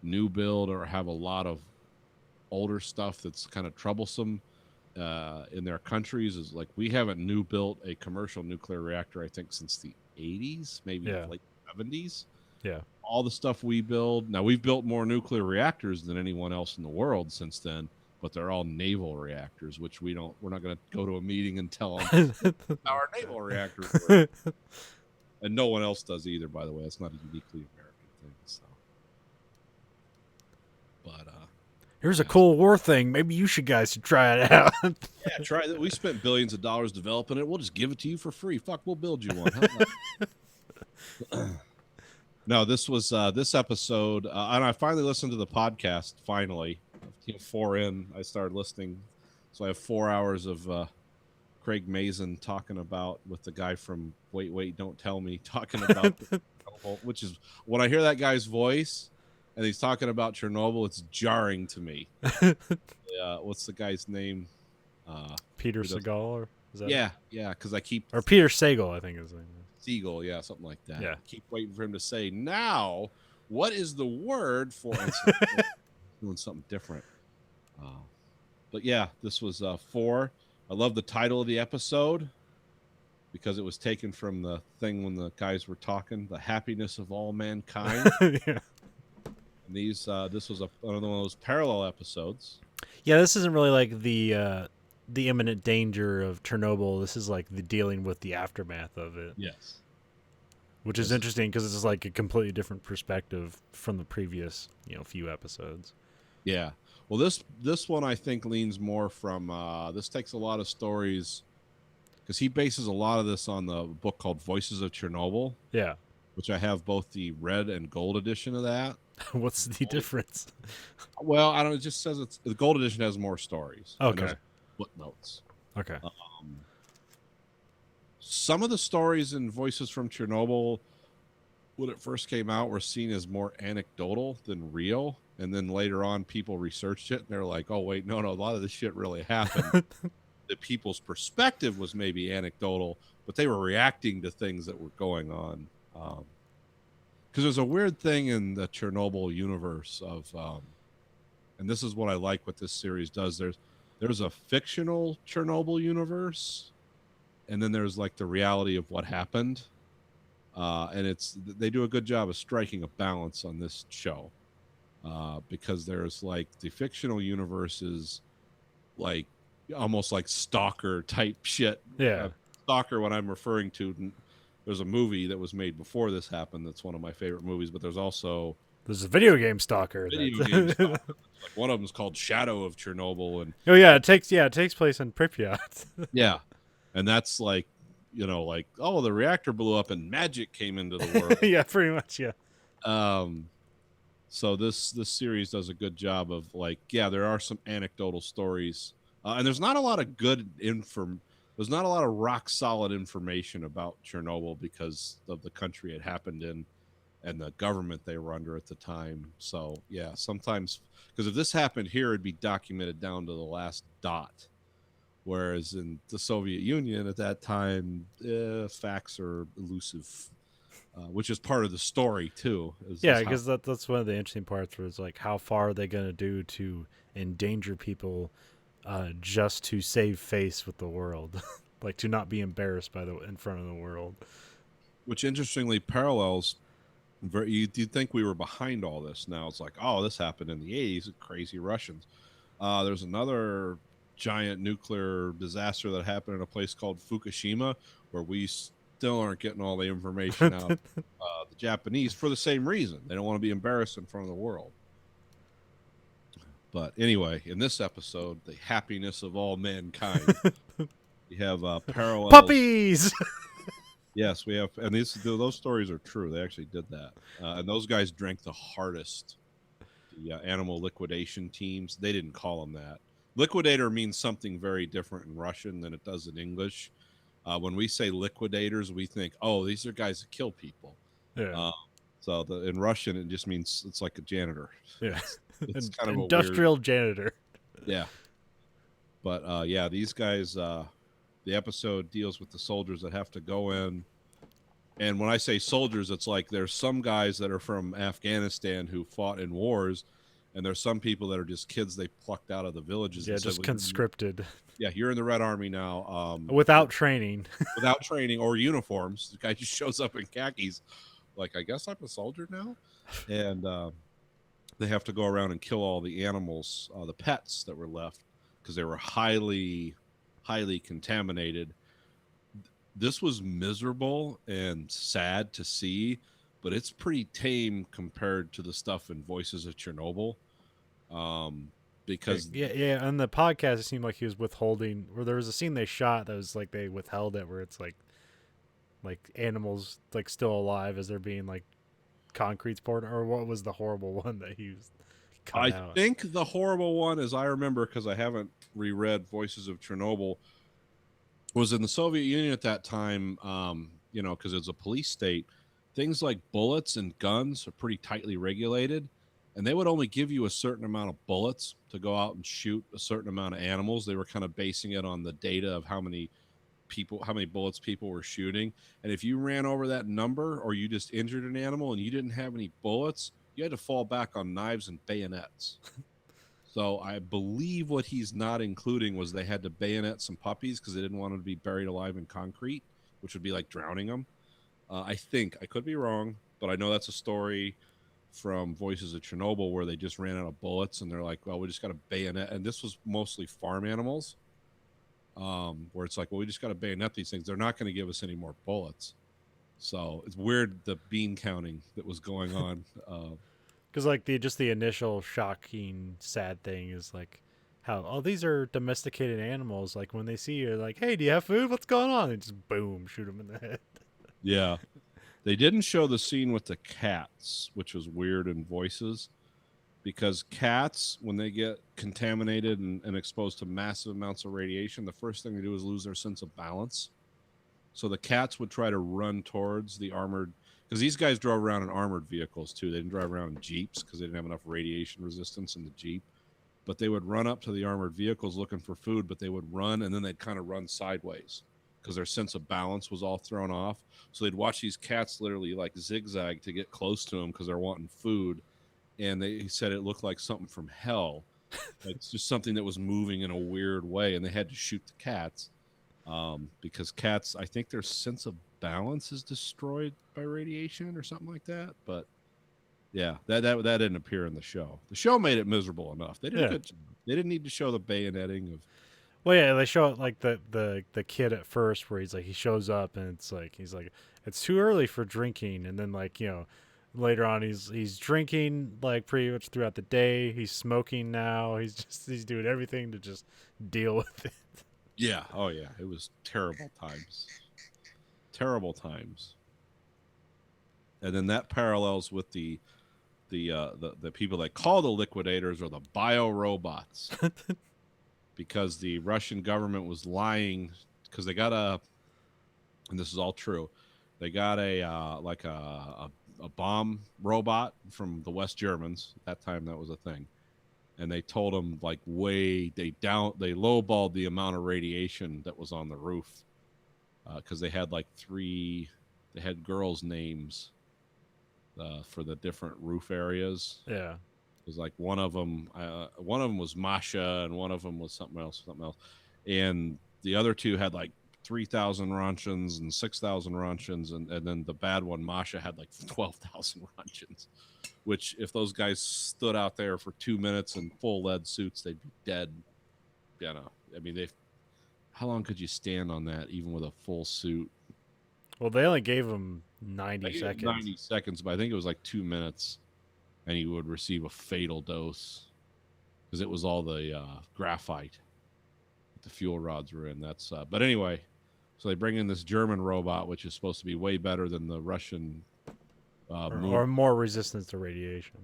new build or have a lot of older stuff that's kind of troublesome. in their countries is like we haven't built a commercial nuclear reactor, I think, since the 80s, maybe Yeah. late 70s. Yeah. All the stuff we build now, we've built more nuclear reactors than anyone else in the world since then, but they're all naval reactors, which we're not going to go to a meeting and tell them how our naval reactors work. And no one else does either, by the way. It's not a uniquely American thing. So, but Here's a cool war thing. Maybe you guys should try it out. yeah, try that. We spent billions of dollars developing it. We'll just give it to you for free. Fuck, we'll build you one. How about- No, this was this episode, and I finally listened to the podcast. Finally, 4 in, I started listening, so I have 4 hours of Craig Mazin talking about with the guy from Wait, Don't Tell Me, talking about which is when I hear that guy's voice and he's talking about Chernobyl, it's jarring to me. What's the guy's name? Peter Segal, or is that Yeah, because I keep or Peter Sagal, I think his name is. Siegel, yeah, something like that. Yeah. Keep waiting for him to say, now, what is the word for doing something different? But yeah, this was 4. I love the title of the episode because it was taken from the thing when the guys were talking, the happiness of all mankind. Yeah. And this was another one of those parallel episodes. Yeah, this isn't really like the imminent danger of Chernobyl. This is like the dealing with the aftermath of it. Yes. Which is interesting because it's like a completely different perspective from the previous, few episodes. Yeah. Well, this one I think leans more from this takes a lot of stories because he bases a lot of this on the book called Voices of Chernobyl. Yeah. Which I have both the red and gold edition of that. What's the difference? Well, I don't. It just says the gold edition has more stories. Okay. Footnotes. Okay. Some of the stories in Voices from Chernobyl, when it first came out, were seen as more anecdotal than real. And then later on, people researched it and they're like, "Oh wait, no, a lot of this shit really happened." The people's perspective was maybe anecdotal, but they were reacting to things that were going on. Because there's a weird thing in the Chernobyl universe of, and this is what I like what this series does. There's a fictional Chernobyl universe, and then there's like the reality of what happened, and they do a good job of striking a balance on this show, because there's like the fictional universe is like almost like stalker type shit. Yeah. Stalker, what I'm referring to. There's a movie that was made before this happened that's one of my favorite movies, but there's also a video game stalker. Like one of them is called Shadow of Chernobyl, and it takes place in Pripyat. yeah, and that's like like the reactor blew up and magic came into the world. Yeah, pretty much. Yeah. So this series does a good job of there are some anecdotal stories, and there's not a lot of there's not a lot of rock solid information about Chernobyl because of the country it happened in and the government they were under at the time. So yeah, sometimes, because if this happened here, it'd be documented down to the last dot. Whereas in the Soviet Union at that time, facts are elusive, which is part of the story too. Because that's one of the interesting parts where it's like, how far are they going to do to endanger people just to save face with the world, like to not be embarrassed in front of the world. Which interestingly parallels. You'd think we were behind all this. Now it's like, this happened in the 80s. Crazy Russians. There's another giant nuclear disaster that happened in a place called Fukushima, where we still aren't getting all the information out. The Japanese, for the same reason, they don't want to be embarrassed in front of the world. But anyway, in this episode, the happiness of all mankind, we have parallels. Puppies! Yes, we have. And those stories are true. They actually did that. And those guys drank the hardest. The animal liquidation teams, they didn't call them that. Liquidator means something very different in Russian than it does in English. When we say liquidators, we think, these are guys that kill people. Yeah. So in Russian, it just means it's like a janitor. Yeah. It's kind of industrial janitor. Yeah. But these guys, the episode deals with the soldiers that have to go in. And when I say soldiers, it's like there's some guys that are from Afghanistan who fought in wars, And there's some people that are just kids they plucked out of the villages. Yeah, and said, just "Well, conscripted yeah, you're in the Red Army now. without training. Without training or uniforms. The guy just shows up in khakis. Like, I guess I'm a soldier now. And they have to go around and kill all the animals, the pets that were left, because they were highly, highly contaminated. This was miserable and sad to see, but it's pretty tame compared to the stuff in Voices of Chernobyl. Because yeah, on the podcast it seemed like he was withholding, or there was a scene they shot that was like they withheld it, where it's like animals like still alive as they're being like concrete's poured, or what was the horrible one that he was cut I out? think the horrible one, as I remember, because I haven't reread Voices of Chernobyl, was in the Soviet Union at that time. You know, because it's a police state, things like bullets and guns are pretty tightly regulated, and they would only give you a certain amount of bullets to go out and shoot a certain amount of animals. They were kind of basing it on the data of how many bullets people were shooting. And if you ran over that number, or you just injured an animal and you didn't have any bullets, you had to fall back on knives and bayonets. So I believe what he's not including was they had to bayonet some puppies because they didn't want them to be buried alive in concrete, which would be like drowning them. I think, I could be wrong, but I know that's a story from Voices of Chernobyl where they just ran out of bullets and they're like, well, we just got to bayonet. And this was mostly farm animals, where it's like, well, we just got to bayonet these things. They're not going to give us any more bullets. So it's weird, the bean counting that was going on. Because like the initial shocking sad thing is like how these are domesticated animals. Like when they see you, like, hey, do you have food? What's going on? And just boom, shoot them in the head. Yeah. They didn't show the scene with the cats, which was weird in Voices, because cats, when they get contaminated and exposed to massive amounts of radiation, the first thing they do is lose their sense of balance. So the cats would try to run towards the armored, because these guys drove around in armored vehicles too. They didn't drive around in Jeeps because they didn't have enough radiation resistance in the Jeep. But they would run up to the armored vehicles looking for food, but they would run and then they'd kind of run sideways because their sense of balance was all thrown off. So they'd watch these cats literally like zigzag to get close to them because they're wanting food. And he said it looked like something from hell. It's just something that was moving in a weird way, and they had to shoot the cats because cats, I think their sense of balance is destroyed by radiation or something like that. But yeah, that didn't appear in the show. The show made it miserable enough. They did a good job. They didn't need to show the bayoneting of. Well, yeah, they show it like the kid at first where he shows up and it's like he's like, it's too early for drinking, and then like, you know, later on he's drinking like pretty much throughout the day. He's smoking now. He's doing everything to just deal with it. Yeah. Oh yeah. It was terrible times. Terrible times. And then that parallels with the people that call the liquidators or the bio robots. Because the Russian government was lying, because they got and this is all true, they got a bomb robot from the West Germans. At that time, that was a thing, and they told them like they lowballed the amount of radiation that was on the roof, because they had girls' names for the different roof areas. Yeah. Was like one of them was Masha and one of them was something else, and the other two had like 3,000 Roentgens and 6,000 Roentgens, and then the bad one, Masha, had like 12,000 Roentgens, which if those guys stood out there for 2 minutes in full lead suits, they'd be dead. You know, I mean, how long could you stand on that even with a full suit? Well, they only gave him 90 seconds. 90 seconds, but I think it was like 2 minutes. And he would receive a fatal dose because it was all the graphite the fuel rods were in. But anyway, so they bring in this German robot, which is supposed to be way better than the Russian, or more resistant to radiation.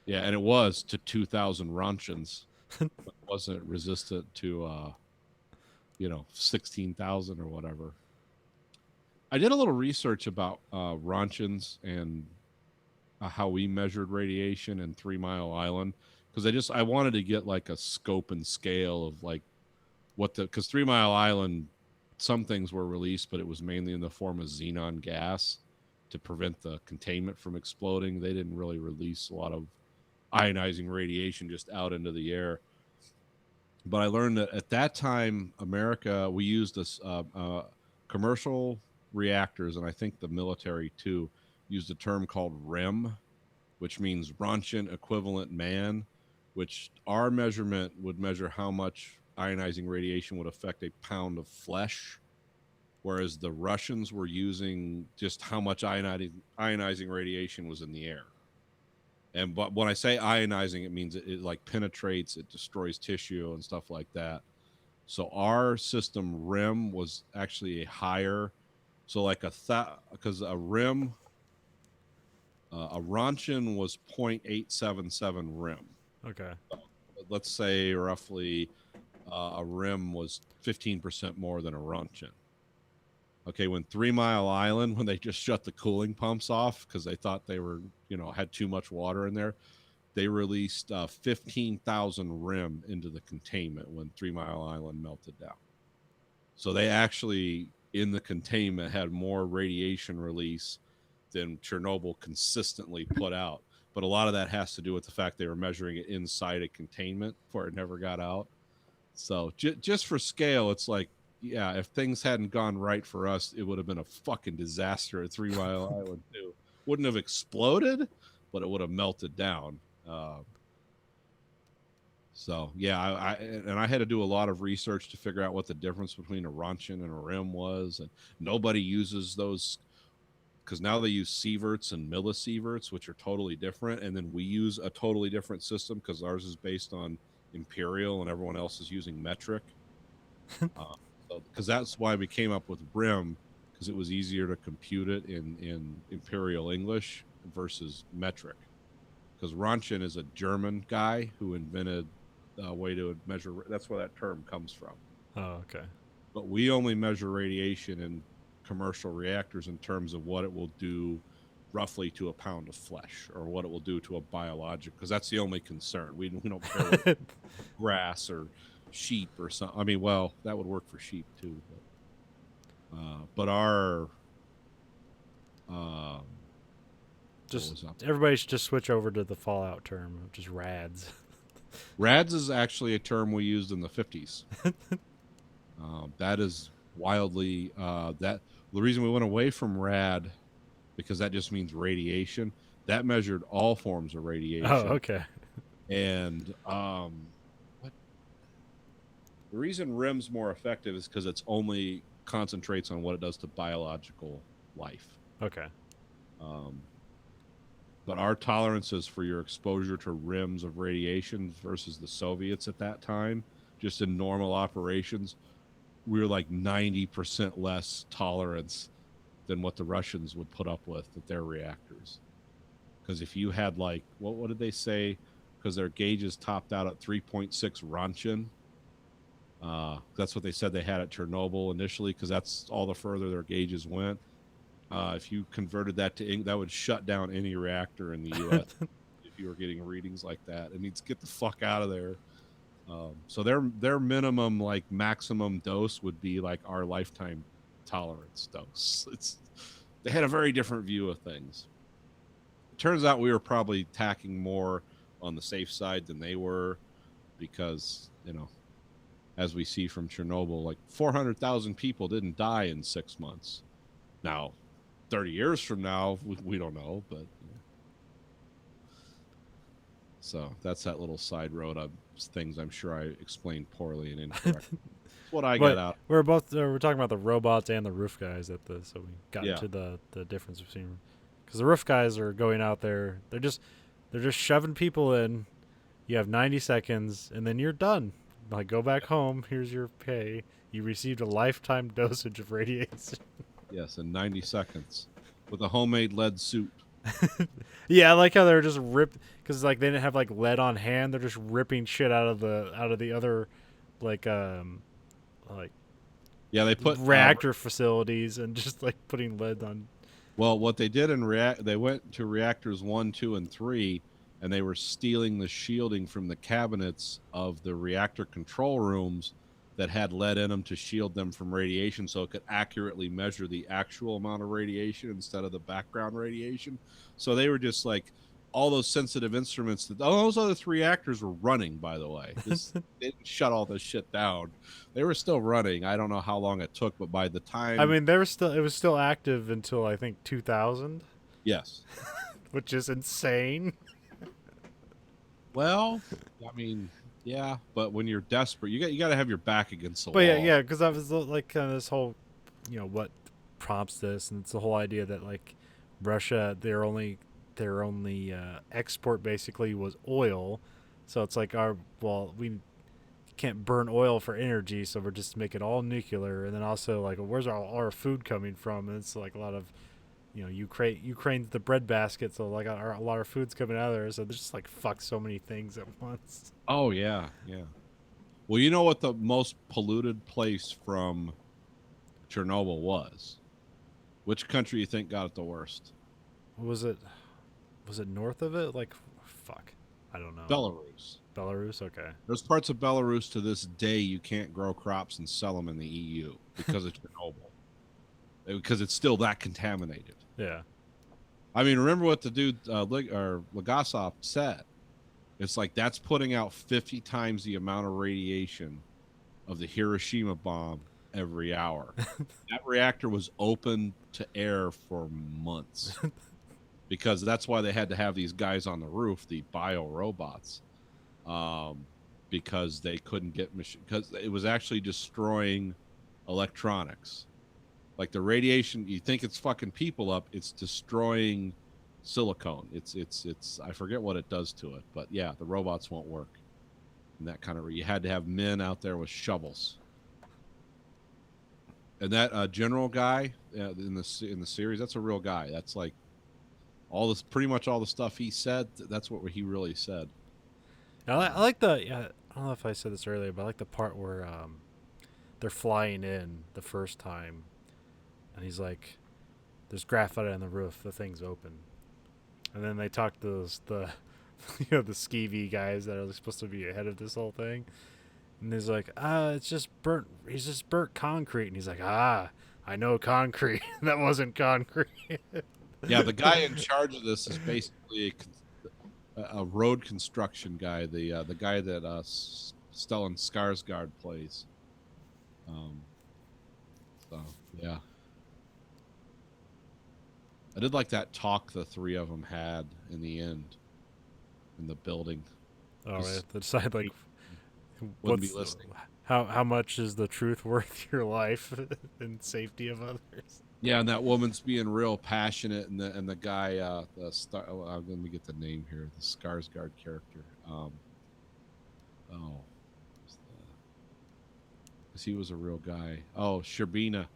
Yeah, and it was to 2,000 Roentgens. It wasn't resistant to, 16,000 or whatever. I did a little research about Roentgens and how we measured radiation in 3 Mile Island, because I wanted to get like a scope and scale of like because 3 Mile Island, some things were released, but it was mainly in the form of xenon gas to prevent the containment from exploding. They didn't really release a lot of ionizing radiation just out into the air. But I learned that at that time, America, we used this commercial reactors, and I think the military too, used a term called REM, which means Rontgen equivalent man, which our measurement would measure how much ionizing radiation would affect a pound of flesh, whereas the Russians were using just how much ionizing radiation was in the air. And but when I say ionizing, it means it like penetrates, it destroys tissue and stuff like that. So our system REM was actually a higher, so like because a REM, a Rontgen was 0.877 REM. Okay. Let's say roughly a REM was 15% more than a Rontgen. Okay, when 3 Mile Island, when they just shut the cooling pumps off because they thought they were, had too much water in there, they released 15,000 REM into the containment when 3 Mile Island melted down. So they actually, in the containment, had more radiation release than Chernobyl consistently put out. But a lot of that has to do with the fact they were measuring it inside a containment where it never got out. So just for scale, it's like, yeah, if things hadn't gone right for us, it would have been a fucking disaster at 3 Mile Island too. Wouldn't have exploded, but it would have melted down. So yeah, I had to do a lot of research to figure out what the difference between a Rontgen and a REM was, and nobody uses those because now they use sieverts and millisieverts, which are totally different, and then we use a totally different system because ours is based on imperial and everyone else is using metric. Because that's why we came up with REM, because it was easier to compute it in imperial English versus metric. Because Rontgen is a German guy who invented a way to measure. That's where that term comes from. Oh, okay. But we only measure radiation in commercial reactors in terms of what it will do roughly to a pound of flesh, or what it will do to a biologic, because that's the only concern. We don't care what grass or sheep or something. I mean, well, that would work for sheep too, but our just everybody should just switch over to the Fallout term, which is RADS. RADS is actually a term we used in the 50s. That is wildly that the reason we went away from RAD, because that just means radiation. That measured all forms of radiation. Oh, okay. And the reason REM's more effective is because it's only concentrates on what it does to biological life. Okay. But our tolerances for your exposure to REMs of radiation versus the Soviets at that time, just in normal operations, we were like 90% less tolerance than what the Russians would put up with at their reactors. Because if you had like, what did they say? Because their gauges topped out at 3.6 Rontgen. That's what they said they had at Chernobyl initially, because that's all the further their gauges went. If you converted that to that would shut down any reactor in the U.S. if you were getting readings like that. It needs to get the fuck out of there. So their minimum, like maximum dose would be like our lifetime tolerance dose. They had a very different view of things. It turns out we were probably tacking more on the safe side than they were, because as we see from Chernobyl, like 400,000 people didn't die in 6 months. Now, 30 years from now, we don't know, but so that's that little side road of things I'm sure I explained poorly and incorrectly. What I got out. We're talking about the robots and the roof guys so we got into the difference between, because the roof guys are going out there, they're just shoving people in. You have 90 seconds and then you're done. Like, go back home. Here's your pay. You received a lifetime dosage of radiation. Yes, in 90 seconds with a homemade lead suit. Yeah, I like how they're just ripped, because like they didn't have like lead on hand. They're just ripping shit out of the other like yeah, they put reactor facilities and just like putting lead on. Well, what they did they went to reactors 1, 2, and 3, and they were stealing the shielding from the cabinets of the reactor control rooms that had lead in them to shield them from radiation, so it could accurately measure the actual amount of radiation instead of the background radiation. So they were just like all those sensitive instruments. All those other 3 reactors were running, by the way. They didn't shut all this shit down. They were still running. I don't know how long it took, but by the time, I mean, it was still active until I think 2000, yes. which is insane. Well, I mean, yeah, but when you're desperate, you got to have your back against the But wall. yeah, because I was like kind of this whole, what prompts this, and it's the whole idea that like Russia, their only export basically was oil, so it's like we can't burn oil for energy, so we're just making all nuclear, and then also like where's our food coming from? And it's like a lot of Ukraine's the breadbasket, so like a lot of food's coming out of there, so they just like fuck so many things at once. Oh yeah, yeah. Well, you know what the most polluted place from Chernobyl was? Which country you think got it the worst? Was it north of it? Like, fuck, I don't know. Belarus. Belarus, okay. There's parts of Belarus to this day you can't grow crops and sell them in the EU because of Chernobyl. Because it's still that contaminated. Yeah. I mean, remember what the dude Legasov said. It's like that's putting out 50 times the amount of radiation of the Hiroshima bomb every hour. That reactor was open to air for months because that's why they had to have these guys on the roof, the bio robots, because they couldn't get because it was actually destroying electronics. Like the radiation, you think it's fucking people up, it's destroying silicone. It's I forget what it does to it, but yeah, the robots won't work. And that kind of you had to have men out there with shovels. And that general guy in the series, that's a real guy. That's like pretty much all the stuff he said. That's what he really said. I like the I don't know if I said this earlier, but I like the part where they're flying in the first time, and he's like, "There's graphite on the roof. The thing's open." And then they talk to the the skeevy guys that are supposed to be ahead of this whole thing, and he's like, it's just burnt. He's just burnt concrete, and he's like, I know concrete. That wasn't concrete. Yeah, the guy in charge of this is basically a road construction guy. The guy that Stellan Skarsgård plays. So yeah. I did like that talk the 3 of them had in the end, in the building. All right, they decide like, Wouldn't be listening. How much is the truth worth your life and safety of others? Yeah, and that woman's being real passionate, and the guy, let me get the name here, the Skarsgård character. Because he was a real guy. Oh, Sherbina.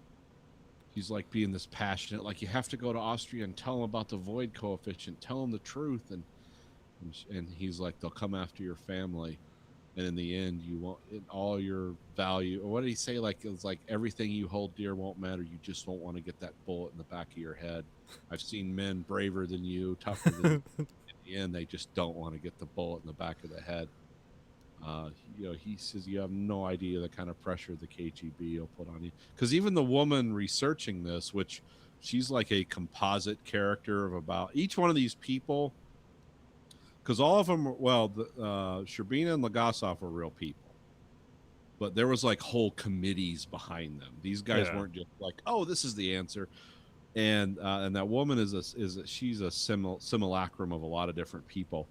He's like being this passionate, like you have to go to Austria and tell them about the void coefficient, tell them the truth, and he's like, they'll come after your family, and in the end, you won't. All your value, or what did he say? Like it's like everything you hold dear won't matter. You just won't want to get that bullet in the back of your head. I've seen men braver than you, tougher than you. In the end, they just don't want to get the bullet in the back of the head. He says you have no idea the kind of pressure the KGB will put on you. Because even the woman researching this, which she's like a composite character of about each one of these people, because all of them, Sherbina and Legasov were real people, but there was like whole committees behind them. These guys weren't just like, oh, this is the answer. And that woman she's a simulacrum of a lot of different people,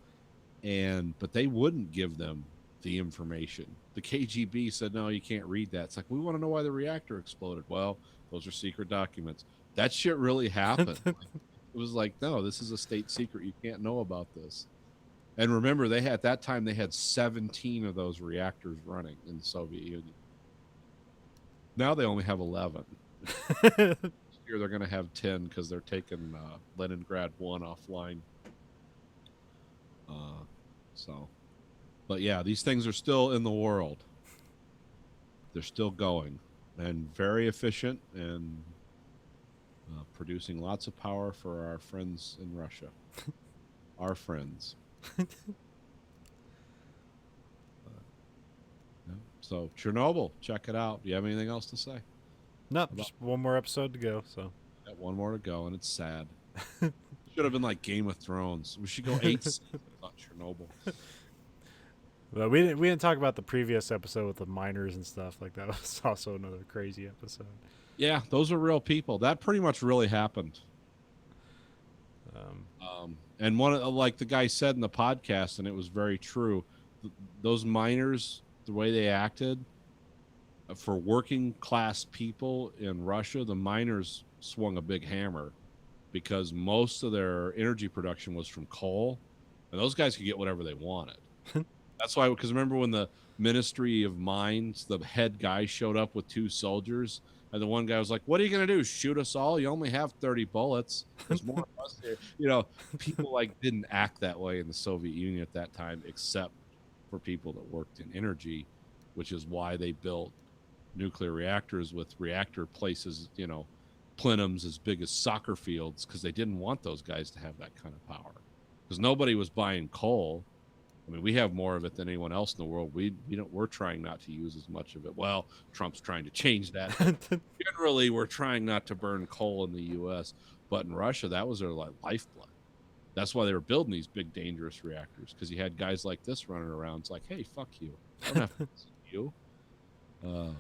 but they wouldn't give them the information. The KGB said, no, you can't read that. It's like, we want to know why the reactor exploded. Well, those are secret documents. That shit really happened. It was like, no, this is a state secret. You can't know about this. And remember, at that time they had 17 of those reactors running in the Soviet Union. Now they only have 11. Here they're going to have 10 because they're taking Leningrad 1 offline. But yeah, these things are still in the world. They're still going and very efficient and producing lots of power for our friends in Russia. Our friends. So Chernobyl, check it out. Do you have anything else to say? No, just one more episode to go. So Got one more to go, and it's sad. Should have been like Game of Thrones. We should go 8 seasons on Chernobyl. Well, we didn't talk about the previous episode with the miners and stuff. Like that was also another crazy episode. Yeah, those are real people. That pretty much really happened. And one like the guy said in the podcast, and it was very true. Those miners, the way they acted, for working class people in Russia, the miners swung a big hammer because most of their energy production was from coal, and those guys could get whatever they wanted. That's why, because remember when the Ministry of Mines, the head guy showed up with 2 soldiers, and the one guy was like, "What are you going to do? Shoot us all? You only have 30 bullets. There's more of us here." You know, people like didn't act that way in the Soviet Union at that time, except for people that worked in energy, which is why they built nuclear reactors with reactor places, you know, plenums as big as soccer fields, because they didn't want those guys to have that kind of power. Because nobody was buying coal. I mean, we have more of it than anyone else in the world. We're trying not to use as much of it. Well, Trump's trying to change that. Generally, we're trying not to burn coal in the U.S., but in Russia, that was their lifeblood. That's why they were building these big, dangerous reactors, because you had guys like this running around. It's like, hey, fuck you. I don't have to listen to you.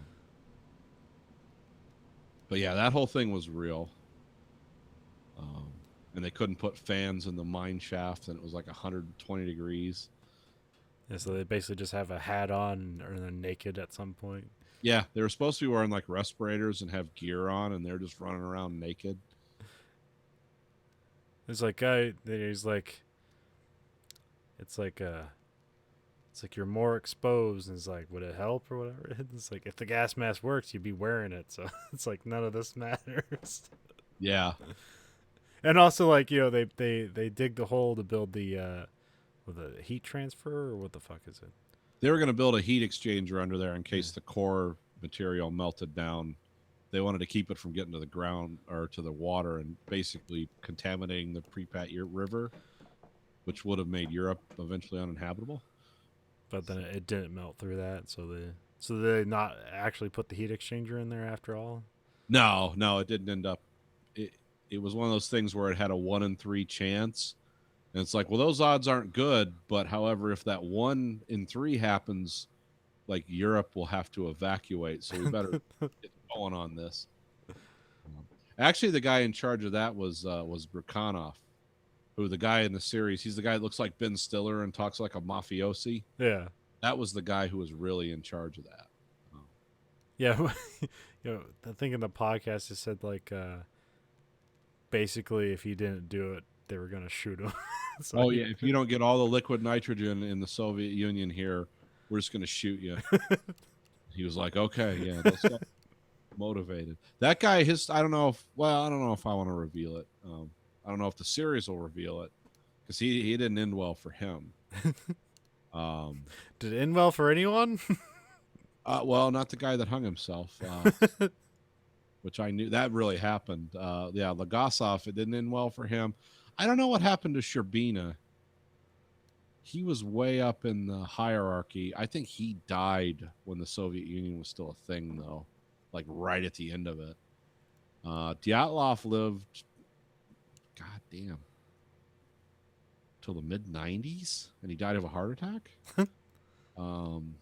But yeah, that whole thing was real. And they couldn't put fans in the mine shaft, and it was like 120 degrees. Yeah, so they basically just have a hat on or they're naked at some point. Yeah, they were supposed to be wearing like respirators and have gear on, and they're just running around naked. It's like it's like you're more exposed, and it's like, would it help or whatever? It's like if the gas mask works, you'd be wearing it. So it's like none of this matters. Yeah. And also, like, you know, they dig the hole to build the with a heat transfer, or what the fuck is it? They were going to build a heat exchanger under there in case the core material melted down. They wanted to keep it from getting to the ground or to the water and basically contaminating the Pripyat River, which would have made Europe eventually uninhabitable. But then it didn't melt through that, so they not actually put the heat exchanger in there after all. No, it didn't end up. It was one of those things where it had a 1 in 3 chance. And it's like, well, those odds aren't good. But however, if that 1 in 3 happens, like Europe will have to evacuate. So we better get going on this. Actually, the guy in charge of that was Brekhanov, who the guy in the series, he's the guy that looks like Ben Stiller and talks like a mafiosi. Yeah. That was the guy who was really in charge of that. Yeah. You know, I think in the podcast it said like basically if he didn't do it, they were gonna shoot him. So oh yeah, if you don't get all the liquid nitrogen in the Soviet Union here, we're just gonna shoot you. He was like, okay, yeah, that's motivated. That guy, I don't know if I want to reveal it. I don't know if the series will reveal it, because he didn't end well for him. Did it end well for anyone? Well, not the guy that hung himself, which I knew that really happened. Yeah, Legasov, it didn't end well for him. I don't know what happened to Sherbina. He was way up in the hierarchy. I think he died when the Soviet Union was still a thing, though, like right at the end of it. Dyatlov lived, goddamn, till the mid-90s, and he died of a heart attack. I'm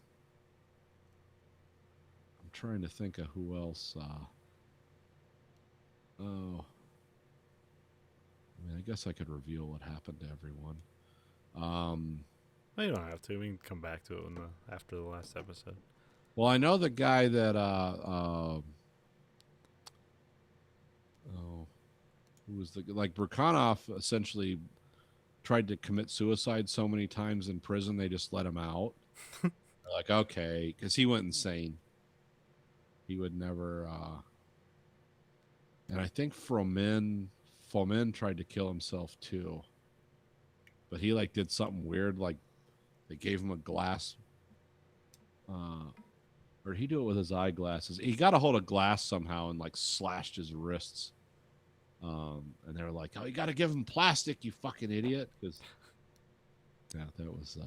trying to think of who else. I mean, I guess I could reveal what happened to everyone. You don't have to. We can come back to it after the last episode. Well, I know the guy that who was like Brekhanov essentially tried to commit suicide so many times in prison they just let him out. Like, okay, because he went insane. He would never. And I think Fomin tried to kill himself too. But he like did something weird, like they gave him a glass. Or did he do it with his eyeglasses? He got a hold of glass somehow and like slashed his wrists. And they were like, "Oh, you got to give him plastic, you fucking idiot!" Because yeah, that was.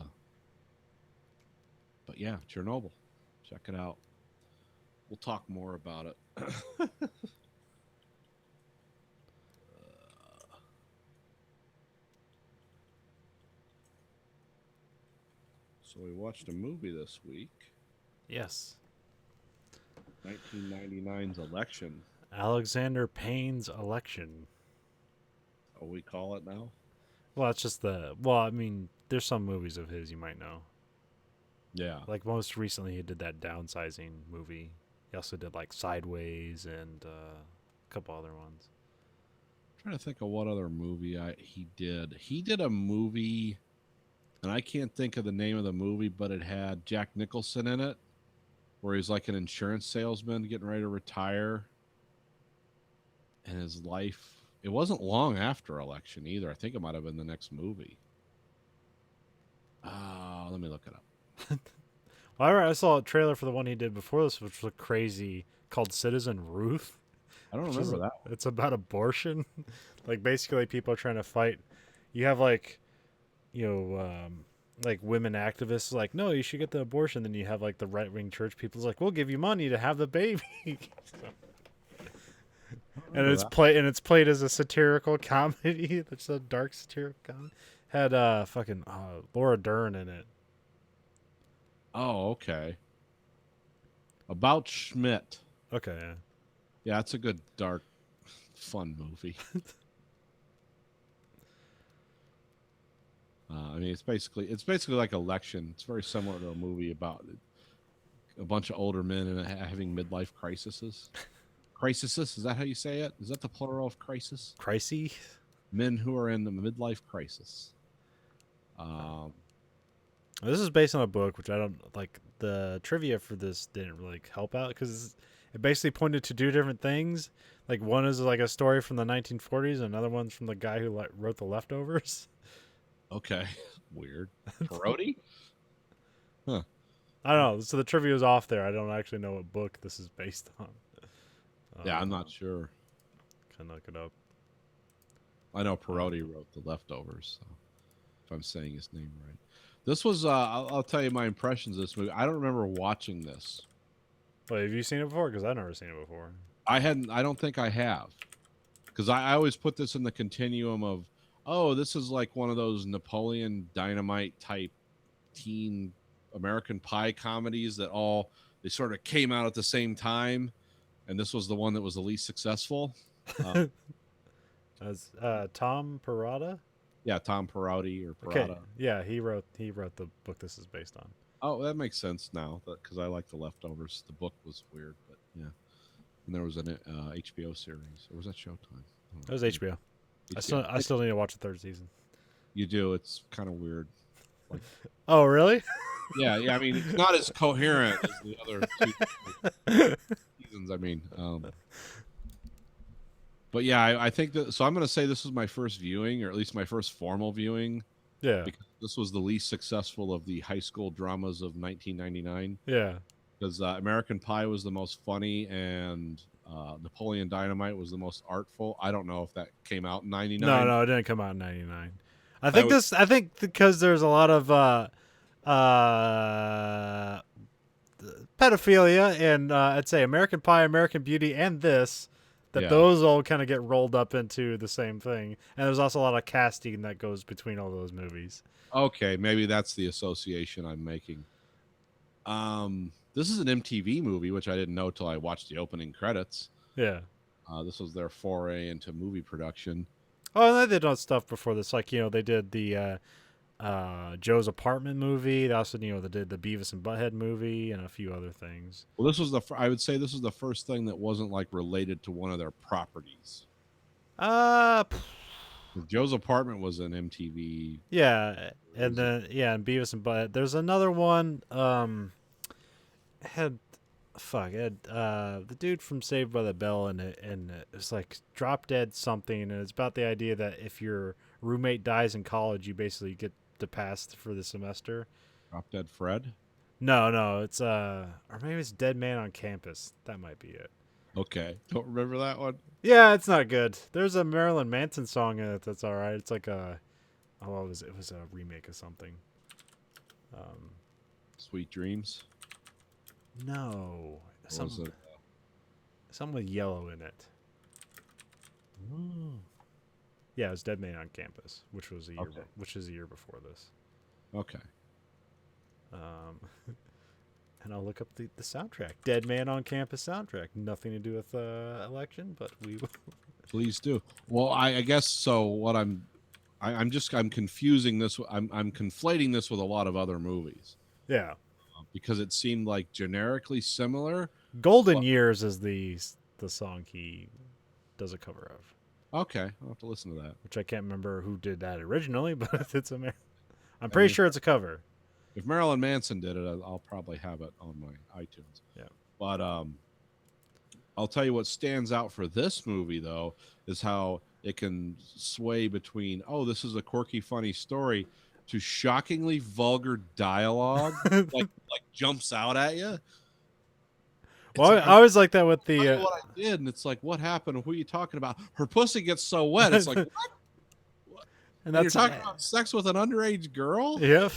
But yeah, Chernobyl. Check it out. We'll talk more about it. So we watched a movie this week. Yes. 1999's Election. Alexander Payne's Election. Oh, we call it now? Well, it's just well, I mean, there's some movies of his you might know. Yeah. Like most recently, he did that downsizing movie. He also did like Sideways and a couple other ones. I'm trying to think of what other movie he did. He did a movie, and I can't think of the name of the movie, but it had Jack Nicholson in it, where he's like an insurance salesman getting ready to retire. And his life, it wasn't long after Election either. I think it might have been the next movie. Let me look it up. Well, I saw a trailer for the one he did before this, which looked crazy, called Citizen Ruth. I don't which is remember that. It's about abortion. Like basically, people are trying to fight. You have like, like women activists like, no, you should get the abortion. Then you have like the right wing church people's like, we'll give you money to have the baby. And it's played as a satirical comedy. It's a dark satirical comedy. Had Laura Dern in it. Oh, okay. About Schmidt. Okay. Yeah. Yeah, it's a good, dark, fun movie. I mean, it's basically like Election. It's very similar to a movie about a bunch of older men and having midlife crises. Crises, is that how you say it? Is that the plural of crisis? Crisis? Men who are in the midlife crisis. This is based on a book, which I don't like. The trivia for this didn't really help out because it basically pointed to two different things. Like one is like a story from the 1940s, and another one's from the guy who wrote The Leftovers. Okay, weird. Parody? Huh. I don't know. So the trivia is off there. I don't actually know what book this is based on. Yeah, I'm not sure. Can look it up. I know Parodi wrote The Leftovers, so if I'm saying his name right. This was, I'll tell you my impressions of this movie. I don't remember watching this. Wait, have you seen it before? Because I've never seen it before. I don't think I have. Because I always put this in the continuum of, oh, this is like one of those Napoleon Dynamite type teen American Pie comedies that they sort of came out at the same time. And this was the one that was the least successful. As Tom Perrotta? Yeah, Tom Perotti or Perrotta. Okay. Yeah, he wrote the book this is based on. Oh, that makes sense now because I like The Leftovers. The book was weird, but yeah. And there was an HBO series. Or was that Showtime? It was HBO. I still need to watch the third season. You do. It's kind of weird. Like, oh, really? yeah. I mean, it's not as coherent as the other two seasons. I mean, but yeah, I think that. So I'm going to say this was my first viewing, or at least my first formal viewing. Yeah. Because this was the least successful of the high school dramas of 1999. Yeah. Because American Pie was the most funny, and Napoleon Dynamite was the most artful. I don't know if that came out in '99. No, it didn't come out in '99. I think because there's a lot of pedophilia and I'd say American Pie, American Beauty, and this. Those all kind of get rolled up into the same thing, and there's also a lot of casting that goes between all those movies. Okay, maybe that's the association I'm making. This is an MTV movie, which I didn't know till I watched the opening credits. Yeah. This was their foray into movie production. Oh, and they did stuff before this, like they did the Joe's Apartment movie. They also they did the Beavis and Butthead movie and a few other things. Well, this was I would say this was the first thing that wasn't like related to one of their properties. Joe's Apartment was an MTV. Yeah, and then and Beavis and Butthead. There's another one. Had the dude from Saved by the Bell in it, and it's like Drop Dead something, and it's about the idea that if your roommate dies in college, you basically get to pass for the semester. Drop Dead Fred? No, it's or maybe it's Dead Man on Campus. That might be it. Okay, don't remember that one. Yeah, it's not good. There's a Marilyn Manson song in it that's all right. It's like it was a remake of something. Sweet Dreams. No, something with yellow in it. Yeah, it was Dead Man on Campus, which was a year, which is a year before this. Okay. Um, and I'll look up the soundtrack. Dead Man on Campus soundtrack. Nothing to do with election, but we will. Please do. Well, I guess so. What I'm confusing this. I'm conflating this with a lot of other movies Yeah. because it seemed like generically similar. Golden Well- Years is the song he does a cover of, Okay, I'll have to listen to that. which I can't remember who did that originally, but it's I'm pretty sure it's a cover. If Marilyn Manson did it, I'll probably have it on my iTunes. Yeah. But I'll tell you what stands out for this movie though is how it can sway between this is a quirky, funny story to shockingly vulgar dialogue, like jumps out at you. Well, I always like that with Tell you the. what I did, and it's like, what happened? Who are you talking about? Her pussy gets so wet. It's like, what? And You're that's talking about sex with an underage girl? Yep.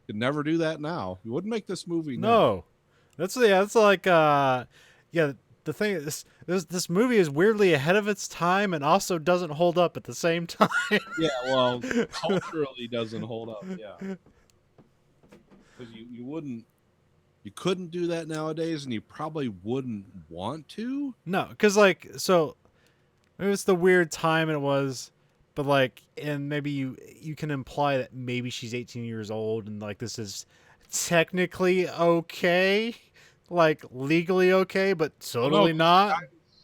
Could never do that now. You wouldn't make this movie now. No, that's like The thing is, this movie is weirdly ahead of its time and also doesn't hold up at the same time. Yeah, well, culturally doesn't hold up. Yeah, because you couldn't do that nowadays, and you probably wouldn't want to. No, because it was the weird time it was, but and maybe you can imply that maybe she's 18 years old and this is technically okay, legally okay, but totally not.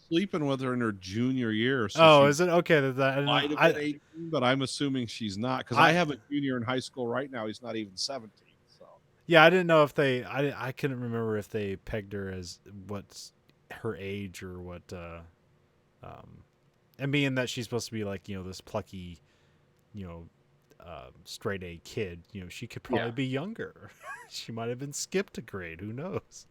Sleeping with her in her junior year. So Is it okay that might have been 18, but I'm assuming she's not because I have a junior in high school right now. He's not even 17. So yeah, I didn't know if I couldn't remember if they pegged her as what's her age or what. And being that she's supposed to be this plucky, straight A kid, she could probably be younger. She might have been skipped a grade. Who knows?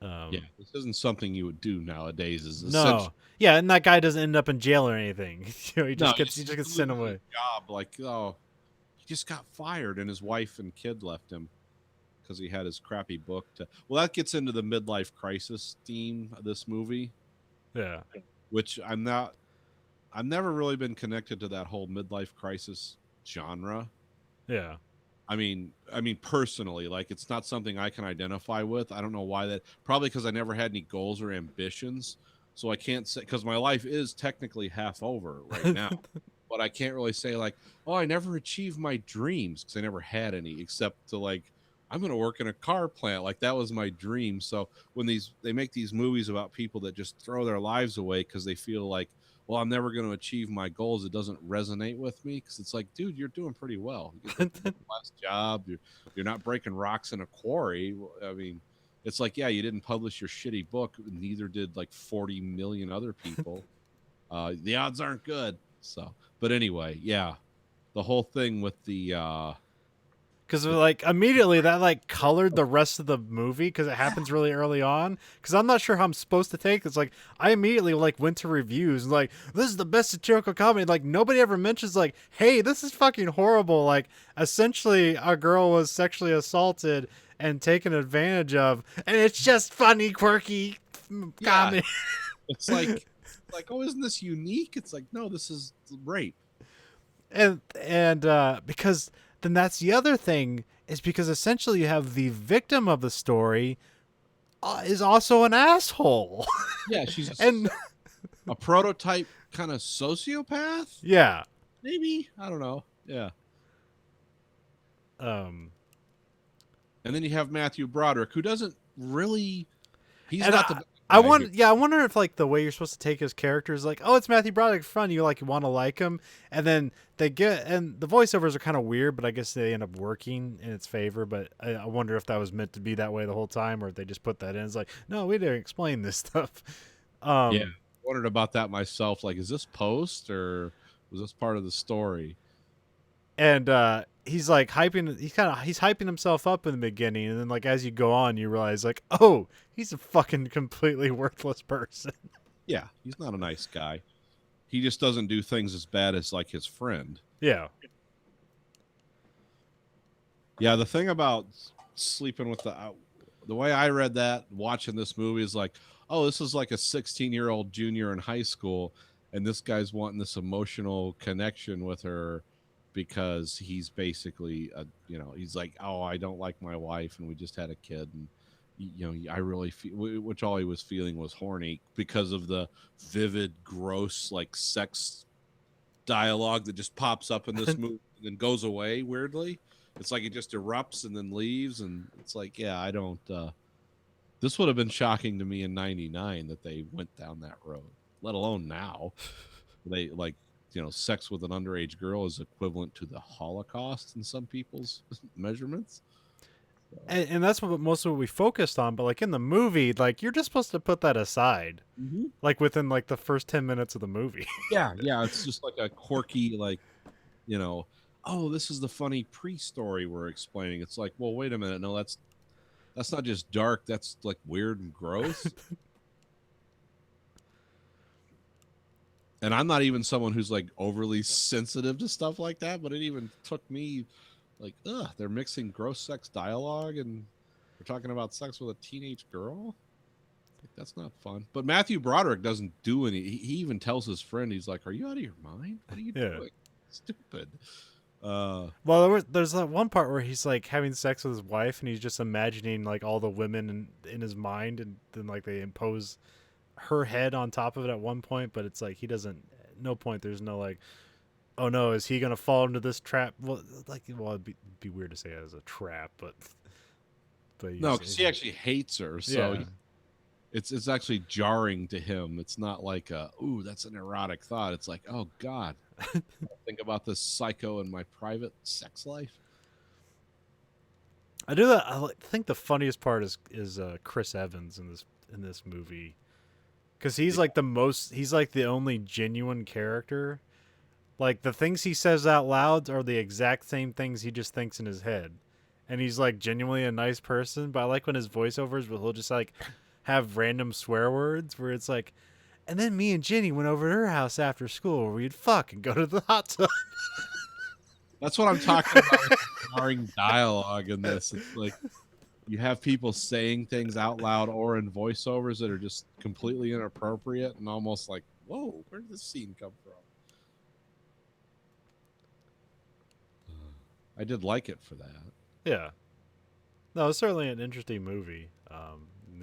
yeah, this isn't something you would do nowadays. Is No, yeah, and that guy doesn't end up in jail or anything. He just gets sent away. Job he just got fired, and his wife and kid left him because he had his crappy book. Well, that gets into the midlife crisis theme of this movie, Yeah, which I've never really been connected to that whole midlife crisis genre. yeah. I mean, personally, it's not something I can identify with. I don't know why that. Probably because I never had any goals or ambitions, so I can't say. Because my life is technically half over right now, but I can't really say I never achieved my dreams because I never had any, except to I'm going to work in a car plant. That was my dream. So when they make these movies about people that just throw their lives away because they feel well, I'm never going to achieve my goals, it doesn't resonate with me because it's dude, you're doing pretty well. You get the last job. You're not breaking rocks in a quarry. I mean, it's yeah, you didn't publish your shitty book. Neither did 40 million other people. The odds aren't good. So, but anyway, yeah, the whole thing with the Because immediately that colored the rest of the movie because it happens really early on. Because I'm not sure how I'm supposed to take this. I immediately went to reviews and this is the best satirical comedy. Nobody ever mentions hey, this is fucking horrible. Essentially a girl was sexually assaulted and taken advantage of, and it's just funny, quirky comedy. It's oh, isn't this unique? It's no, this is rape. And because. Then that's the other thing is because essentially you have the victim of the story is also an asshole. Yeah, she's and a prototype kind of sociopath. Yeah, maybe, I don't know. Yeah. And then you have Matthew Broderick, who doesn't really. He's and not the. I wonder if the way you're supposed to take his character is it's Matthew Broderick fun, you want to like him, and then the voiceovers are kind of weird, but I guess they end up working in its favor. But I wonder if that was meant to be that way the whole time, or if they just put that in. It's no, we didn't explain this stuff. Yeah, I wondered about that myself. Is this post or was this part of the story? And he's hyping himself up in the beginning, and then as you go on, you realize oh, he's a fucking completely worthless person. Yeah, he's not a nice guy. He just doesn't do things as bad as his friend. Yeah. Yeah, the thing about sleeping with the way I read that watching this movie is oh, this is a 16-year-old junior in high school, and this guy's wanting this emotional connection with her because he's basically he's like, oh, I don't like my wife and we just had a kid, and I really feel, which all he was feeling was horny because of the vivid, gross, like sex dialogue that just pops up in this movie and then goes away weirdly. It's like it just erupts and then leaves, and it's like, yeah, I don't. This would have been shocking to me in '99 that they went down that road, let alone now. They like, sex with an underage girl is equivalent to the Holocaust in some people's measurements. And that's what most of what we focused on. But like in the movie, like you're just supposed to put that aside, like within like the first 10 minutes of the movie. Yeah, it's just like a quirky, like, oh, this is the funny pre-story we're explaining. It's like, well, wait a minute, no, that's not just dark. That's like weird and gross. And I'm not even someone who's like overly sensitive to stuff like that, but it even took me like, ugh, they're mixing gross sex dialogue and we're talking about sex with a teenage girl. Like, that's not fun. But Matthew Broderick doesn't do any. He even tells his friend, he's like, "Are you out of your mind? What are you doing? Stupid." Well, there's that one part where he's like having sex with his wife, and he's just imagining like all the women in his mind, and then like they impose her head on top of it at one point, but it's like he doesn't. At no point there's no like, oh no, is he gonna fall into this trap? Well, it'd be weird to say it as a trap, but no, because he actually hates her, so yeah. It's actually jarring to him. It's not like ooh, that's an erotic thought. It's like, oh God, think about this psycho in my private sex life. I do that. I think the funniest part is Chris Evans in this movie, because he's like he's like the only genuine character. Like the things he says out loud are the exact same things he just thinks in his head, and he's like genuinely a nice person. But I like when his voiceovers will just like have random swear words where it's like, and then me and Jenny went over to her house after school where we'd fuck and go to the hot tub. That's what I'm talking about. Jarring dialogue in this. It's like you have people saying things out loud or in voiceovers that are just completely inappropriate and almost like, whoa, where did this scene come from? I did like it for that. Yeah. No, it's certainly an interesting movie.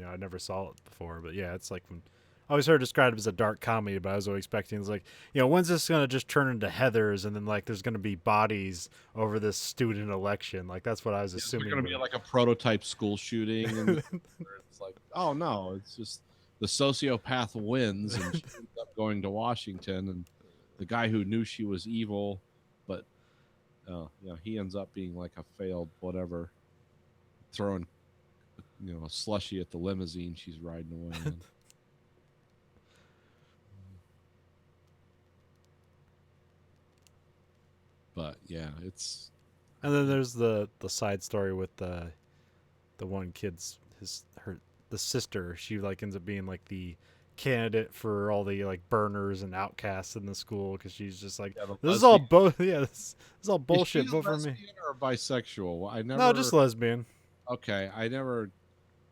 I never saw it before, but yeah, it's like when I always heard it described as a dark comedy, but I was always expecting it's like, when's this gonna just turn into Heathers and then like there's gonna be bodies over this student election? Like that's what I was assuming. It's gonna be like a prototype school shooting, and it's like, oh no, it's just the sociopath wins and she ends up going to Washington, and the guy who knew she was evil, but he ends up being like a failed whatever, throwing a slushie at the limousine she's riding away in. But yeah, it's. And then there's the side story with the one kid's the sister. She like ends up being like the candidate for all the like burners and outcasts in the school because she's just like, this is all this is all bullshit. Vote for me. Or bisexual? I never. No, just lesbian. Okay, I never.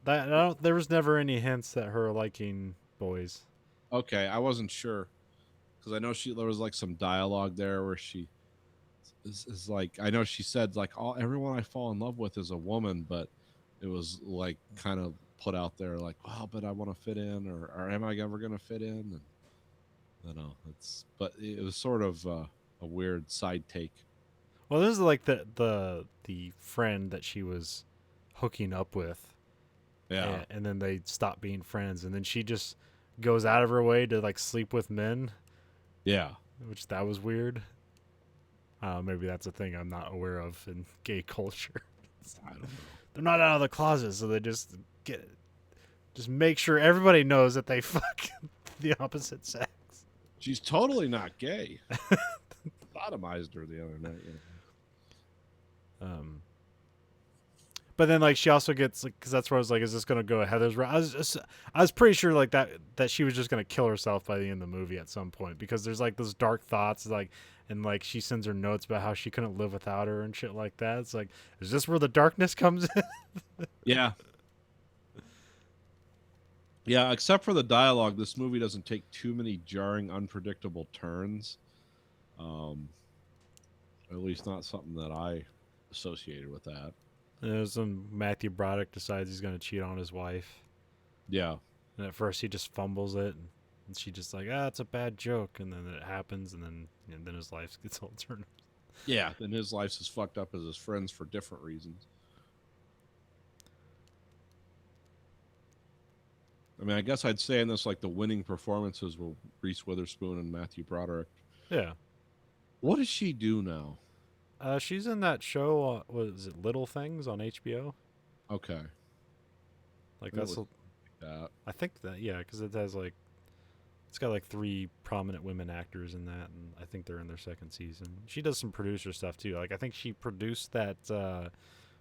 There was never any hints at her liking boys. Okay, I wasn't sure because I know there was like some dialogue there where she is like, I know she said like, everyone I fall in love with is a woman, but it was like kind of put out there like, well, but I want to fit in, or am I ever going to fit in? And I don't know. But it was sort of a weird side take. Well, this is like the friend that she was hooking up with. Yeah. And then they stop being friends, and then she just goes out of her way to like sleep with men. Yeah. Which that was weird. Maybe that's a thing I'm not aware of in gay culture. I don't know. They're not out of the closet, so they just make sure everybody knows that they fuck the opposite sex. She's totally not gay. Sodomized her the other night. But then like she also gets like, because that's where I was like, is this gonna go Heather's route? I was pretty sure like that she was just gonna kill herself by the end of the movie at some point, because there's like those dark thoughts like, and like she sends her notes about how she couldn't live without her and shit like that. It's like, is this where the darkness comes in? Yeah. Yeah, except for the dialogue, this movie doesn't take too many jarring, unpredictable turns. At least not something that I associated with that. And there's when Matthew Broderick decides he's going to cheat on his wife. Yeah. And at first he just fumbles it. And she just like, it's a bad joke. And then it happens. And then his life gets all turned. Yeah. And his life's as fucked up as his friends for different reasons. I mean, I guess I'd say in this, like, the winning performances were Reese Witherspoon and Matthew Broderick. Yeah. What does she do now? She's in that show, was it Little Things on HBO? Okay. Like, It that's, was that. I think that, yeah, because it has, like, it's got, like, 3 prominent women actors in that, and I think they're in their 2nd season. She does some producer stuff, too. Like, I think she produced that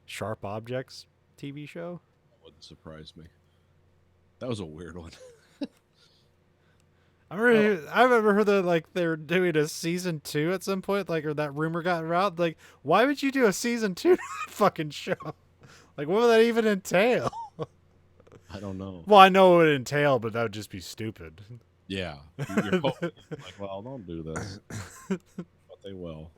Sharp Objects TV show. That wouldn't surprise me. That was a weird one. I remember heard that, like, they're doing a season 2 at some point, like, or that rumor got around. Like, why would you do a season 2 to that fucking show? Like, what would that even entail? I don't know. Well, I know what it would entail, but that would just be stupid. Yeah. You're hoping, like, well, don't do this. But they will.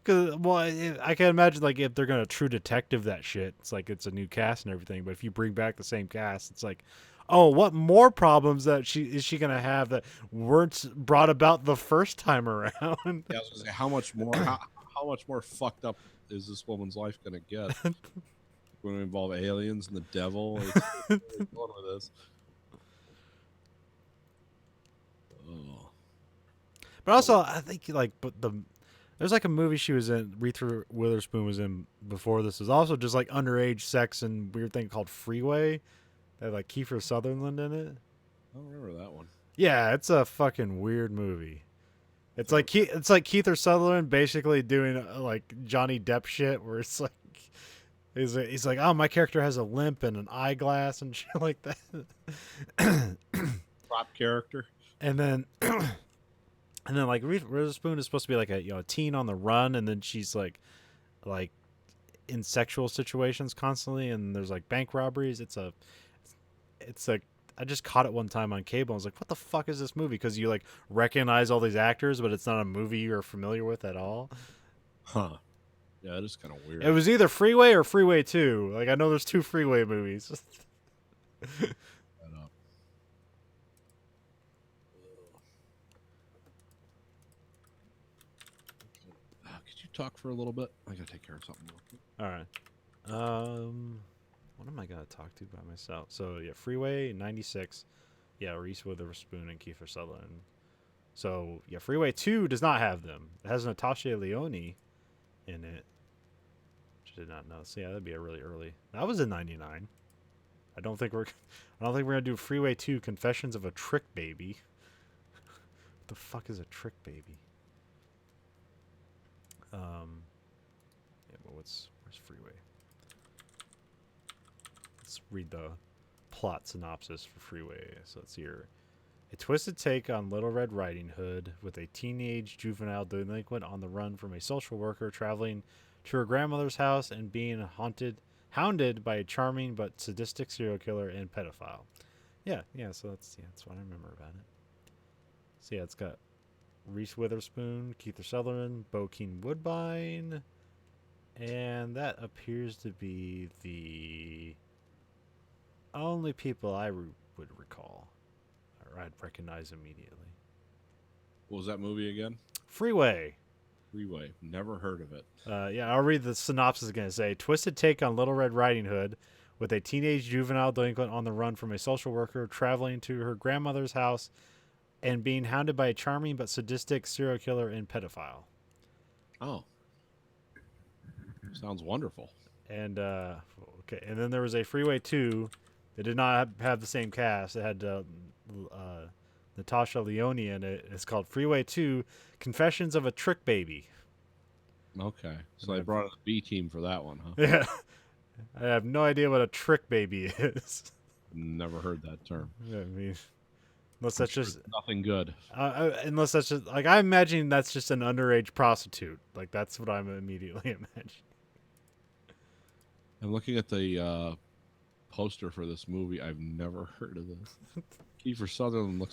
Cause, well, I can imagine, like, if they're gonna True Detective that shit, it's like it's a new cast and everything. But if you bring back the same cast, it's like, oh, what more problems that is she gonna have that weren't brought about the first time around? Yeah, I was gonna say, how much more fucked up is this woman's life gonna get? Going to involve aliens and the devil? Going with this. Oh. But also, I think there's like a movie she was in, Reese Witherspoon was in before this. Was also just like underage sex and weird thing called Freeway. That had like Kiefer Sutherland in it. I don't remember that one. Yeah, it's a fucking weird movie. It's like Kiefer Sutherland basically doing like Johnny Depp shit, where it's like he's like, oh, my character has a limp and an eyeglass and shit like that. Prop character. And then like Reese Witherspoon is supposed to be like a teen on the run, and then she's like in sexual situations constantly, and there's like bank robberies. It's like I just caught it one time on cable. I was like, what the fuck is this movie? Because you like recognize all these actors, but it's not a movie you're familiar with at all. Huh. Yeah, that is kind of weird. It was either Freeway or Freeway 2. Like, I know there's 2 Freeway movies. That up. Could you talk for a little bit? I gotta take care of something real quick. All right. What am I gonna talk to by myself? So yeah, Freeway 96. Yeah, Reese Witherspoon and Kiefer Sutherland. So yeah, Freeway 2 does not have them. It has Natasha Lyonne in it. Which I did not know. So yeah, that'd be a really early. That was in '99. I don't think we're gonna do Freeway 2: Confessions of a Trick Baby. What the fuck is a trick baby? Yeah, but where's Freeway? Let's read the plot synopsis for Freeway. So it's here. A twisted take on Little Red Riding Hood, with a teenage juvenile delinquent on the run from a social worker traveling to her grandmother's house and being hounded by a charming but sadistic serial killer and pedophile. Yeah, so that's what I remember about it. So yeah, it's got Reese Witherspoon, Kiefer Sutherland, Bokeem Woodbine, and that appears to be the only people I would recall, or I'd recognize immediately. What was that movie again? Freeway. Freeway. Never heard of it. Yeah, I'll read the synopsis again. Say, twisted take on Little Red Riding Hood, with a teenage juvenile delinquent on the run from a social worker traveling to her grandmother's house and being hounded by a charming but sadistic serial killer and pedophile. Oh. Sounds wonderful. And okay, and then there was a Freeway 2 that did not have the same cast. It had Natasha Lyonne in it. It's called Freeway 2: Confessions of a Trick Baby. Okay. So they brought in the B team for that one, huh? Yeah. I have no idea what a trick baby is. Never heard that term. I mean, unless that's just nothing good. Unless that's just like, I imagine that's just an underage prostitute. Like, that's what I'm immediately imagining. I'm looking at the poster for this movie. I've never heard of this. Kiefer Sutherland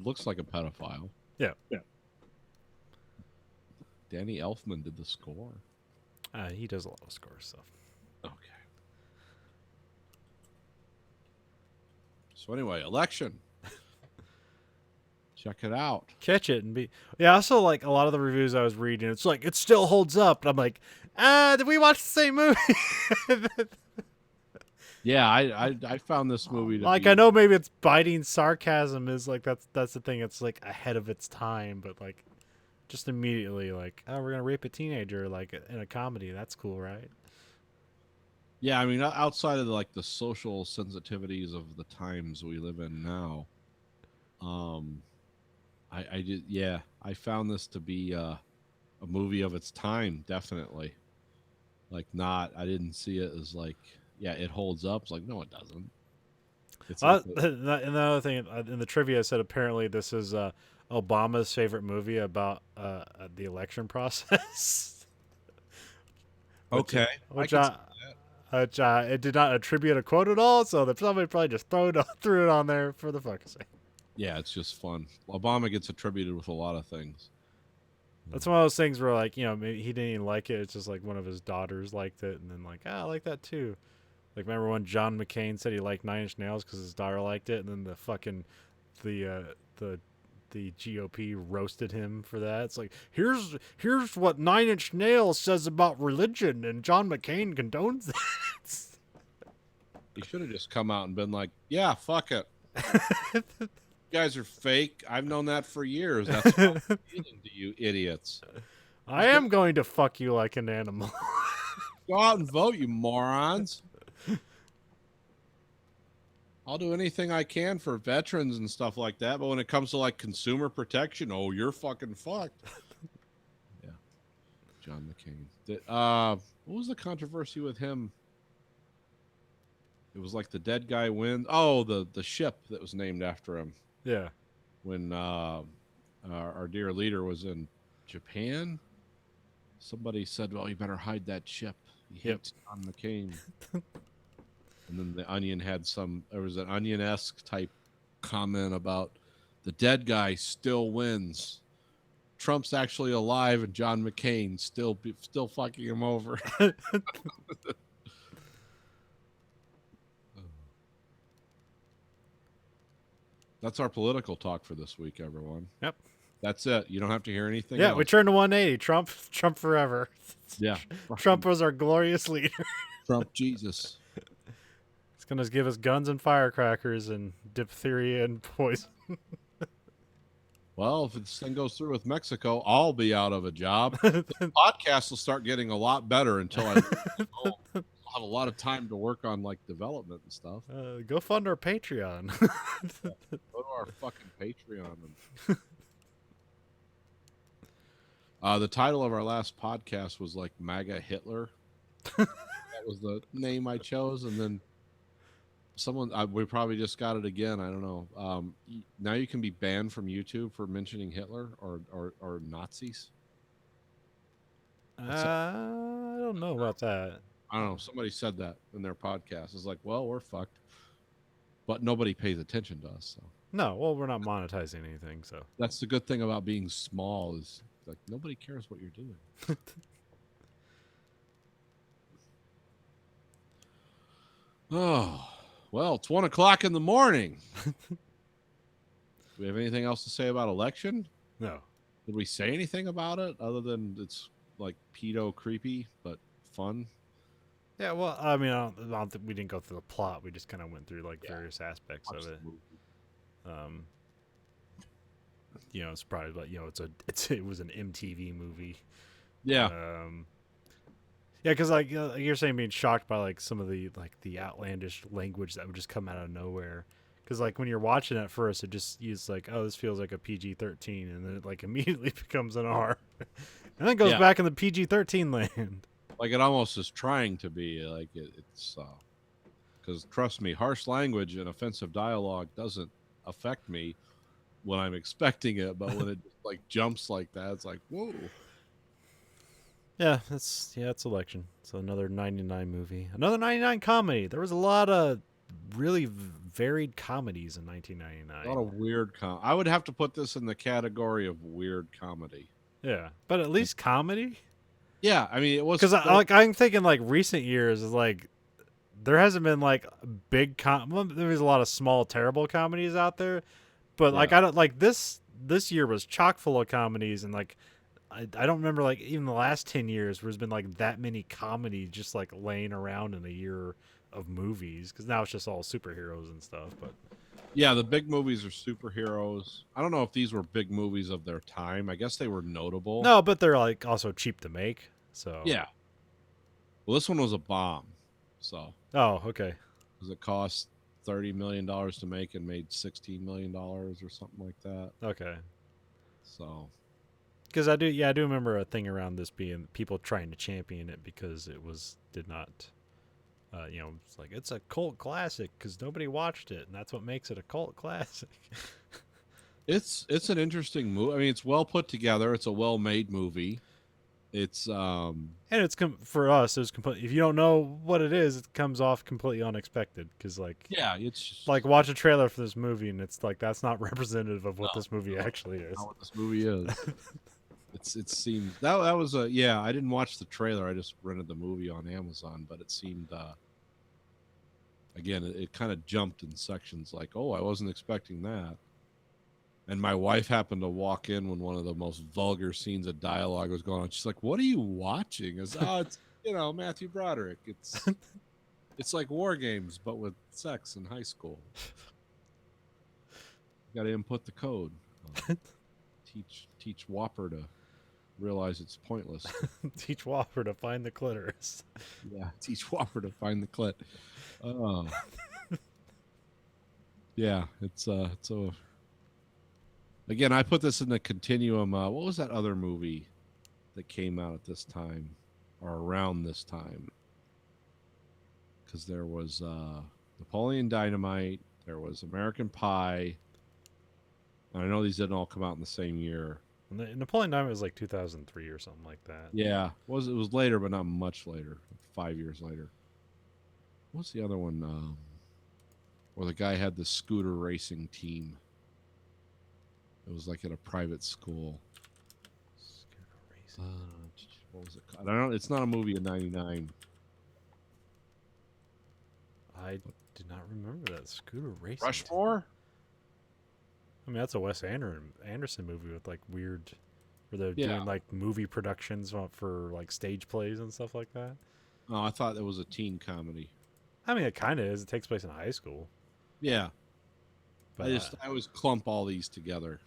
looks like a pedophile. Yeah. Danny Elfman did the score. He does a lot of score stuff. Okay. So anyway, Election. Check it out. Catch it and be. Yeah, also like a lot of the reviews I was reading, it's like it still holds up. And I'm like, did we watch the same movie? Yeah, I found this movie to Like be, I know maybe it's biting sarcasm is like that's the thing. It's like ahead of its time, but like just immediately like, oh, we're gonna rape a teenager like in a comedy. That's cool, right? Yeah, I mean, outside of like the social sensitivities of the times we live in now, I did, yeah, I found this to be a movie of its time, definitely. Like, I didn't see it as like, yeah, it holds up. It's like, no, it doesn't. It's Another thing in the trivia said apparently this is Obama's favorite movie about the election process. okay. Which I can see that. it did not attribute a quote at all, so somebody probably just threw it on there for the fuck's sake. Yeah, it's just fun. Obama gets attributed with a lot of things. That's one of those things where, like, maybe he didn't even like it. It's just like one of his daughters liked it, and then like, I like that too. Like, remember when John McCain said he liked Nine Inch Nails because his daughter liked it, and then the fucking the GOP roasted him for that. It's like, here's what Nine Inch Nails says about religion, and John McCain condones that. He should have just come out and been like, yeah, fuck it. You guys are fake. I've known that for years. That's what I'm feeling to you idiots. I am going to fuck you like an animal. Go out and vote, you morons. I'll do anything I can for veterans and stuff like that, but when it comes to like consumer protection, oh, you're fucking fucked. Yeah. John McCain. What was the controversy with him? It was like the dead guy wins. Oh, the ship that was named after him. Yeah. When our dear leader was in Japan, somebody said, well, you better hide that ship. He hates John McCain. And then the Onion had there was an Onion-esque type comment about the dead guy still wins. Trump's actually alive and John McCain still fucking him over. That's our political talk for this week, everyone. Yep. That's it. You don't have to hear anything Yeah, else. we turned to 180. Trump forever. Yeah. Trump was our glorious leader. Trump Jesus. He's going to give us guns and firecrackers and diphtheria and poison. Well, if this thing goes through with Mexico, I'll be out of a job. The podcast will start getting a lot better until I'll have a lot of time to work on like development and stuff. Go fund our Patreon. Go to our fucking Patreon. The title of our last podcast was like MAGA Hitler. That was the name I chose, and then we probably just got it again. I don't know. Now you can be banned from YouTube for mentioning Hitler or Nazis. I don't know about that. I don't know. Somebody said that in their podcast. It's like, well, we're fucked. But nobody pays attention to us. So No, well, we're not monetizing anything, so. that's the good thing about being small is like nobody cares what you're doing. Oh, well, it's 1:00 in the morning. Do we have anything else to say about election? No. Did we say anything about it other than it's like pedo creepy but fun? Yeah, well, I mean, I don't think we didn't go through the plot. We just kind of went through like various aspects Watch of the it. movie. It's probably like it was an MTV movie. Yeah. Yeah, because like you're saying, being shocked by like some of the outlandish language that would just come out of nowhere. Because like when you're watching at first, it's like, oh, this feels like a PG-13, and then it like immediately becomes an R, and then goes back in the PG-13 land. Like it almost is trying to be like it's because trust me, harsh language and offensive dialogue doesn't affect me when I'm expecting it, but when it just like jumps like that, it's like, whoa. Yeah, it's election. So another 99 movie, another 99 comedy. There was a lot of really varied comedies in 1999. A lot of weird I would have to put this in the category of weird comedy. Yeah, but at least comedy. Yeah, I mean, it was Because I'm thinking like recent years is like there hasn't been like big well, there's a lot of small terrible comedies out there, but like Yeah. I don't like this year was chock full of comedies and like I don't remember like even the last 10 years where there's been like that many comedies just like laying around in a year of movies because now it's just all superheroes and stuff. But Yeah, the big movies are superheroes. I don't know if these were big movies of their time. I guess they were notable. no, but they're like also cheap to make. So Yeah. Well, this one was a bomb. So, Oh, okay. because it cost $30 million to make and made $16 million or something like that. Okay. So, Because I do remember a thing around this being people trying to champion it because it did not, it's like it's a cult classic because nobody watched it and that's what makes it a cult classic. it's an interesting movie. I mean, it's well put together. It's a well-made movie. It's And it's for us, it's complete. If you don't know what it is, it comes off completely unexpected because yeah, it's just like watch a trailer for this movie and it's like that's not representative of what this movie no, actually is. not what this movie is. It seemed that was a yeah. I didn't watch the trailer. I just rented the movie on Amazon, but it seemed again it kind of jumped in sections. Like, oh, I wasn't expecting that. And my wife happened to walk in when one of the most vulgar scenes of dialogue was going on. She's like, "What are you watching?" It's Matthew Broderick. It's like War Games but with sex in high school. You got to input the code. Teach Whopper to realize it's pointless. Teach Whopper to find the clitoris. Yeah, teach Whopper to find the clit. Oh, yeah, it's a. Again, I put this in the continuum. What was that other movie that came out at this time or around this time? Because there was Napoleon Dynamite, there was American Pie. And I know these didn't all come out in the same year. And Napoleon Dynamite was like 2003 or something like that. Yeah, it was later, but not much later. 5 years later. What's the other one? Where the guy had the scooter racing team. It was like at a private school. Scooter racing. What was it called? I don't know. It's not a movie in '99. I did not remember that scooter racing. Rushmore? I mean, that's a Wes Anderson movie with like weird, where they're Yeah. doing like movie productions for like stage plays and stuff like that. Oh, I thought it was a teen comedy. I mean, it kind of is. It takes place in high school. Yeah. But I always clump all these together.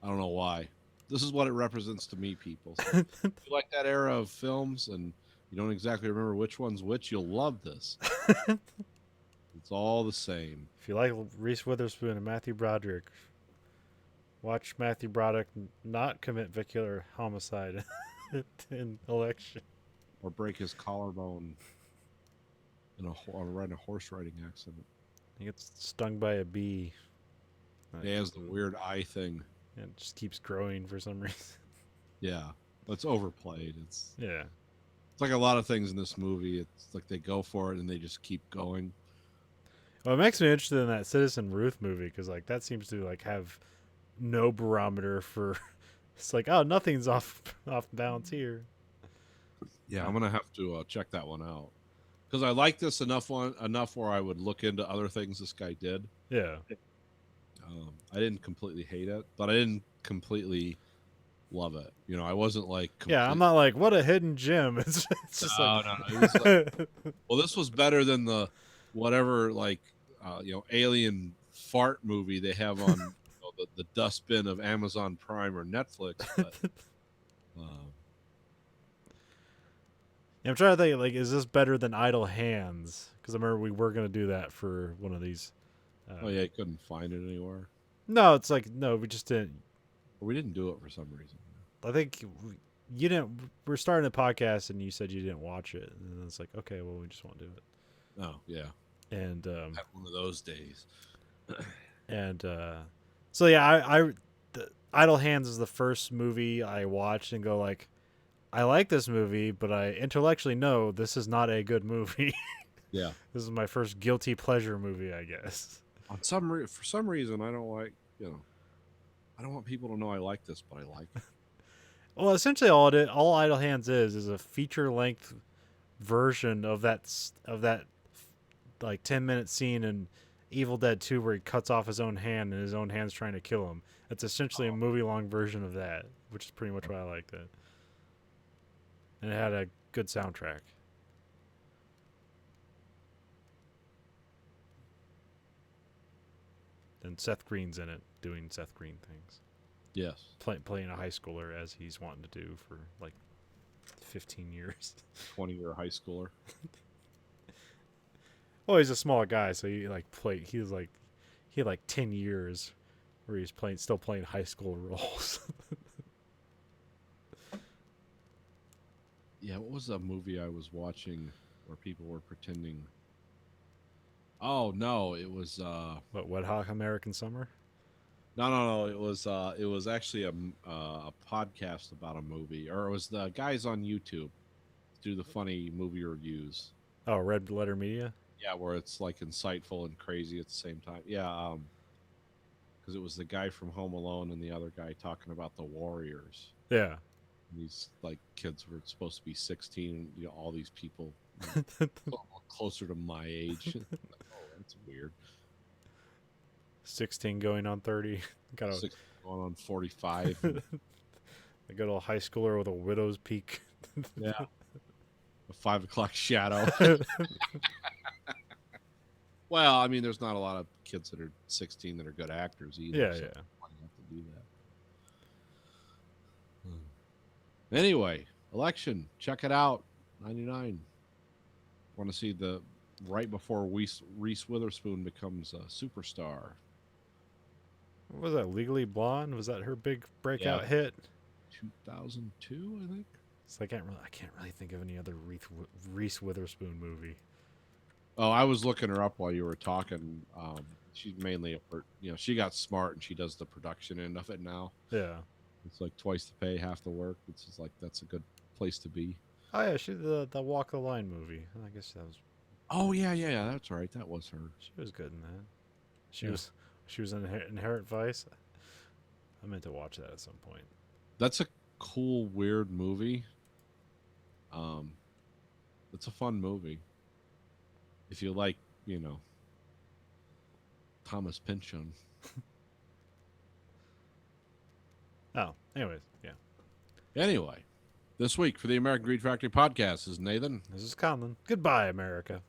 I don't know why. This is what it represents to me, people. So if you like that era of films and you don't exactly remember which one's which, you'll love this. It's all the same. if you like Reese Witherspoon and Matthew Broderick, watch Matthew Broderick not commit vehicular homicide in Election. Or break his collarbone on a horse riding accident. He gets stung by a bee. He has the weird eye thing. And it just keeps growing for some reason. Yeah. It's overplayed. It's Yeah. like a lot of things in this movie. It's like they go for it and they just keep going. Well, it makes me interested in that Citizen Ruth movie because like that seems to like have no barometer for. It's like, oh, nothing's off balance here. Yeah, I'm gonna have to check that one out because I like this enough where I would look into other things this guy did. Yeah. I didn't completely hate it, but I didn't completely love it. You know, I wasn't like Yeah, I'm not like what a hidden gem. It's just no. It was like, well, this was better than the whatever alien fart movie they have on the dustbin of Amazon Prime or Netflix. But, I'm trying to think like, is this better than Idle Hands? Because I remember we were gonna do that for one of these. oh yeah, I couldn't find it anywhere. No, it's like no, we just didn't. We didn't do it for some reason. I think you didn't. We're starting a podcast, and you said you didn't watch it, and it's like, okay, well, we just won't do it. Oh yeah, And had one of those days. and so yeah, the Idle Hands is the first movie I watched and go like, I like this movie, but I intellectually know this is not a good movie. Yeah, This is my first guilty pleasure movie, I guess. for some reason, I don't like I don't want people to know I like this, but I like it. Well, essentially, all Idle Hands is a feature length version of that like 10-minute scene in Evil Dead 2 where he cuts off his own hand and his own hand's trying to kill him. It's essentially a movie long version of that, which is pretty much why I liked it. And it had a good soundtrack. And Seth Green's in it, doing Seth Green things. Yes. Playing a high schooler as he's wanting to do for like 15 years. 20-year high schooler. Well, he's a small guy, so he had like 10 years where he's still playing high school roles. Yeah, what was that movie I was watching where people were pretending? Oh no, it was What, Wet Hot American Summer? no. It was actually a podcast about a movie, or it was the guys on YouTube do the funny movie reviews. Oh, Red Letter Media? Yeah, where it's like insightful and crazy at the same time. Yeah, because it was the guy from Home Alone and the other guy talking about the Warriors. Yeah. These like kids were supposed to be 16. You know, all these people you know, closer to my age. Like, oh, that's weird. 16 going on 30. Got a 6 going on 45. a good old high schooler with a widow's peak. Yeah. A 5 o'clock shadow. Well, I mean, there's not a lot of kids that are 16 that are good actors either. Yeah, so yeah. why do you have to do that? Anyway, election. Check it out. 99. Want to see the right before Reese Witherspoon becomes a superstar. What was that? Legally Blonde? Was that her big breakout Yeah. hit? 2002, I think. So I can't really think of any other Reese Witherspoon movie. Oh, I was looking her up while you were talking. She's mainly she got smart and she does the production end of it now. Yeah. It's like twice the pay, half the work. It's just like that's a good place to be. Oh yeah, she the Walk the Line movie. I guess that was Oh yeah. That's right. That was her. she was good in that. Yeah. She was in Inherent Vice. I meant to watch that at some point. That's a cool, weird movie. It's a fun movie. If you like, Thomas Pynchon. Oh, anyways, yeah. Anyway, this week for the American Greed Factory podcast is Nathan. This is Conlon. Goodbye, America.